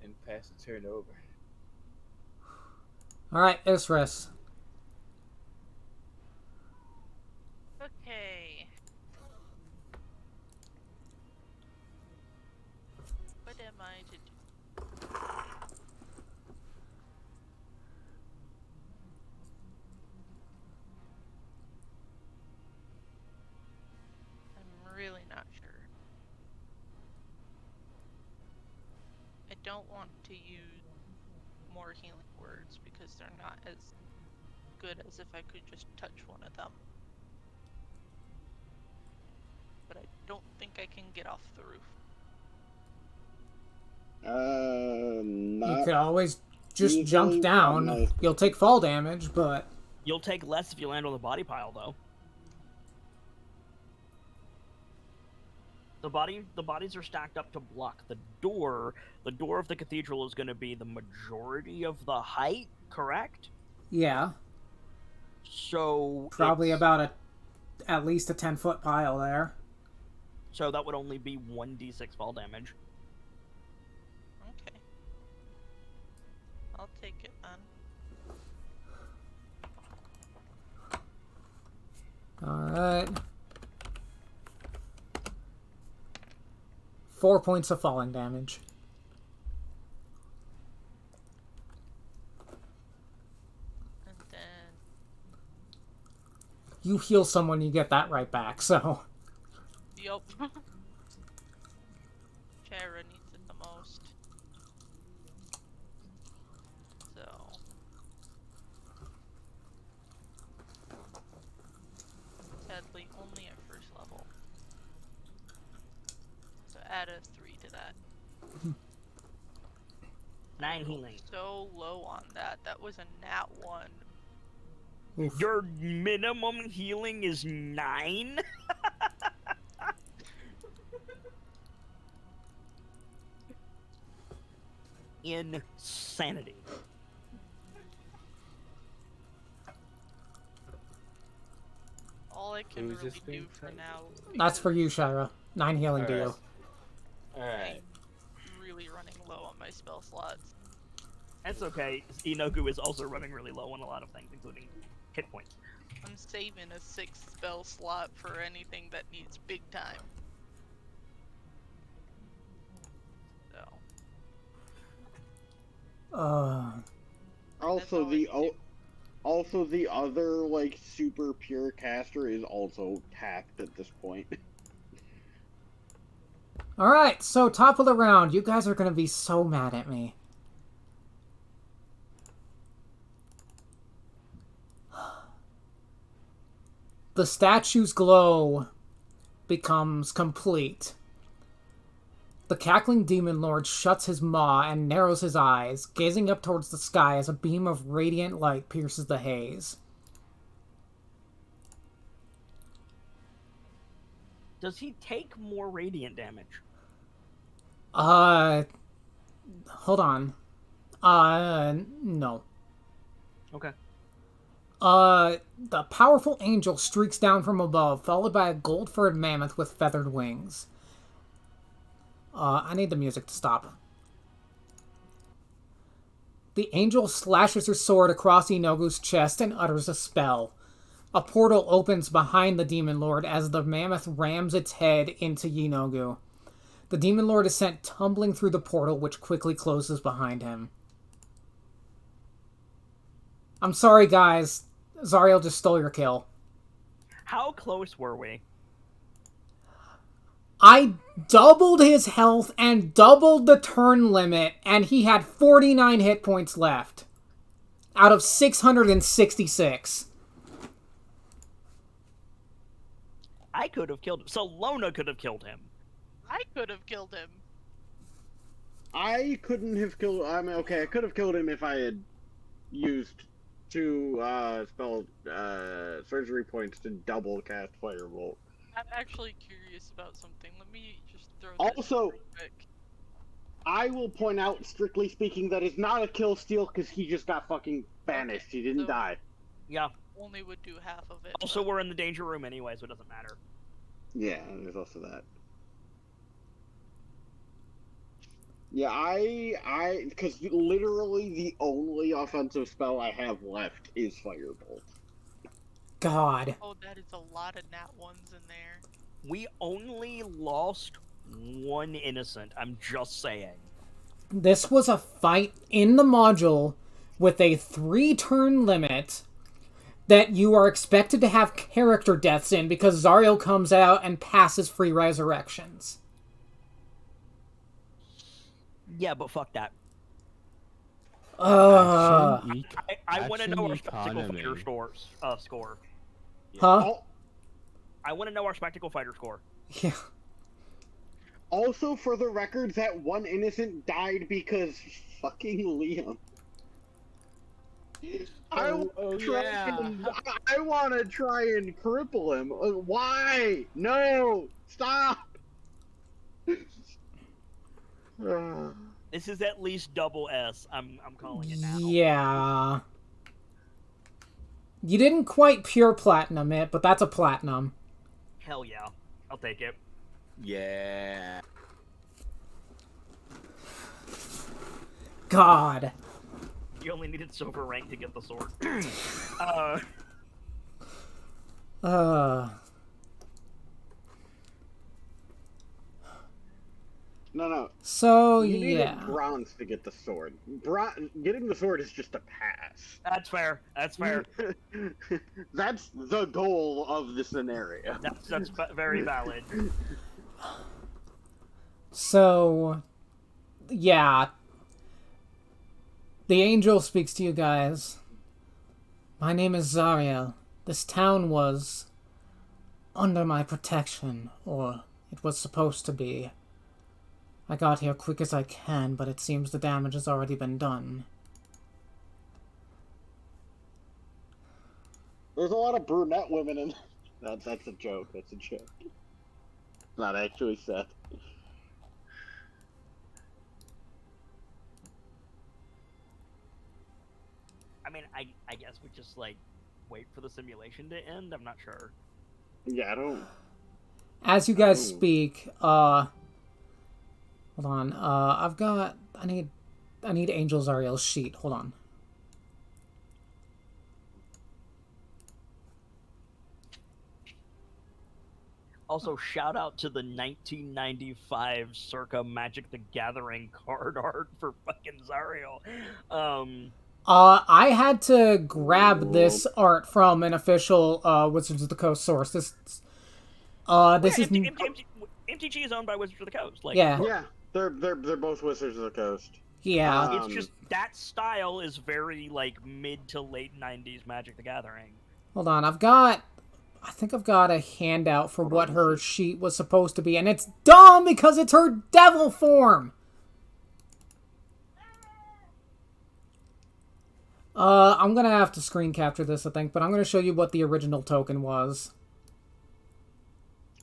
and pass the turn over. Alright, Isris. Okay. What am I to do? I'm really not sure. I don't want to use more healing words because they're not as good as if I could just touch one of them. But I don't think I can get off the roof. You Not could always just jump easily, down. You'll take fall damage, but You'll take less if you land on the body pile, though. The bodies are stacked up to block the door. The door of the cathedral is going to be the majority of the height, correct? yeah, So probably about at least a 10-foot pile there. So that would only be 1d6 fall damage. Okay. I'll take it then. Alright. 4 points of falling damage. And then You heal someone, you get that right back, so... yup. Chara needs it the most. So sadly only at first level. So add a 3 to that. 9 healing. So low on that. That was a nat 1. Oof. Your minimum healing is 9? Insanity. All I can Who's really this do being for typed? now That's for you, Shira. 9 healing to you. Alright. I'm really running low on my spell slots. That's okay. Inogu is also running really low on a lot of things, including hit points. I'm saving a 6th spell slot for anything that needs big time. So Also, all I can do. also the other like super pure caster is also tapped at this point. Alright, so top of the round. You guys are gonna be so mad at me. The statue's glow becomes complete. The cackling demon lord shuts his maw and narrows his eyes, gazing up towards the sky as a beam of radiant light pierces the haze. Does he take more radiant damage? Hold on. No. Okay. The powerful angel streaks down from above, followed by a gold-furred mammoth with feathered wings. I need the music to stop. The angel slashes her sword across Inogu's chest and utters a spell. A portal opens behind the demon lord as the mammoth rams its head into Inogu. The demon lord is sent tumbling through the portal, which quickly closes behind him. I'm sorry, guys. Zariel just stole your kill. How close were we? I doubled his health and doubled the turn limit, and he had 49 hit points left out of 666. I could have killed him. So Lona could have killed him. I could have killed him. I couldn't have killed. I mean, okay, I could have killed him if I had used 2 spell surgery points to double cast Firebolt. I'm actually curious about something. Let me just throw this Also- real quick. I will point out, strictly speaking, that is not a kill steal because he just got fucking banished. He didn't So- die. Yeah. Only would do half of it. Also, but- we're in the danger room anyway, so it doesn't matter. Yeah, there's also that. Yeah, because literally the only offensive spell I have left is Firebolt. God. Oh, that is a lot of nat ones in there. We only lost 1 innocent. I'm just saying. This was a fight in the module with a 3-turn limit that you are expected to have character deaths in because Zariel comes out and passes free resurrections. Yeah, but fuck that. Uh, I want to know our Action spectacle fighter economy. score. huh? Oh, I want to know our spectacle fighter score. Yeah. also, for the record, that one innocent died because fucking Liam. I want to try and cripple him. Why? No! Stop! This is at least double S. I'm calling it now. Yeah. You didn't quite pure platinum it, but that's a platinum. Hell yeah. I'll take it. Yeah. God. You only needed silver rank to get the sword. No. So, You needed yeah. bronze to get the sword. Getting the sword is just a pass. That's fair. That's fair. That's the goal of the scenario. That's very valid. So, yeah. The angel speaks to you guys. My name is Zariel. This town was under my protection, or it was supposed to be. I got here quick as I can, but it seems the damage has already been done. There's a lot of brunette women in. That's a joke. That's a joke. Not actually said. I mean, I guess we just, like, wait for the simulation to end? I'm not sure. Yeah, I don't. As you guys Ooh. speak, hold on, I need Angel Zariel's sheet, hold on. Also, shout out to the 1995 circa Magic the Gathering card art for fucking Zariel. I had to grab this art from an official, Wizards of the Coast source. This Yeah, is... MTG is owned by Wizards of the Coast. Like, Yeah. Yeah, they're both Wizards of the Coast. Yeah. It's just that style is very like mid to late 90s Magic the Gathering. Hold on, I think I've got a handout for what her sheet was supposed to be, and it's dumb because it's her devil form! I'm gonna have to screen capture this, I think, but I'm gonna show you what the original token was.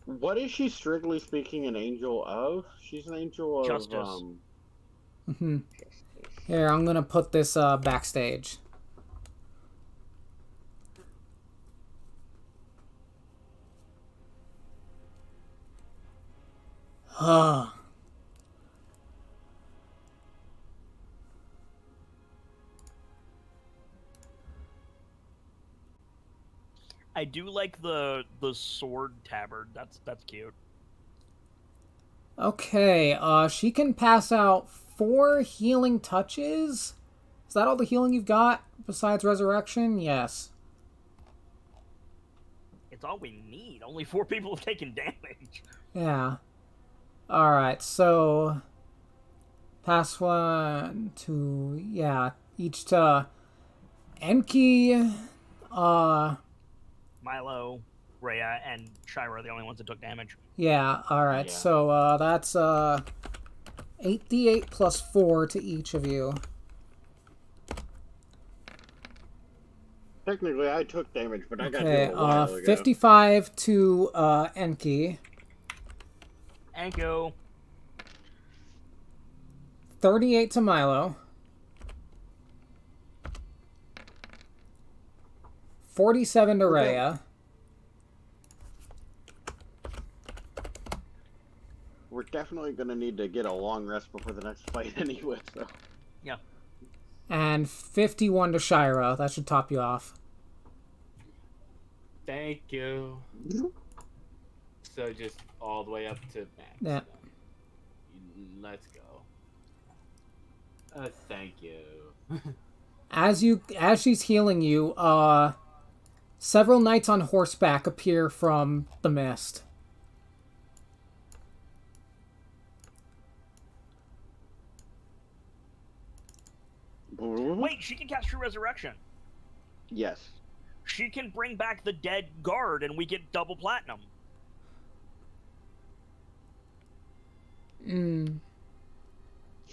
What is she strictly speaking an angel of? She's an angel of Justice. Here, I'm gonna put this backstage. I do like the sword tabard. That's cute. Okay, she can pass out 4 healing touches? Is that all the healing you've got besides resurrection? Yes. It's all we need. Only 4 people have taken damage. Yeah. Alright, so pass one to each to Enki, Milo, Rhea, and Shira are the only ones that took damage. alright, Yeah. so that's 8d8 plus 4 to each of you. Technically, I took damage, but I got Okay, healed a while ago. 55 to Enki, Anko. 38 to Milo, 47 to Okay. Rhea, We're definitely gonna need to get a long rest before the next fight anyway, so. Yeah. and 51 to Shira. That should top you off. Thank you. So just all the way up to max. Yeah. Then. Let's go. Thank you. As she's healing you, several knights on horseback appear from the mist. Wait, she can cast True Resurrection. Yes. She can bring back the dead guard, and we get double platinum.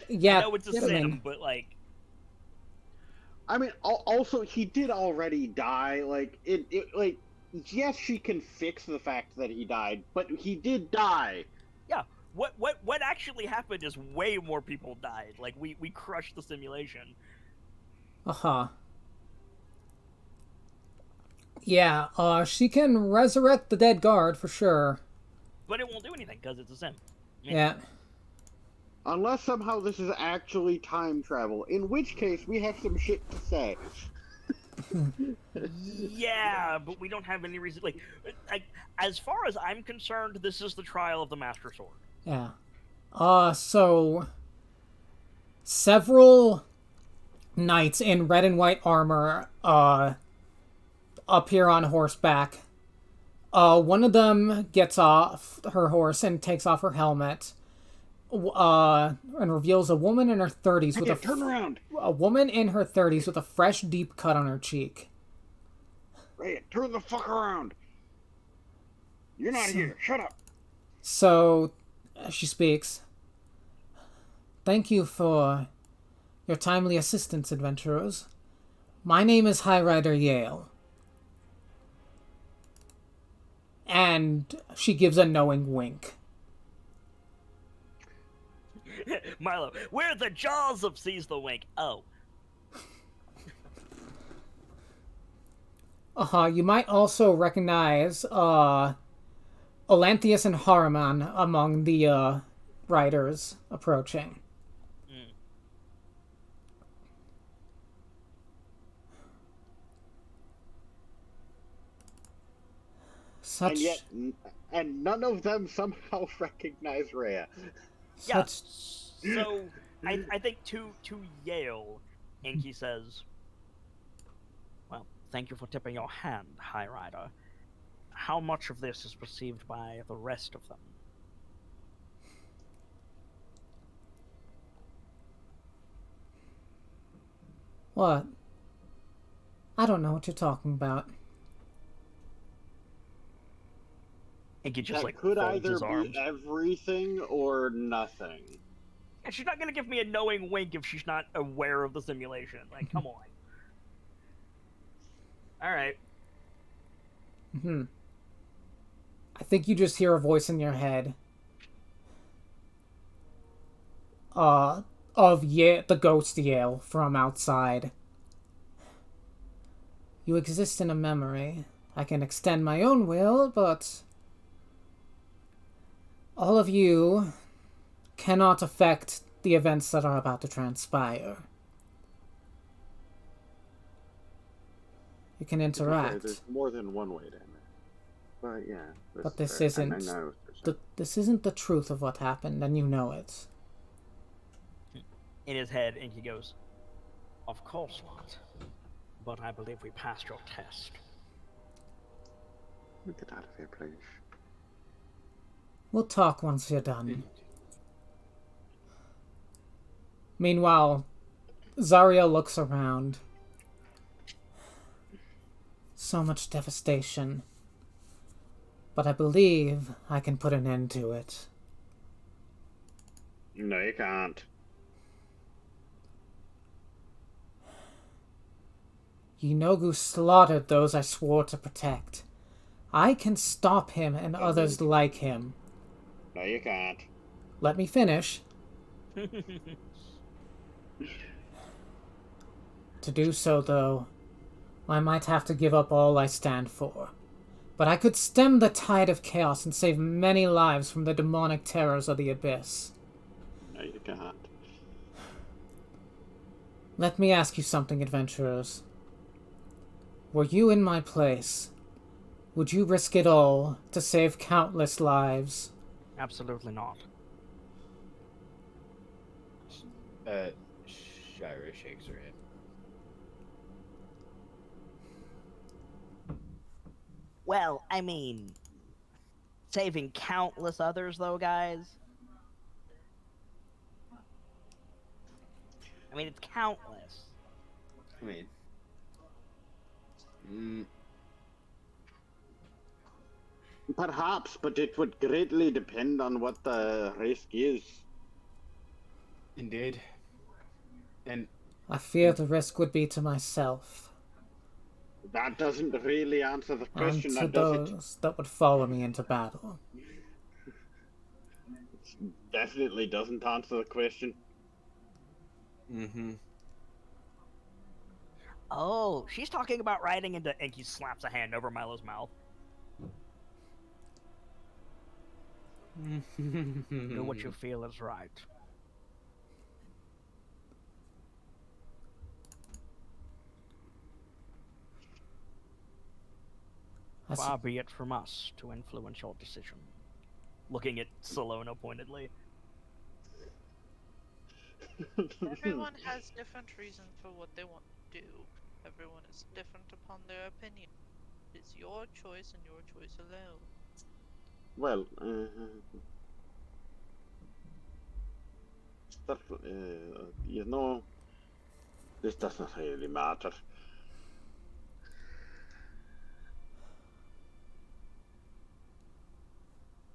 Yeah, I know it's a I mean, sim, but like, I mean, also, he did already die. Like, like, yes, she can fix the fact that he died, but he did die. yeah. What actually happened is way more people died. Like, we crushed the simulation. Yeah, she can resurrect the dead guard for sure. But it won't do anything because it's a sim. Yeah. Unless somehow this is actually time travel, in which case we have some shit to say. Yeah, but we don't have any reason. Like, as far as I'm concerned, this is the trial of the Master Sword. Yeah. So several knights in red and white armor appear on horseback. One of them gets off her horse and takes off her helmet. And reveals a woman in her 30s with Turn around! a woman in her 30s with a fresh deep cut on her cheek. Ray, turn the fuck around! You're not here. Shut up. So she speaks. Thank you for your timely assistance, adventurers. My name is High Rider Yale. And she gives a knowing wink. Milo, we're the jaws of Seize the Wink. Oh. You might also recognize Elanthius and Haruman among the riders approaching. And yet, none of them somehow recognize Rhea. Yeah. So I think to Yale, Inky says, "Well, thank you for tipping your hand, High Rider. How much of this is perceived by the rest of them?" What? I don't know what you're talking about. Inky just That like could folds either his arms. be everything or nothing. And she's not gonna give me a knowing wink if she's not aware of the simulation. Like, come on. Alright. I think you just hear a voice in your head. Of the ghost Yale from outside. You exist in a memory. I can extend my own will, but all of you cannot affect the events that are about to transpire. You can interact. There's more than one way to end it. But yeah. But this fair. isn't I know what you're saying. this isn't the truth of what happened, and you know it. In his head, Inky goes, "Of course not. But I believe we passed your test." Get out of here, please. We'll talk once you're done. Meanwhile, Zarya looks around. So much devastation. But I believe I can put an end to it. No, you can't. Yinogu slaughtered those I swore to protect. I can stop him and others like him. No, you can't. Let me finish. To do so, though, I might have to give up all I stand for. But I could stem the tide of chaos and save many lives from the demonic terrors of the abyss. No, you can't. Let me ask you something, adventurers. Were you in my place, would you risk it all to save countless lives? Absolutely not. Shira shakes her head. Well, I mean, saving countless others, though, guys. I mean, it's countless. I mean, Perhaps, but it would greatly depend on what the risk is. indeed. And I fear the risk would be to myself, That doesn't really answer the and question, to that does it? those that would follow me into battle. Definitely doesn't answer the question. Oh, she's talking about riding into... And he slaps a hand over Milo's mouth. Do what you feel is right. Far be it from us to influence your decision. Looking at Salona pointedly. Everyone has different reasons for what they want to do. Everyone is different upon their opinion. It's your choice and your choice alone. Well, you know, this doesn't really matter.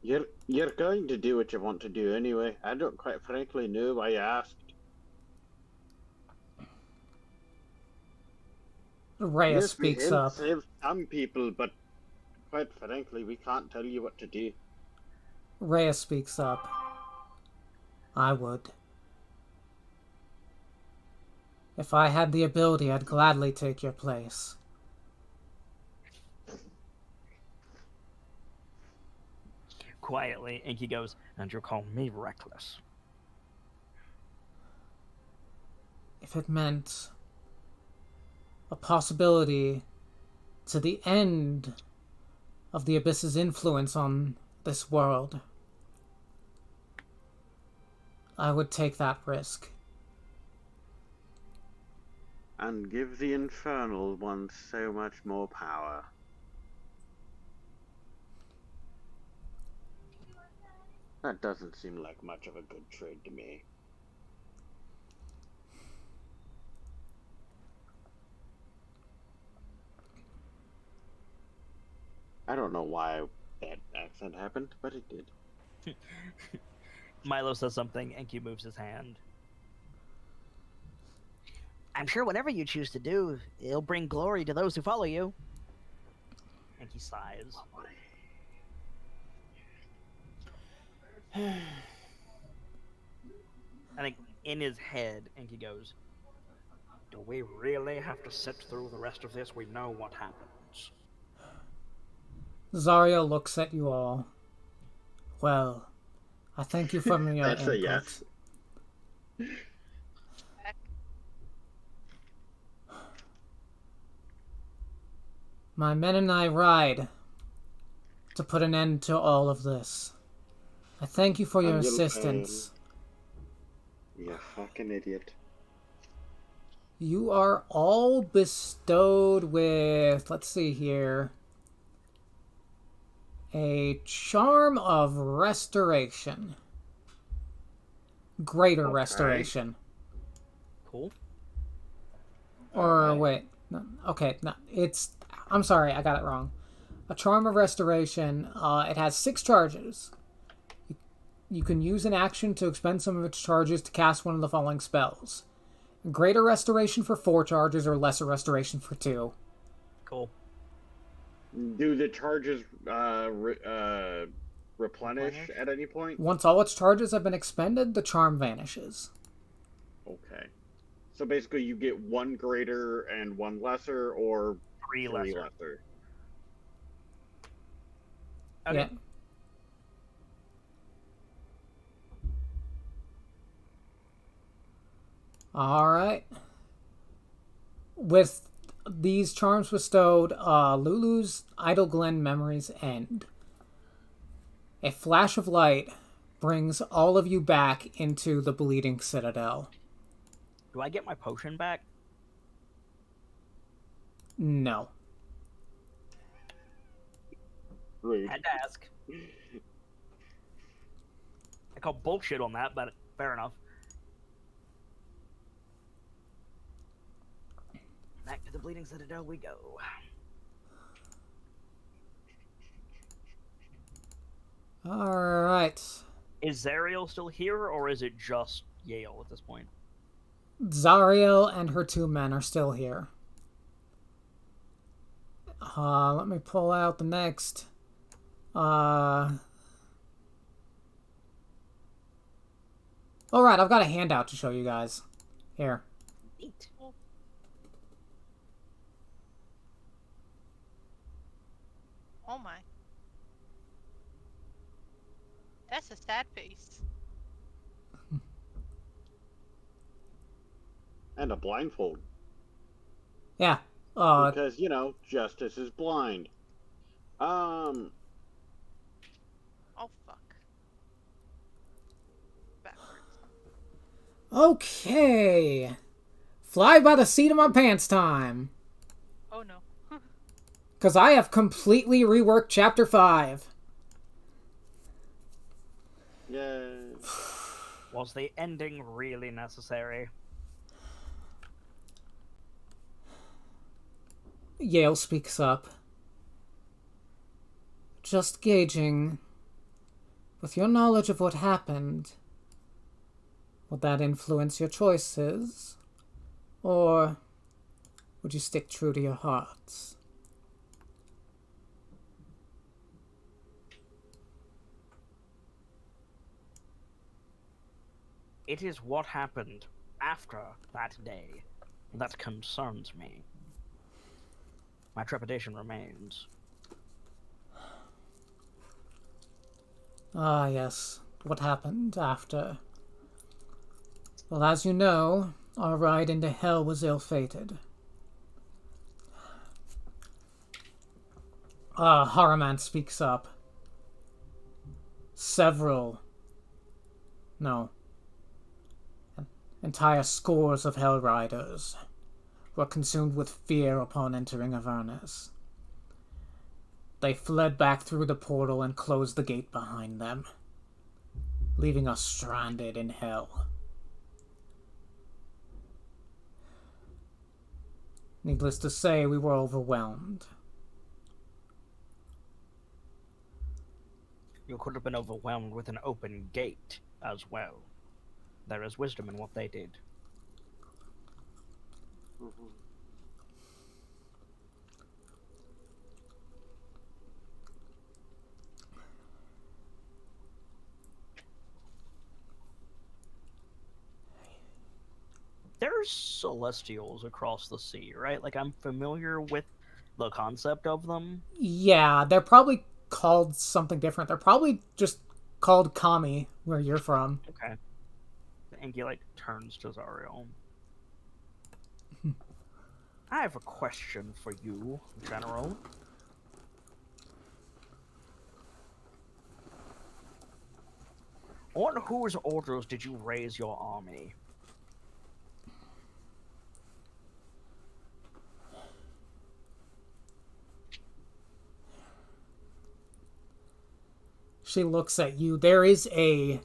You're going to do what you want to do anyway. I don't quite frankly know why you asked. Rhea Yes, we speaks help up. save some people, but quite frankly, we can't tell you what to do. Rhea speaks up. I would. If I had the ability, I'd gladly take your place. Quietly, Inky goes, and you're calling me reckless. If it meant a possibility to the end of the Abyss's influence on this world, I would take that risk. And give the infernal ones so much more power. That doesn't seem like much of a good trade to me. I don't know why that accent happened, but it did. Milo says something, Enki moves his hand. I'm sure whatever you choose to do, it'll bring glory to those who follow you. Enki sighs. I think in his head, Enki goes, do we really have to sit through the rest of this? We know what happens. Zarya looks at you all. Well, I thank you for your That's input. a yes. My men and I ride to put an end to all of this. I thank you for your And you'll assistance. You fucking idiot. You are all bestowed with, let's see here, a charm of restoration. Greater Okay. restoration. Cool. Or Alright. wait, no, okay, no, it's. I'm sorry, I got it wrong. A charm of restoration. It has 6 charges. You can use an action to expend some of its charges to cast one of the following spells: greater restoration for 4 charges, or lesser restoration for 2. Cool. Do the charges replenish Replenish? at any point? Once all its charges have been expended, the charm vanishes. Okay. So basically, you get 1 greater and 1 lesser, or 3 3 lesser. lesser. Okay. Yeah. All right. With these charms bestowed, Lulu's Idle Glen memories end. A flash of light brings all of you back into the Bleeding Citadel. Do I get my potion back? No. Rude. Had to ask. I call bullshit on that, but fair enough. Back to the Bleeding Citadel we go. All right. Is Zariel still here, or is it just Yale at this point? Zariel and her 2 men are still here. Let me pull out the next. Alright, I've got a handout to show you guys. Here. Neat. Oh my. That's a sad face. And a blindfold. Yeah. Because, justice is blind. Oh fuck. Backwards. Okay. Fly by the seat of my pants time. Oh no. Because I have completely reworked Chapter 5. Yay. Was the ending really necessary? Yale speaks up. Just gauging. With your knowledge of what happened, would that influence your choices? Or would you stick true to your hearts? It is what happened after that day that concerns me. My trepidation remains. Ah, yes. What happened after? Well, as you know, our ride into hell was ill-fated. Haraman speaks up. Entire scores of Hell Riders were consumed with fear upon entering Avernus. They fled back through the portal and closed the gate behind them, leaving us stranded in hell. Needless to say, we were overwhelmed. You could have been overwhelmed with an open gate as well. There is wisdom in what they did. Mhm. There's celestials across the sea, right? Like, I'm familiar with the concept of them. Yeah, they're probably called something different. They're probably just called Kami, where you're from. Okay. And he, like, turns to Zariel. I have a question for you, General. On whose orders did you raise your army? She looks at you. There is a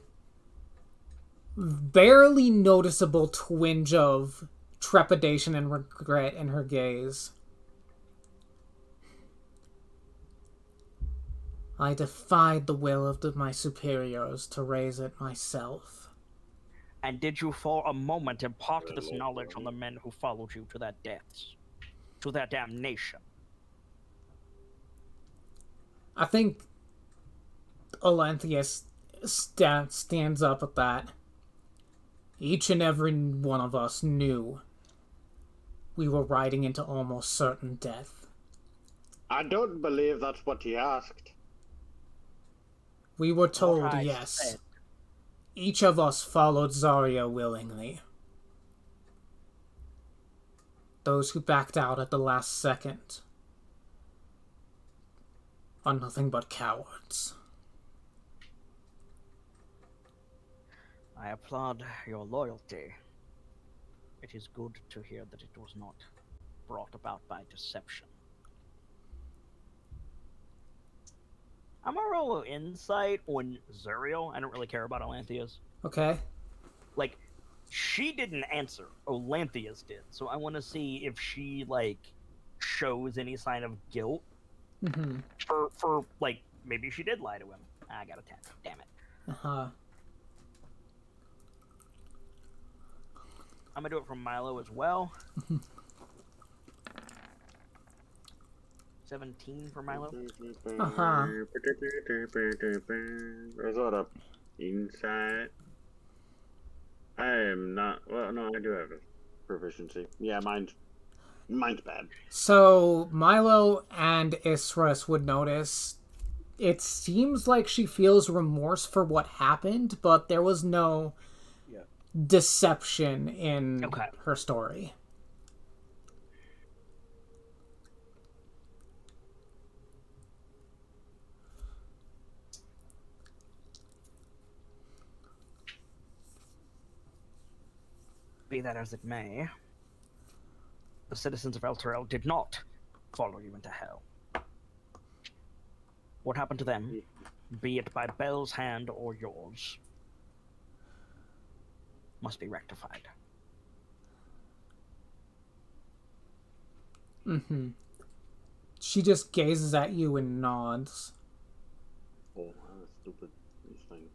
barely noticeable twinge of trepidation and regret in her gaze. I defied the will of my superiors to raise it myself. And did you for a moment impart this knowledge on the men who followed you to their deaths? To their damnation? I think Olanthius stands up at that. Each and every one of us knew we were riding into almost certain death. I don't believe that's what he asked. We were told, What I yes. said. Each of us followed Zarya willingly. Those who backed out at the last second are nothing but cowards. I applaud your loyalty. It is good to hear that it was not brought about by deception. I'm gonna roll an insight on Zuriel. I don't really care about Olanthius. Okay? Like, she didn't answer. Olanthius did. So I want to see if she, like, shows any sign of guilt. Mm-hmm. For like, maybe she did lie to him. I got a 10. Damn it. Uh-huh. I'm gonna do it from Milo as well. 17 for Milo. Uh-huh. There's what up. Insight. I am not. Well, no, I do have a proficiency. Yeah, mine's bad. So, Milo and Isrus would notice it seems like she feels remorse for what happened, but there was no deception in her story. Be that as it may, the citizens of Elturel did not follow you into hell. What happened to them, be it by Bel's hand or yours, must be rectified. Mm-hmm. She just gazes at you and nods. Oh, that's stupid.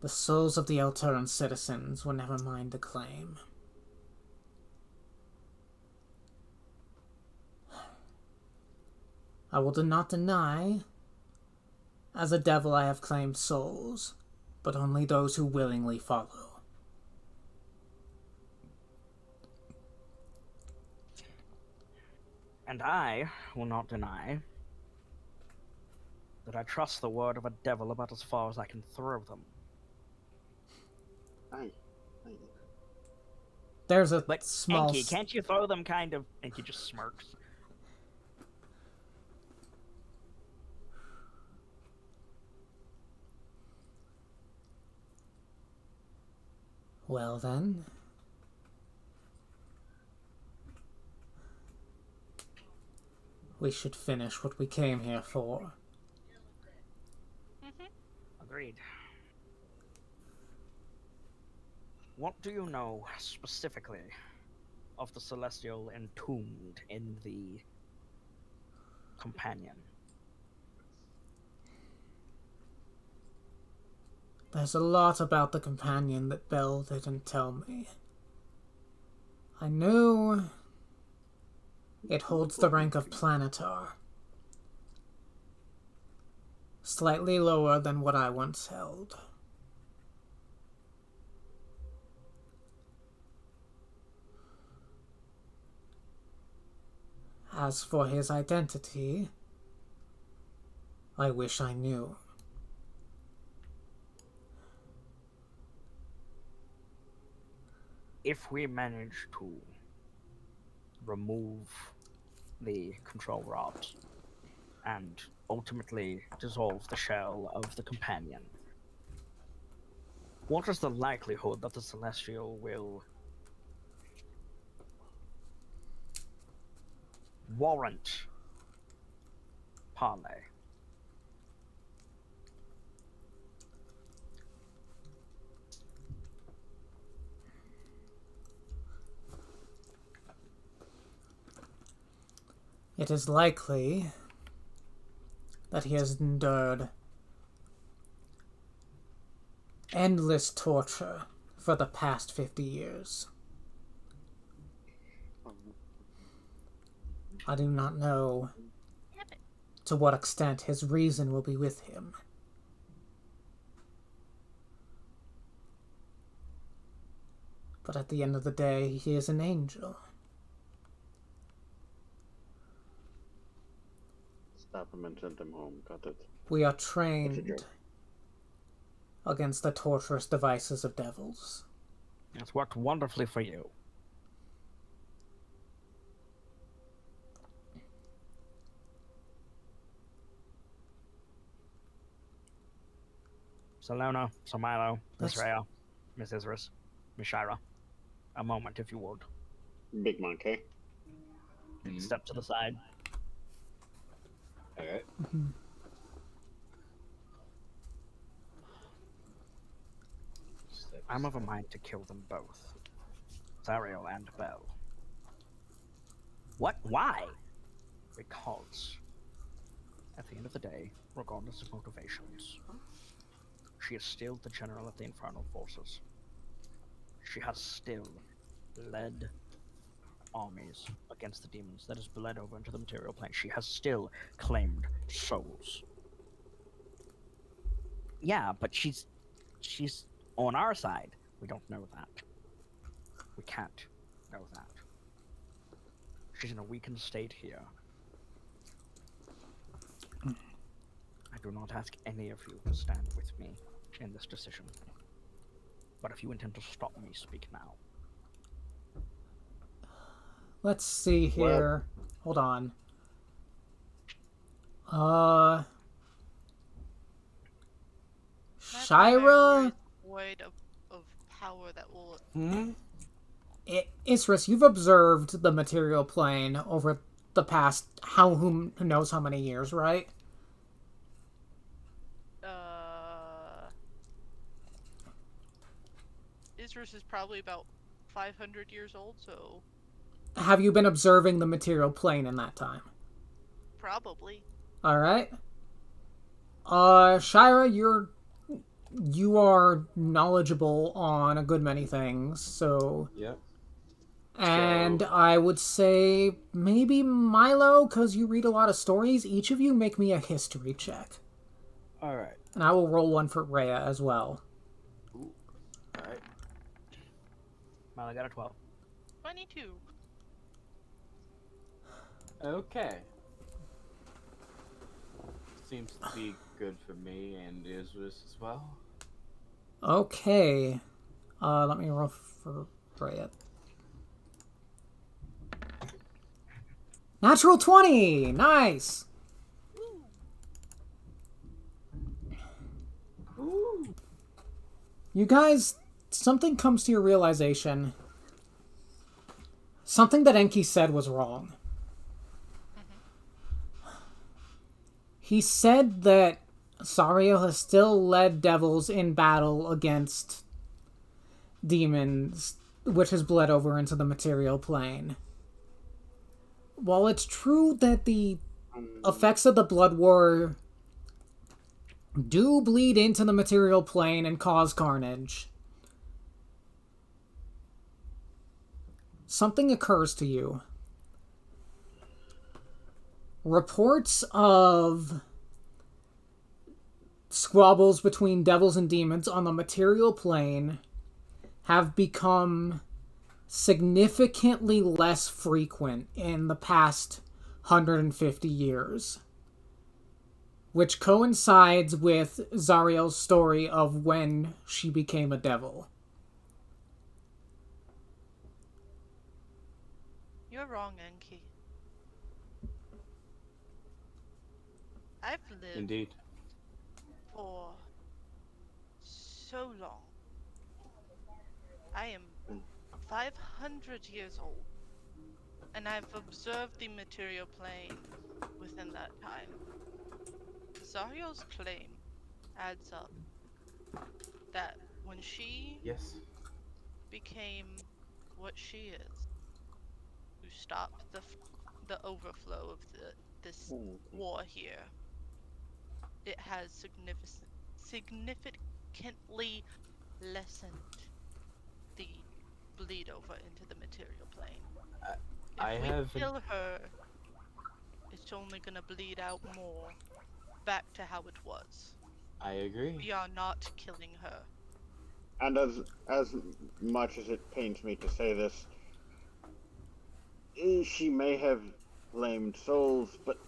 The souls of the Elturan citizens were never mine to claim. I will not deny, as a devil I have claimed souls, but only those who willingly follow. And I will not deny that I trust the word of a devil about as far as I can throw them. There's a But small... Enki, can't you throw them kind of... Enki just smirks. Well then... we should finish what we came here for. Agreed. What do you know specifically of the Celestial entombed in the Companion? There's a lot about the Companion that Bell didn't tell me. I knew it holds the rank of Planetar. Slightly lower than what I once held. As for his identity, I wish I knew. If we manage to remove the control rods and ultimately dissolve the shell of the Companion, what is the likelihood that the Celestial will warrant parley? It is likely that he has endured endless torture for the past 50 years. I do not know to what extent his reason will be with him. But at the end of the day, he is an angel. Stop him and send him home. Got it. We are That's a trained joke. against the torturous devices of devils. It's worked wonderfully for you. Salona, Samilo, Miss Let's- Rhea, Miss Isris, Miss Shira. A moment, if you would. Big monkey. Step to the side. All right. I'm of a mind to kill them both. Zariel and Belle. What? Why? Because, at the end of the day, regardless of motivations, she is still the general of the Infernal Forces. She has still led armies against the demons that has bled over into the material plane. She has still claimed souls. Yeah, but she's on our side. We don't know that. We can't know that. She's in a weakened state here. I do not ask any of you to stand with me in this decision. But if you intend to stop me, speak now. Let's see here. Hold on. Shira, Void of power that will. Isris, you've observed the material plane over the past who knows how many years, right? Isrus is probably about 500 years old, so Have you been observing the material plane in that time? probably. All right. Shira, you are knowledgeable on a good many things, so. Yep. And I would say maybe Milo, because you read a lot of stories. Each of you make me a history check. All right. And I will roll one for Rhea as well. Ooh. All right. Well, I got a 12. 22. Okay. Seems to be good for me and Isris as well. Okay. Let me roll for Rhea. Natural 20! Nice! Ooh. You guys, something comes to your realization. Something that Enki said was wrong. He said that Sariel has still led devils in battle against demons, which has bled over into the material plane. While it's true that the effects of the Blood War do bleed into the material plane and cause carnage, something occurs to you. Reports of squabbles between devils and demons on the material plane have become significantly less frequent in the past 150 years, which coincides with Zariel's story of when she became a devil. You're wrong, Enki. I've lived Indeed. for so long. I am 500 years old, and I've observed the material plane within that time. Zariel's claim adds up that when she Yes. became what she is, to stop the overflow of this war here, it has significantly lessened the bleed over into the material plane. I If we have an- kill her, it's only gonna bleed out more back to how it was. I agree. We are not killing her. And as much as it pains me to say this, she may have claimed souls, but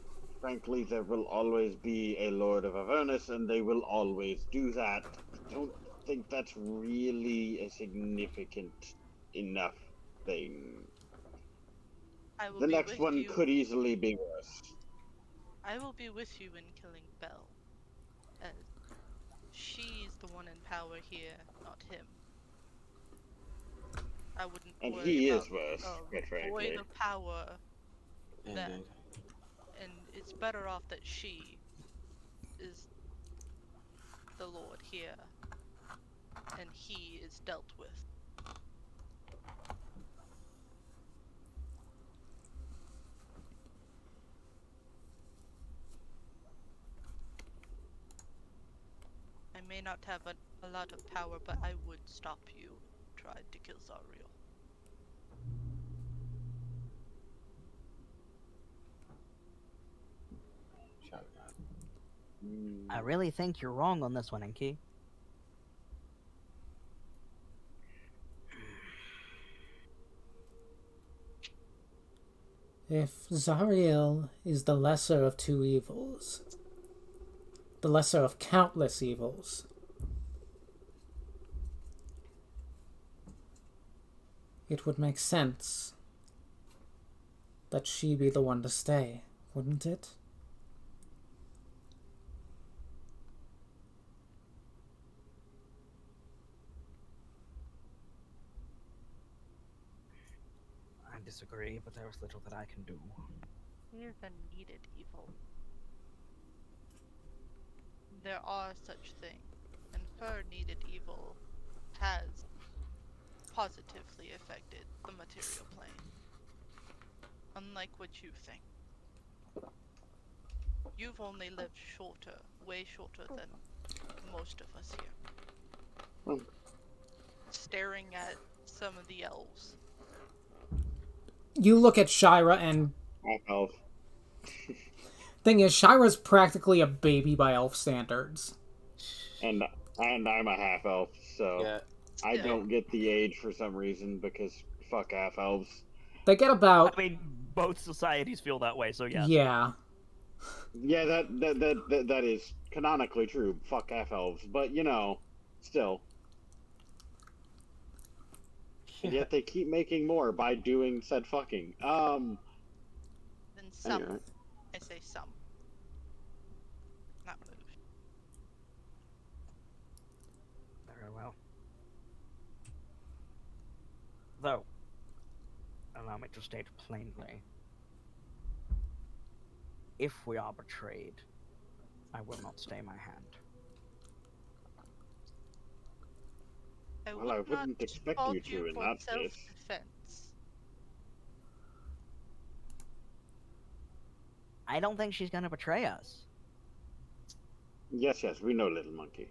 frankly, there will always be a Lord of Avernus, and they will always do that. I don't think that's really a significant enough thing. I will The be next with one you. could easily be worse. I will be with you in killing Belle, as she's the one in power here, not him. I wouldn't And worry he about is worse, quite a void frankly. of power that, Indeed. and it's better off that she is the lord here, and he is dealt with. I may not have a lot of power, but I would stop you if you tried to kill Zariel. Shout out. I really think you're wrong on this one, Enki. If Zariel is the lesser of two evils, the lesser of countless evils, it would make sense that she be the one to stay, wouldn't it? I disagree, but there is little that I can do. He is a needed evil. There are such things, and her needed evil has positively affected the material plane. Unlike what you think. You've only lived shorter, way shorter than most of us here. Staring at some of the elves. You look at Shira, and Elf. thing is, Shira's practically a baby by elf standards. And I'm a half elf, so Yeah. I Still. don't get the age for some reason because fuck half elves. They get about, I mean, both societies feel that way, so yes. yeah. Yeah, that is canonically true. Fuck half elves, but you know, still. And yet they keep making more by doing said fucking. Then some. Anyway. I say some. Not moved. Very well. Though, allow me to state plainly, if we are betrayed, I will not stay my hand. I Well, I would not wouldn't expect fault you to in for that case. self-defense. I don't think she's gonna betray us. Yes, we know, little monkey.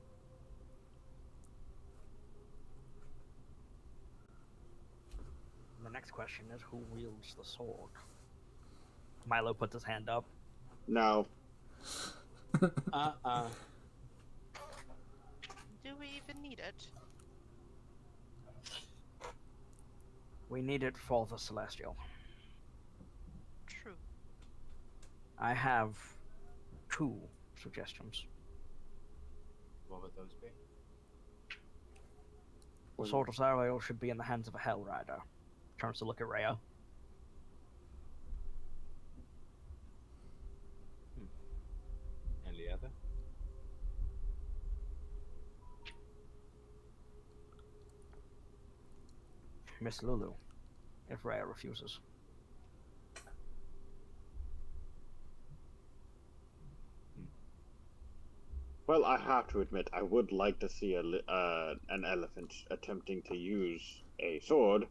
The next question is who wields the sword? Milo puts his hand up. No. Uh-uh. Do we even need it? We need it for the Celestial. True. I have 2 suggestions. What would those be? The Sword of Zariel should be in the hands of a Hell Rider. Turns to look at Rhea. And the other? Miss Lulu, if Rhea refuses. Well, I have to admit, I would like to see an elephant attempting to use a sword.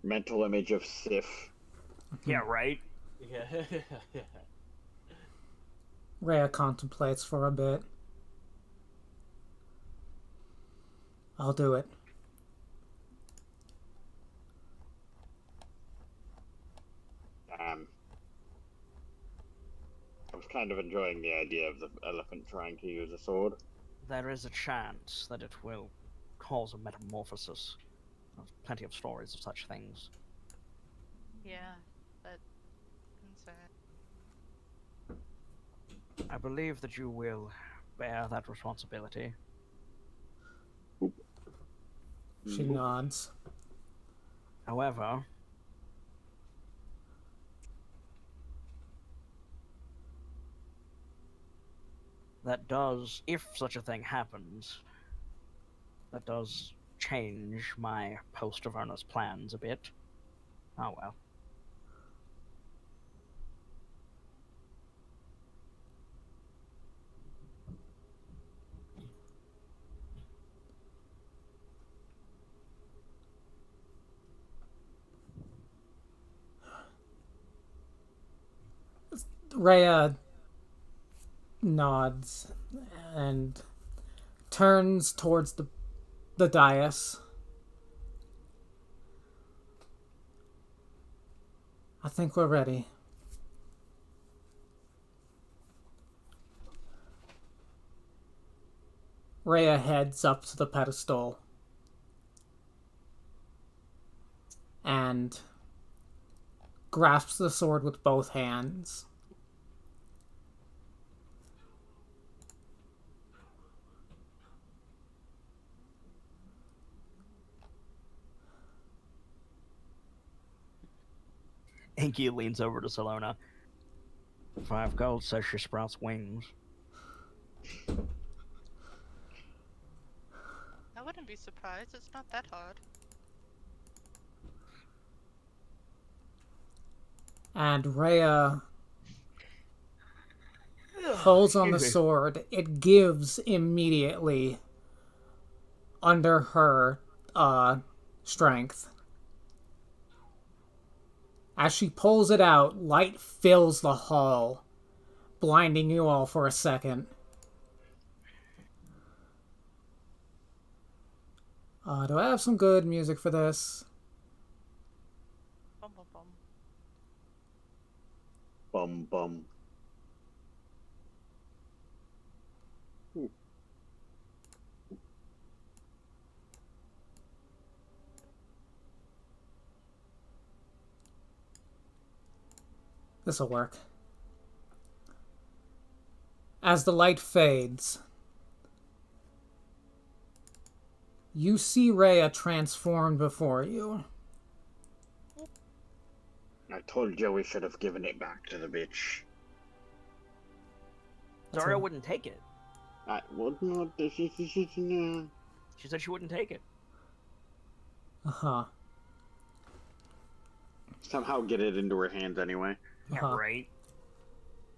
Mental image of Sif. Yeah, right? Yeah. Rhea contemplates for a bit. I'll do it. I was kind of enjoying the idea of the elephant trying to use a sword. There is a chance that it will cause a metamorphosis. There's plenty of stories of such things. Yeah, that concern. I believe that you will bear that responsibility. She nods. However, that does, if such a thing happens, that does change my post-Avernus plans a bit. Oh well. Rhea nods and turns towards the dais. I think we're ready. Rhea heads up to the pedestal and grasps the sword with both hands. Inky leans over to Salona. 5 gold says she sprouts wings. I wouldn't be surprised. It's not that hard. And Rhea pulls on the sword. It gives immediately under her strength. As she pulls it out, light fills the hall, blinding you all for a second. Do I have some good music for this? Bum bum bum. Bum bum. This'll work. As the light fades, you see Rhea transformed before you. I told you we should have given it back to the bitch. Zarya wouldn't take it. I would not. No. She said she wouldn't take it. Uh-huh. Somehow get it into her hands anyway. Yeah, Uh-huh. right.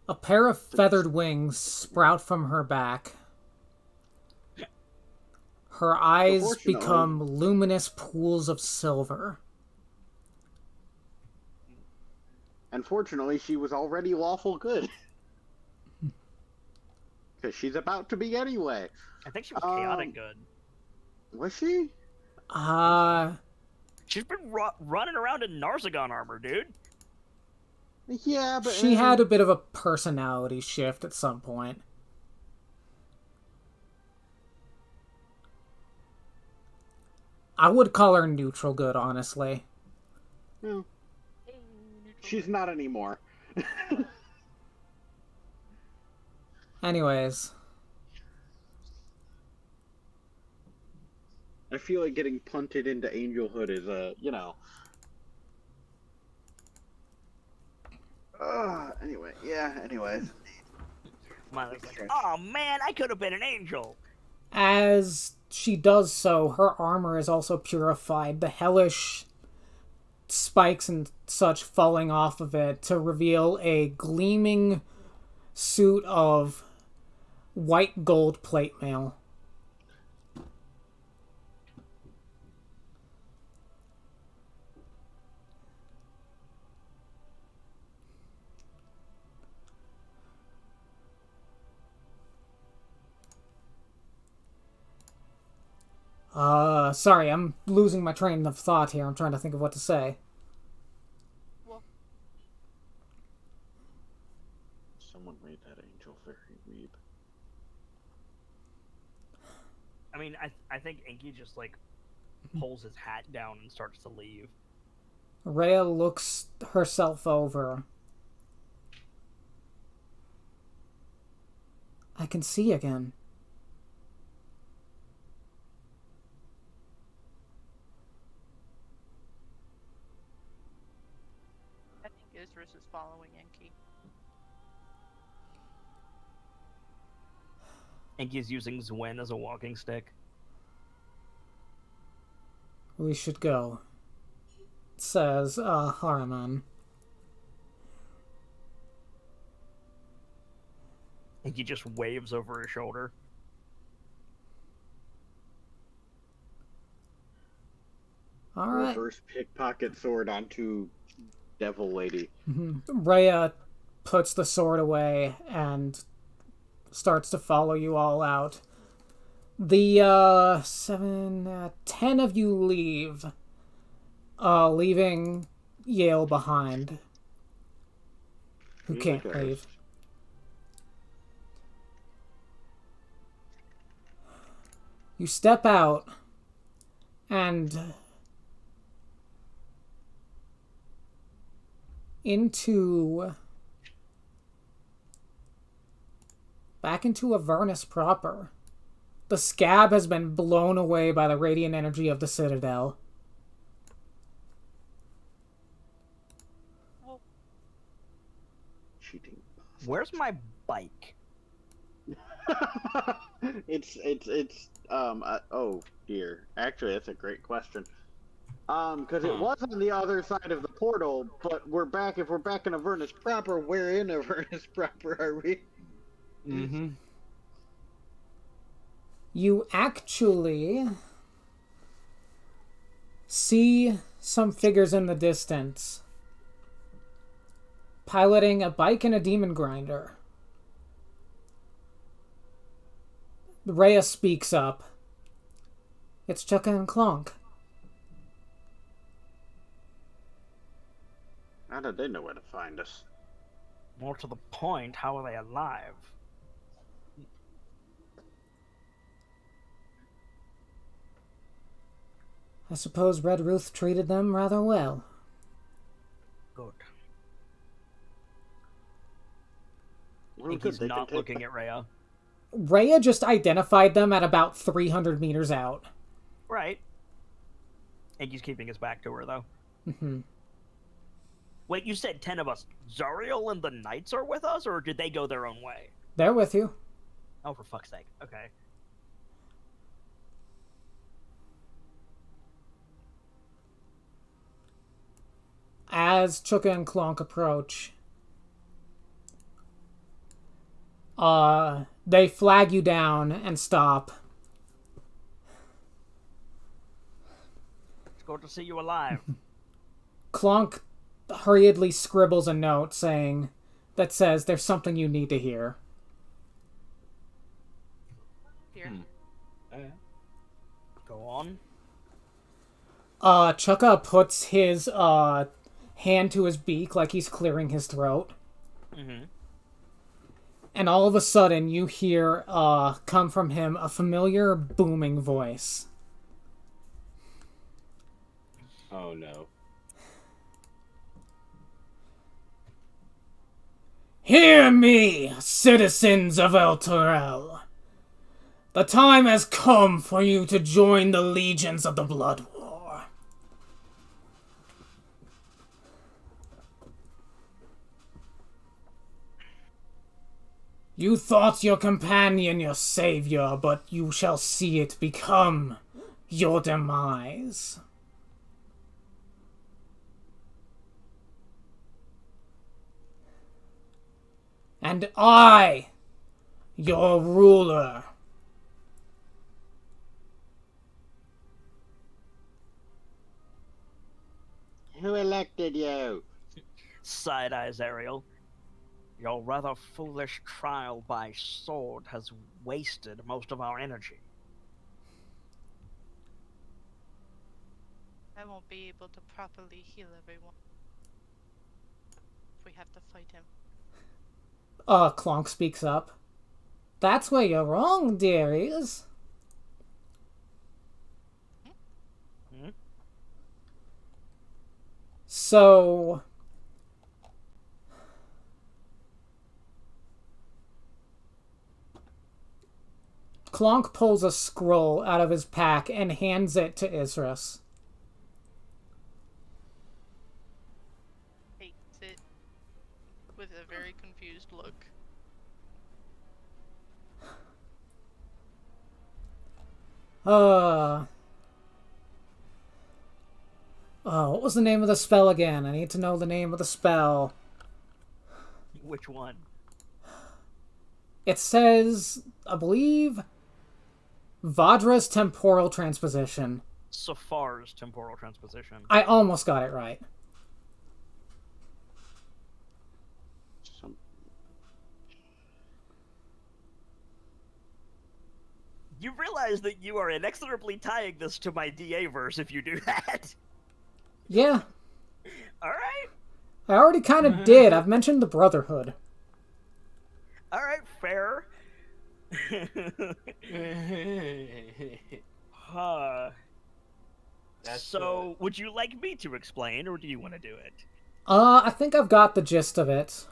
A pair of feathered wings sprout from her back. Her eyes Unfortunately- become luminous pools of silver. Unfortunately, she was already lawful good. Because she's about to be anyway. I think she was chaotic good. Was she? She's been running around in Narzagon armor, dude. Yeah, but... She had a bit of a personality shift at some point. I would call her neutral good, honestly. No. She's not anymore. Anyways. I feel like getting punted into angelhood is anyways. Miley's like, oh man, I could have been an angel. As she does so, her armor is also purified, the hellish spikes and such falling off of it to reveal a gleaming suit of white gold plate mail. Sorry, I'm losing my train of thought here. I'm trying to think of what to say. Well, Someone made that angel very weep. I mean, I think Inky just like pulls his hat down and starts to leave. Rhea looks herself over. I can see again. I think Isris is following Enki. Inky's using Zwen as a walking stick. We should go, says Harriman. Inky just waves over his shoulder. All right. Reverse pickpocket sword onto devil lady. Rhea puts the sword away and starts to follow you all out. The 10 of you leave, leaving Yale behind, who He's can't a leave. ghost. You step out and back into Avernus proper. The scab has been blown away by the radiant energy of the Citadel. Well, Cheating. Where's my bike? it's oh dear. Actually, that's a great question. Because it was on the other side of the portal, but we're back. If we're back in Avernus proper, where in Avernus proper are we? Mm-hmm. You actually see some figures in the distance, piloting a bike and a demon grinder. Rhea speaks up. It's Chukka and Clonk. How did they know where to find us? More to the point, how are they alive? I suppose Red Ruth treated them rather well. Good. Well, Inky's good, they can not take looking at Rhea. Rhea just identified them at about 300 meters out. Right. Inky's keeping his back to her, though. Mm-hmm. Wait, you said 10 of us. Zariel and the Knights are with us, or did they go their own way? They're with you. Oh, for fuck's sake. Okay. As Chukka and Clonk approach, they flag you down and stop. It's good to see you alive. Clonk hurriedly scribbles a note that says there's something you need to hear. here. Go on. Chukka puts his hand to his beak like he's clearing his throat. Mm-hmm. And all of a sudden you hear come from him a familiar booming voice. Oh no. Hear me, citizens of El Turel. The time has come for you to join the legions of the Blood War. You thought your companion your savior, but you shall see it become your demise. And I, your ruler. Who elected you? Side-eyes Ariel. Your rather foolish trial by sword has wasted most of our energy. I won't be able to properly heal everyone if we have to fight him. Clonk speaks up. That's where you're wrong, dearies. Hmm? So... Clonk pulls a scroll out of his pack and hands it to Isrus. Takes it with a very confused look. What was the name of the spell again? I need to know the name of the spell. Which one? It says, I believe, Vadra's Temporal Transposition. Safar's temporal transposition. I almost got it right. Some... You realize that you are inexorably tying this to my DA verse if you do that. Yeah, Alright. I already kind of did. I've mentioned the Brotherhood. Alright, fair. So, would you like me to explain, or do you want to do it? I think I've got the gist of it.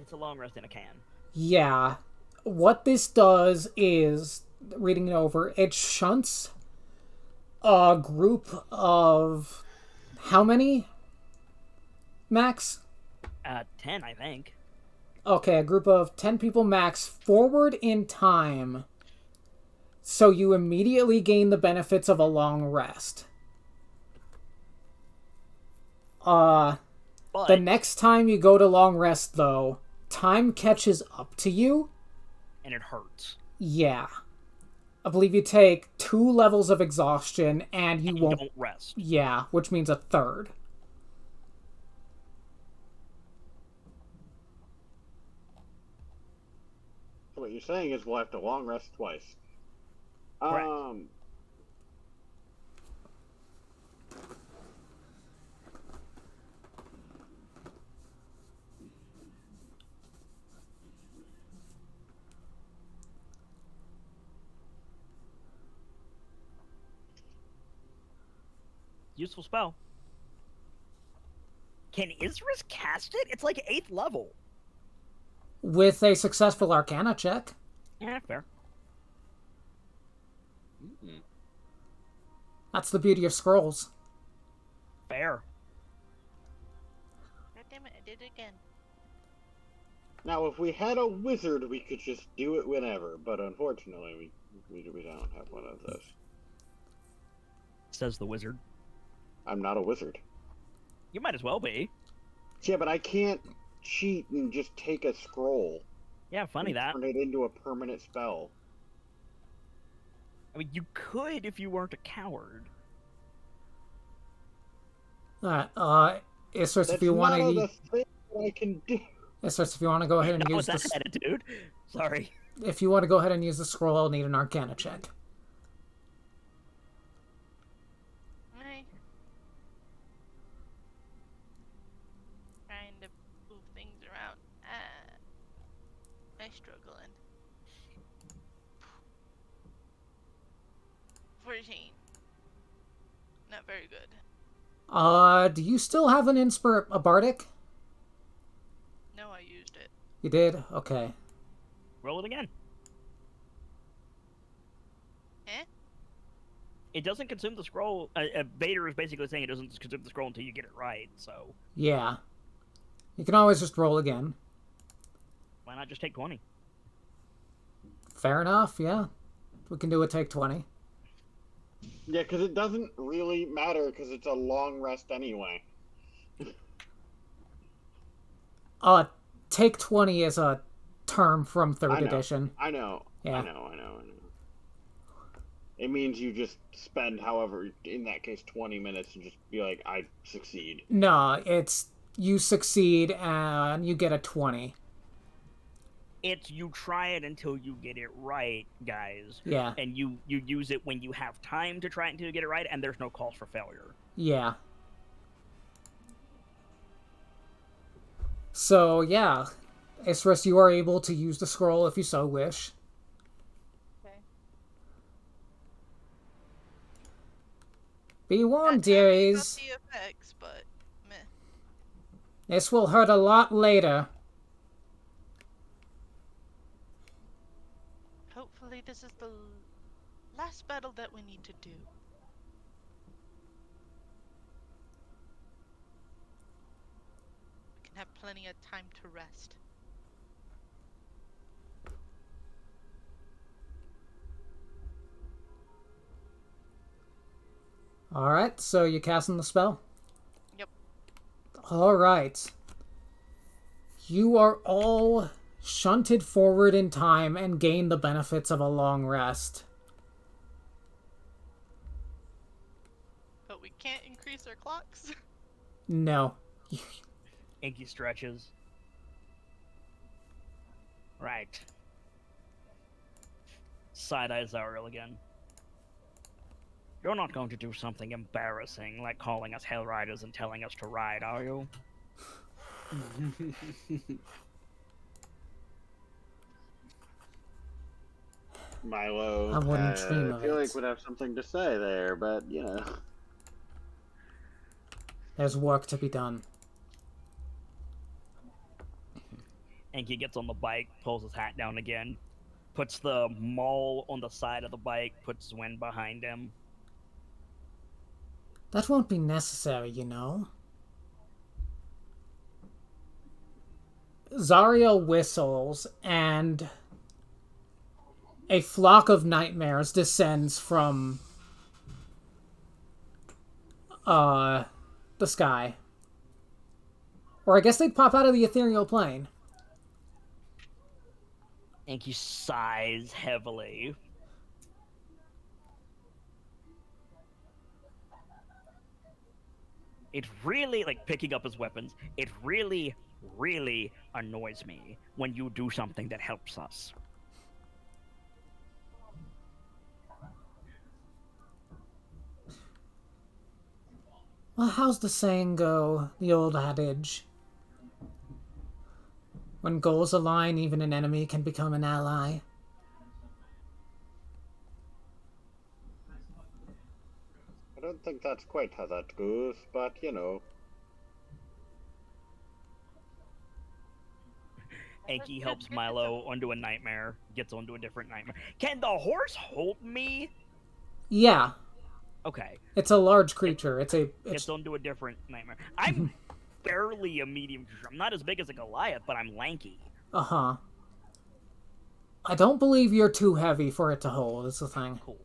It's a long rest in a can. Yeah. What this does is, reading it over, it shunts a group of... How many? Max? 10, I think. Okay, a group of 10 people max forward in time. So you immediately gain the benefits of a long rest. But The next time you go to long rest, though, time catches up to you. and it hurts. Yeah. I believe you take 2 levels of exhaustion, and you won't... Don't rest. Yeah, which means a third. So what you're saying is we'll have to long rest twice. Correct. Useful spell. Can Isrus cast it? It's like 8th level. With a successful Arcana check. Yeah, fair. That's the beauty of scrolls. Fair. God damn it, I did it again. Now, if we had a wizard, we could just do it whenever, but unfortunately, we don't have one of those. Says the wizard. I'm not a wizard. You might as well be. Yeah, but I can't cheat and just take a scroll Yeah, funny and that. turn it into a permanent spell. I mean, you could if you weren't a coward. Alright, Isrus, That's if you not want the to... thing I can do. Isrus, if you want to go ahead and Not use with the... that attitude. Sorry. If you want to go ahead and use the scroll, I'll need an Arcana check. Hey. Trying to move things around. I'm struggling. 14. Not very good. Do you still have an a bardic? No, I used it. You did? Okay. Roll it again. Eh? It doesn't consume the scroll. Vader is basically saying it doesn't consume the scroll until you get it right, so Yeah. You can always just roll again. why not just take 20? Fair enough, yeah. We can do a take 20. Yeah, because it doesn't really matter because it's a long rest anyway. Take 20 is a term from 3rd I know. edition. I know. Yeah. I know. It means you just spend, however, in that case, 20 minutes and just be like, I succeed. No, it's you succeed and you get a 20. It's you try it until you get it right, guys. Yeah. And you use it when you have time to try it until you get it right, and there's no cause for failure. Yeah. So, yeah. Isris, you are able to use the scroll if you so wish. Okay. Be warned, Not happy about dearies. the effects, but meh. This will hurt a lot later. Hopefully this is the last battle that we need to do. We can have plenty of time to rest. Alright, so you're casting the spell? Yep. Alright. You are all shunted forward in time and gain the benefits of a long rest. But we can't increase our clocks. No. Inky stretches. Right. Side-eyes Zariel again. You're not going to do something embarrassing like calling us Hell Riders and telling us to ride, are you? Milo, I wouldn't dream I of feel it. like would have something to say there, but you know. There's work to be done. Enki gets on the bike, pulls his hat down again, puts the maul on the side of the bike, puts Zwen behind him. That won't be necessary, you know. Zariel whistles, and a flock of nightmares descends from the sky. Or I guess they'd pop out of the ethereal plane. Enki sighs heavily. It really, like picking up his weapons, it really, really annoys me when you do something that helps us. Well, how's the saying go? The old adage. When goals align, even an enemy can become an ally. I don't think that's quite how that goes, but you know. Enki helps Milo onto a nightmare, gets onto a different nightmare. Can the horse hold me? Yeah, Okay, it's a large creature. It's gets onto a different nightmare. I'm barely a medium creature. I'm not as big as a Goliath, but I'm lanky. uh-huh. I don't believe you're too heavy for it to hold, is the thing. Cool.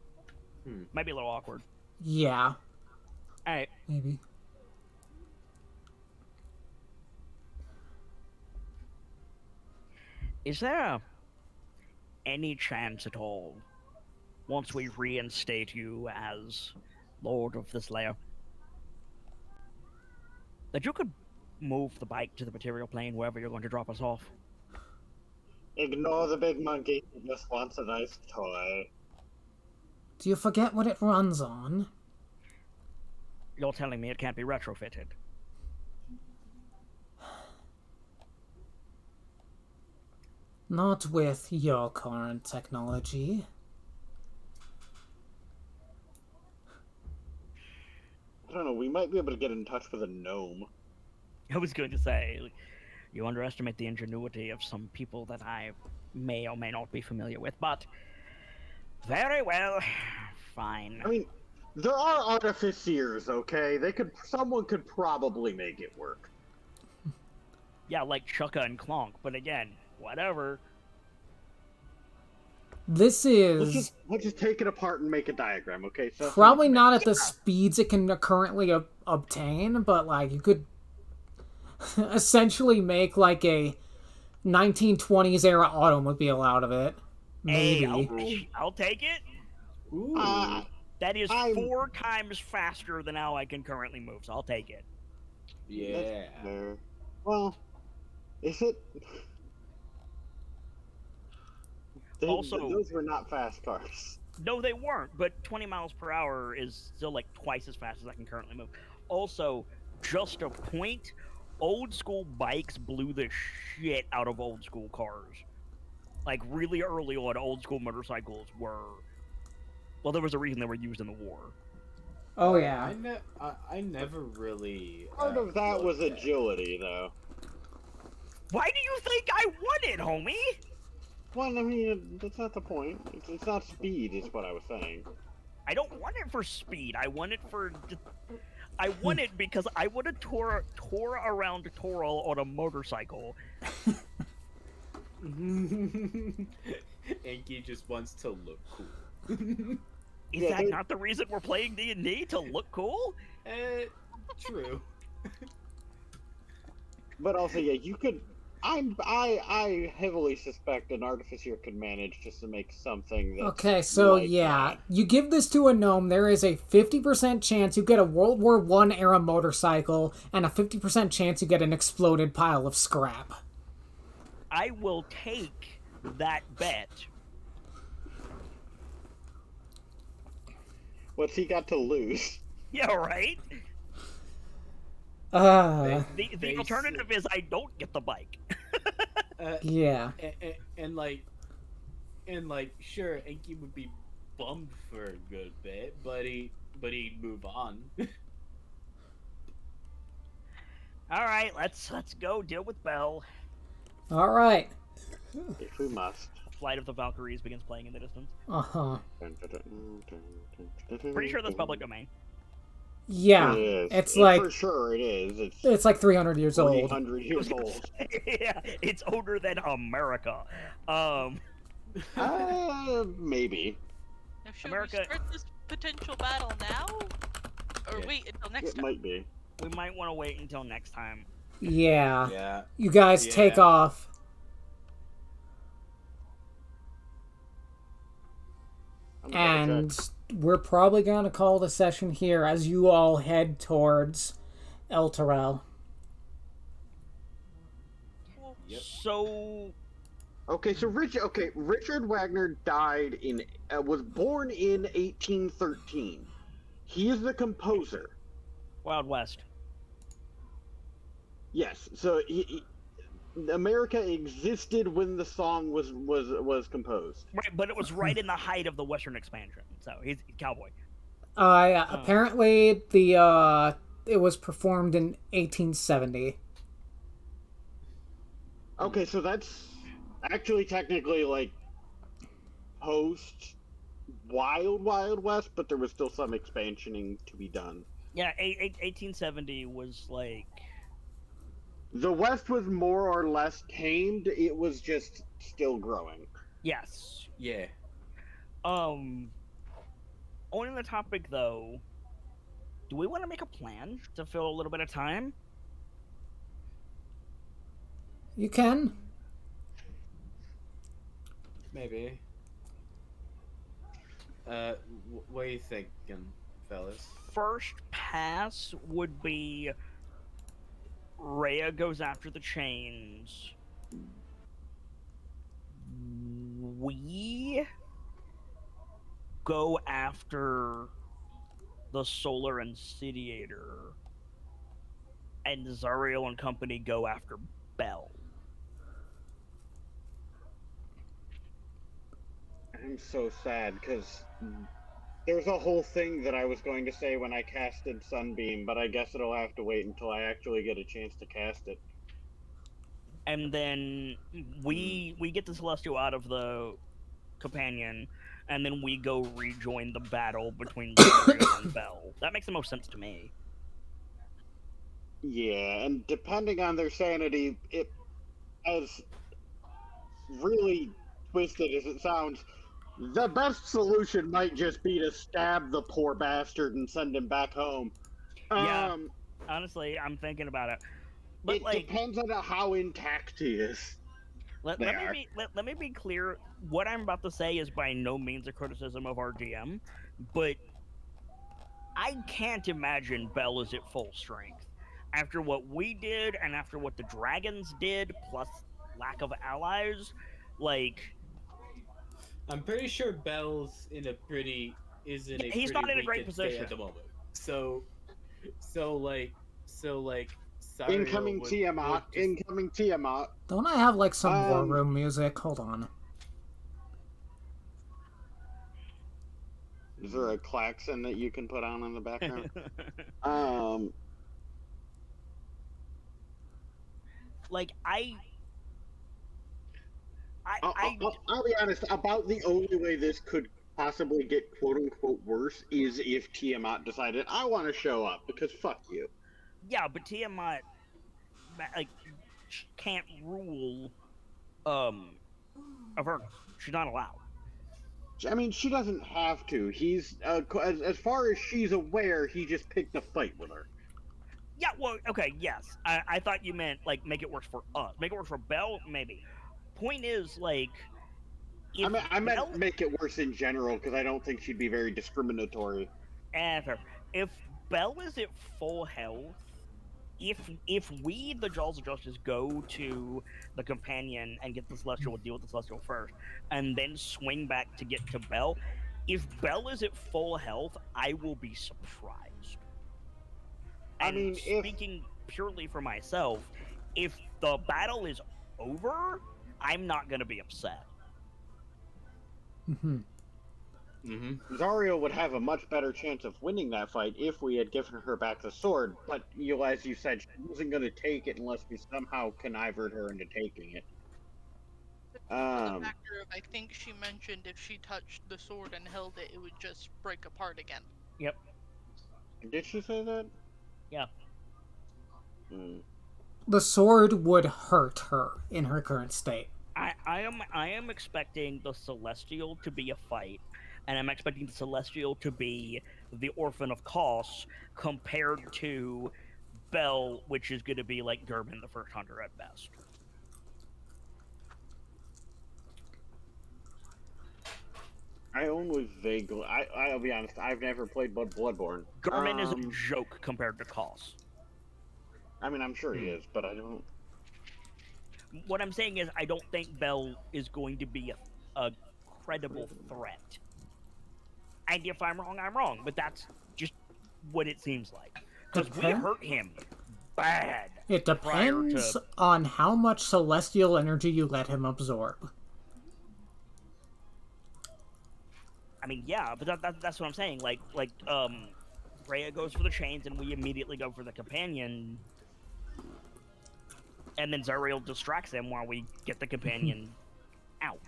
Might be a little awkward. Yeah, Alright, maybe. is there any chance at all, once we reinstate you as Lord of this lair, that you could move the bike to the material plane wherever you're going to drop us off? Ignore the big monkey, he just wants a nice toy. Do you forget what it runs on? You're telling me it can't be retrofitted? Not with your current technology. I don't know, we might be able to get in touch with a gnome. I was going to say, you underestimate the ingenuity of some people that I may or may not be familiar with, but very well, fine. I mean, there are artificiers, okay? Someone could probably make it work. Yeah, like Chukka and Clonk, but again, whatever. This is Let's just take it apart and make a diagram, okay? So probably not at the speeds it can currently obtain, but like you could essentially make like a 1920s era automobile out of it. Maybe. Hey, I'll take it. Ooh. That is I'm- 4 times faster than how I can currently move, so I'll take it. Yeah. Well, is it? Also- those were not fast cars. No, they weren't, but 20 miles per hour is still like twice as fast as I can currently move. Also, just a point, old school bikes blew the shit out of old school cars. Like, really early on, old school motorcycles were. Well, there was a reason they were used in the war. Oh yeah. I never really. Part of that was looked at- agility, though. Why do you think I won it, homie? Well, I mean, that's not the point. It's not speed, is what I was saying. I don't want it for speed. I want it for. I want it because I would have tore around Toral on a motorcycle. Enki just wants to look cool. Is Yeah, that they- not the reason we're playing D&D, to look cool? True. But also, yeah, you could. I heavily suspect an artificer could manage just to make something that's Okay, so like yeah, that. you give this to a gnome, there is a 50% chance you get a World War I era motorcycle, and a 50% chance you get an exploded pile of scrap. I will take that bet. What's he got to lose? Yeah, right? Uh, The alternative is I don't get the bike. yeah. And like, sure, Enki would be bummed for a good bit, but he'd move on. All right, let's go deal with Bell. Alright. If we must. Flight of the Valkyries begins playing in the distance. Uh-huh. Pretty sure that's public domain. Yeah. It is. It's like, For sure it is. it's like 300 years old. 300 years old. Yeah, it's older than America. Maybe. Now, should America- we start this potential battle now? Or Yeah. wait until next It time? might be. We might want to wait until next time. Yeah. Yeah. You guys take Yeah. off. I'm gonna double And check. we're probably going to call the session here as you all head towards El Terrell. Cool. Yep. So Okay, so Richard Wagner died was born in 1813. He is the composer. Wild West. Yes, so America existed when the song was composed. Right, but it was right in the height of the Western expansion. So he's cowboy. Apparently, it was performed in 1870. Okay, so that's actually technically like post Wild West, but there was still some expansioning to be done. Yeah, 1870 was like. The West was more or less tamed. It was just still growing. Yes. Yeah. On the topic though, do we want to make a plan to fill a little bit of time? You can. Maybe. What are you thinking, fellas? First pass would be Rhea goes after the chains. We go after the solar incendiator, and Zariel and company go after Bell. I'm so sad because there's a whole thing that I was going to say when I casted Sunbeam, but I guess it'll have to wait until I actually get a chance to cast it. And then we get the Celestial out of the companion, and then we go rejoin the battle between Zariel and Bell. That makes the most sense to me. Yeah, and depending on their sanity, it as really twisted as it sounds, the best solution might just be to stab the poor bastard and send him back home. Yeah. Honestly, I'm thinking about it. But it like, depends on how intact he is. let they me are. let me be clear. What I'm about to say is by no means a criticism of our GM, but I can't imagine Bell is at full strength after what we did and after what the dragons did, plus lack of allies. Like, I'm pretty sure Bell's in a pretty He's not in a great weakened state position. at the moment. So like Sariel Incoming would Tiamat. just Incoming Tiamat. Don't I have like some war Um, room music? Hold on. is there a klaxon that you can put on in the background? um, Like I I'll be honest. About the only way this could possibly get "quote unquote" worse is if Tiamat decided I want to show up because fuck you. yeah, but Tiamat like can't rule Avernus. She's not allowed. I mean, she doesn't have to. He's as far as she's aware, he just picked a fight with her. Yeah, well, okay, yes. I thought you meant like make it work for us. Make it work for Bell, maybe. Point is, like, if I meant Bell, make it worse in general because I don't think she'd be very discriminatory. fair. If Bell is at full health, if we, the Jaws of Justice, go to the companion and get the Celestial, deal with the Celestial first, and then swing back to get to Bell, if Bell is at full health, I will be surprised. I And mean, if speaking purely for myself, if the battle is over, I'm not going to be upset. Mm-hmm. Zariel would have a much better chance of winning that fight if we had given her back the sword, but as you said, she wasn't going to take it unless we somehow connived her into taking it. For the factor of, I think she mentioned if she touched the sword and held it, it would just break apart again. Yep. Did she say that? Yeah. The sword would hurt her in her current state. I am expecting the Celestial to be a fight, and I'm expecting the Celestial to be the Orphan of Kos compared to Bell, which is going to be like Gerben the First Hunter at best. I only vaguely. I'll be honest. I've never played Bloodborne. Gerben is a joke compared to Kos. I mean, I'm sure he is, but I don't. What I'm saying is, I don't think Bell is going to be a credible threat. And if I'm wrong, I'm wrong. But that's just what it seems like. Because we hurt him bad. It depends on how much celestial energy you let him absorb. I mean, yeah, but that's what I'm saying. Like, Rhea goes for the chains, and we immediately go for the companion. And then Zariel distracts him while we get the companion out.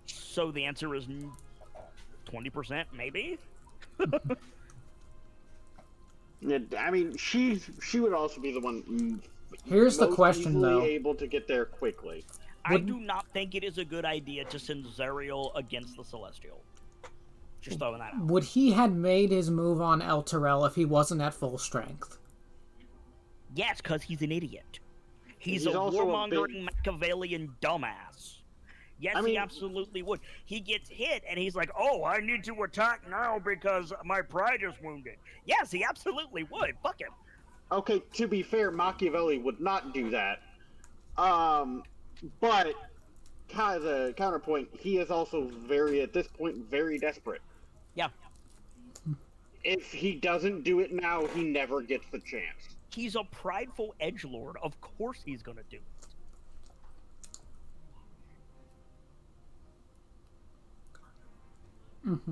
So the answer is 20%, maybe? Yeah, I mean, she would also be the one. Here's the question, though. Able to get there quickly. I do not think it is a good idea to send Zariel against the Celestial. Just throwing that out. Would he had made his move on El Terrell if he wasn't at full strength? Yes, because he's an idiot. He's a also warmongering Machiavellian dumbass. Yes, I mean, he absolutely would. He gets hit, and he's like, oh, I need to attack now because my pride is wounded. Yes, he absolutely would. Fuck him. Okay, to be fair, Machiavelli would not do that. But as a counterpoint, he is also at this point, very desperate. Yeah. If he doesn't do it now, he never gets the chance. He's a prideful edgelord. Of course he's going to do it.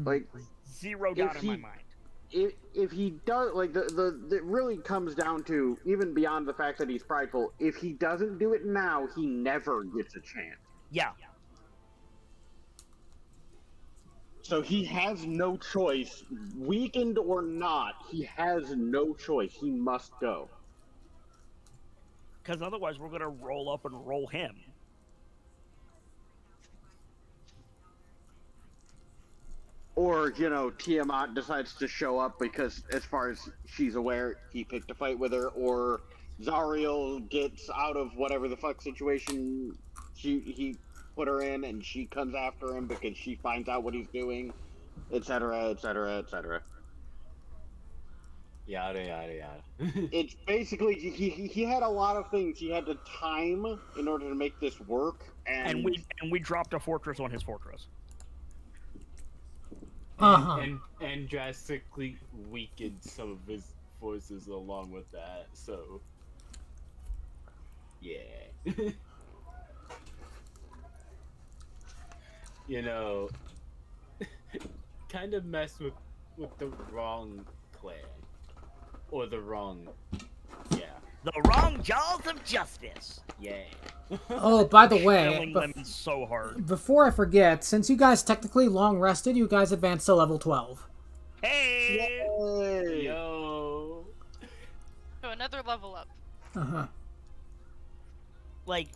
Like, zero doubt in my mind. If he does, like, it really comes down to, even beyond the fact that he's prideful, if he doesn't do it now, he never gets a chance. Yeah. So he has no choice, weakened or not, he has no choice. He must go. Because otherwise we're going to roll up and roll him. Or, Tiamat decides to show up because, as far as she's aware, he picked a fight with her, or Zariel gets out of whatever the fuck situation he put her in, and she comes after him because she finds out what he's doing, etc., etc., etc. Yada yada yada. It's basically he had a lot of things he had to time in order to make this work, And we dropped a fortress on his fortress. Uh-huh. And drastically weakened some of his forces along with that. So, yeah. You know, kind of messed with the wrong clan or the wrong, yeah, The wrong jaws of justice. yeah. Oh, by the way, Shelling lemons so hard. before I forget, since you guys technically long rested, you guys advanced to level 12. Hey! Yay! Yo. So another level up. Uh-huh. Like,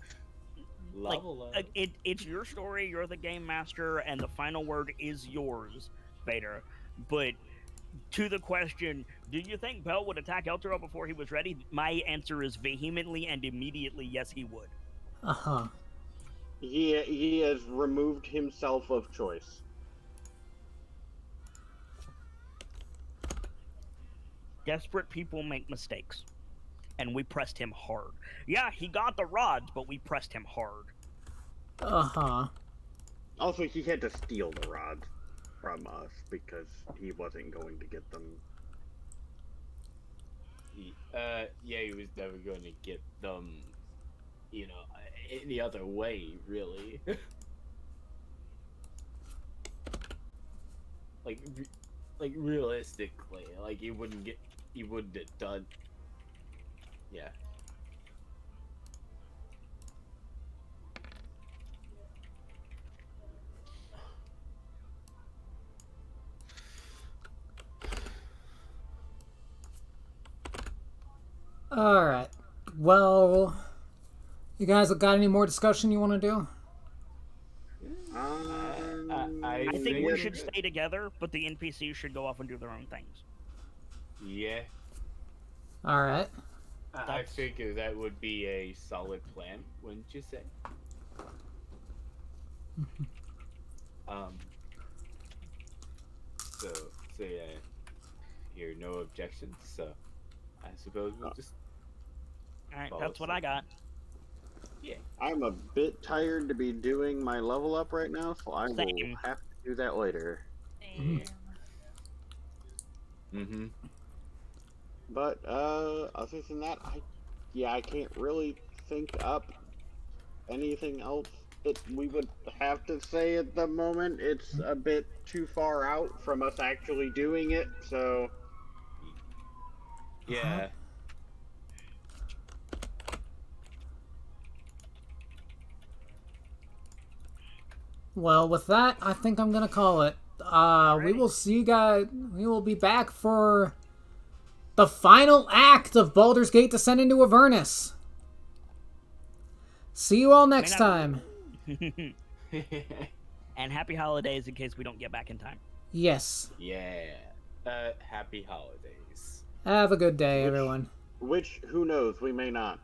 Level up. it's your story, you're the game master, and the final word is yours, Vader. But to the question, do you think Bell would attack Eltaro before he was ready? My answer is vehemently and immediately yes, he would. Uh-huh. He has removed himself of choice. Desperate people make mistakes. And we pressed him hard. Yeah, he got the rods, but we pressed him hard. Uh-huh. Also, he had to steal the rods from us because he wasn't going to get them. Yeah, he was never going to get them, you know, any other way, really. like, like realistically, like he wouldn't have done. Yeah. Alright. Well, you guys got any more discussion you want to do? I think we should stay together, but the NPCs should go off and do their own things. Yeah. Alright. I figure that would be a solid plan, wouldn't you say? So yeah, here no objections. So I suppose we'll just. Alright, that's what I got. Yeah. I'm a bit tired to be doing my level up right now, so I will have to do that later. Mm-hmm. But other than that, I can't really think up anything else that we would have to say at the moment. It's a bit too far out from us actually doing it, so Yeah. Well, with that, I think I'm gonna call it. We will see you guys. We will be back for the final act of Baldur's Gate Descent into Avernus. See you all next time. And happy holidays in case we don't get back in time. Yes. Yeah. Happy holidays. Have a good day, everyone. which who knows, we may not.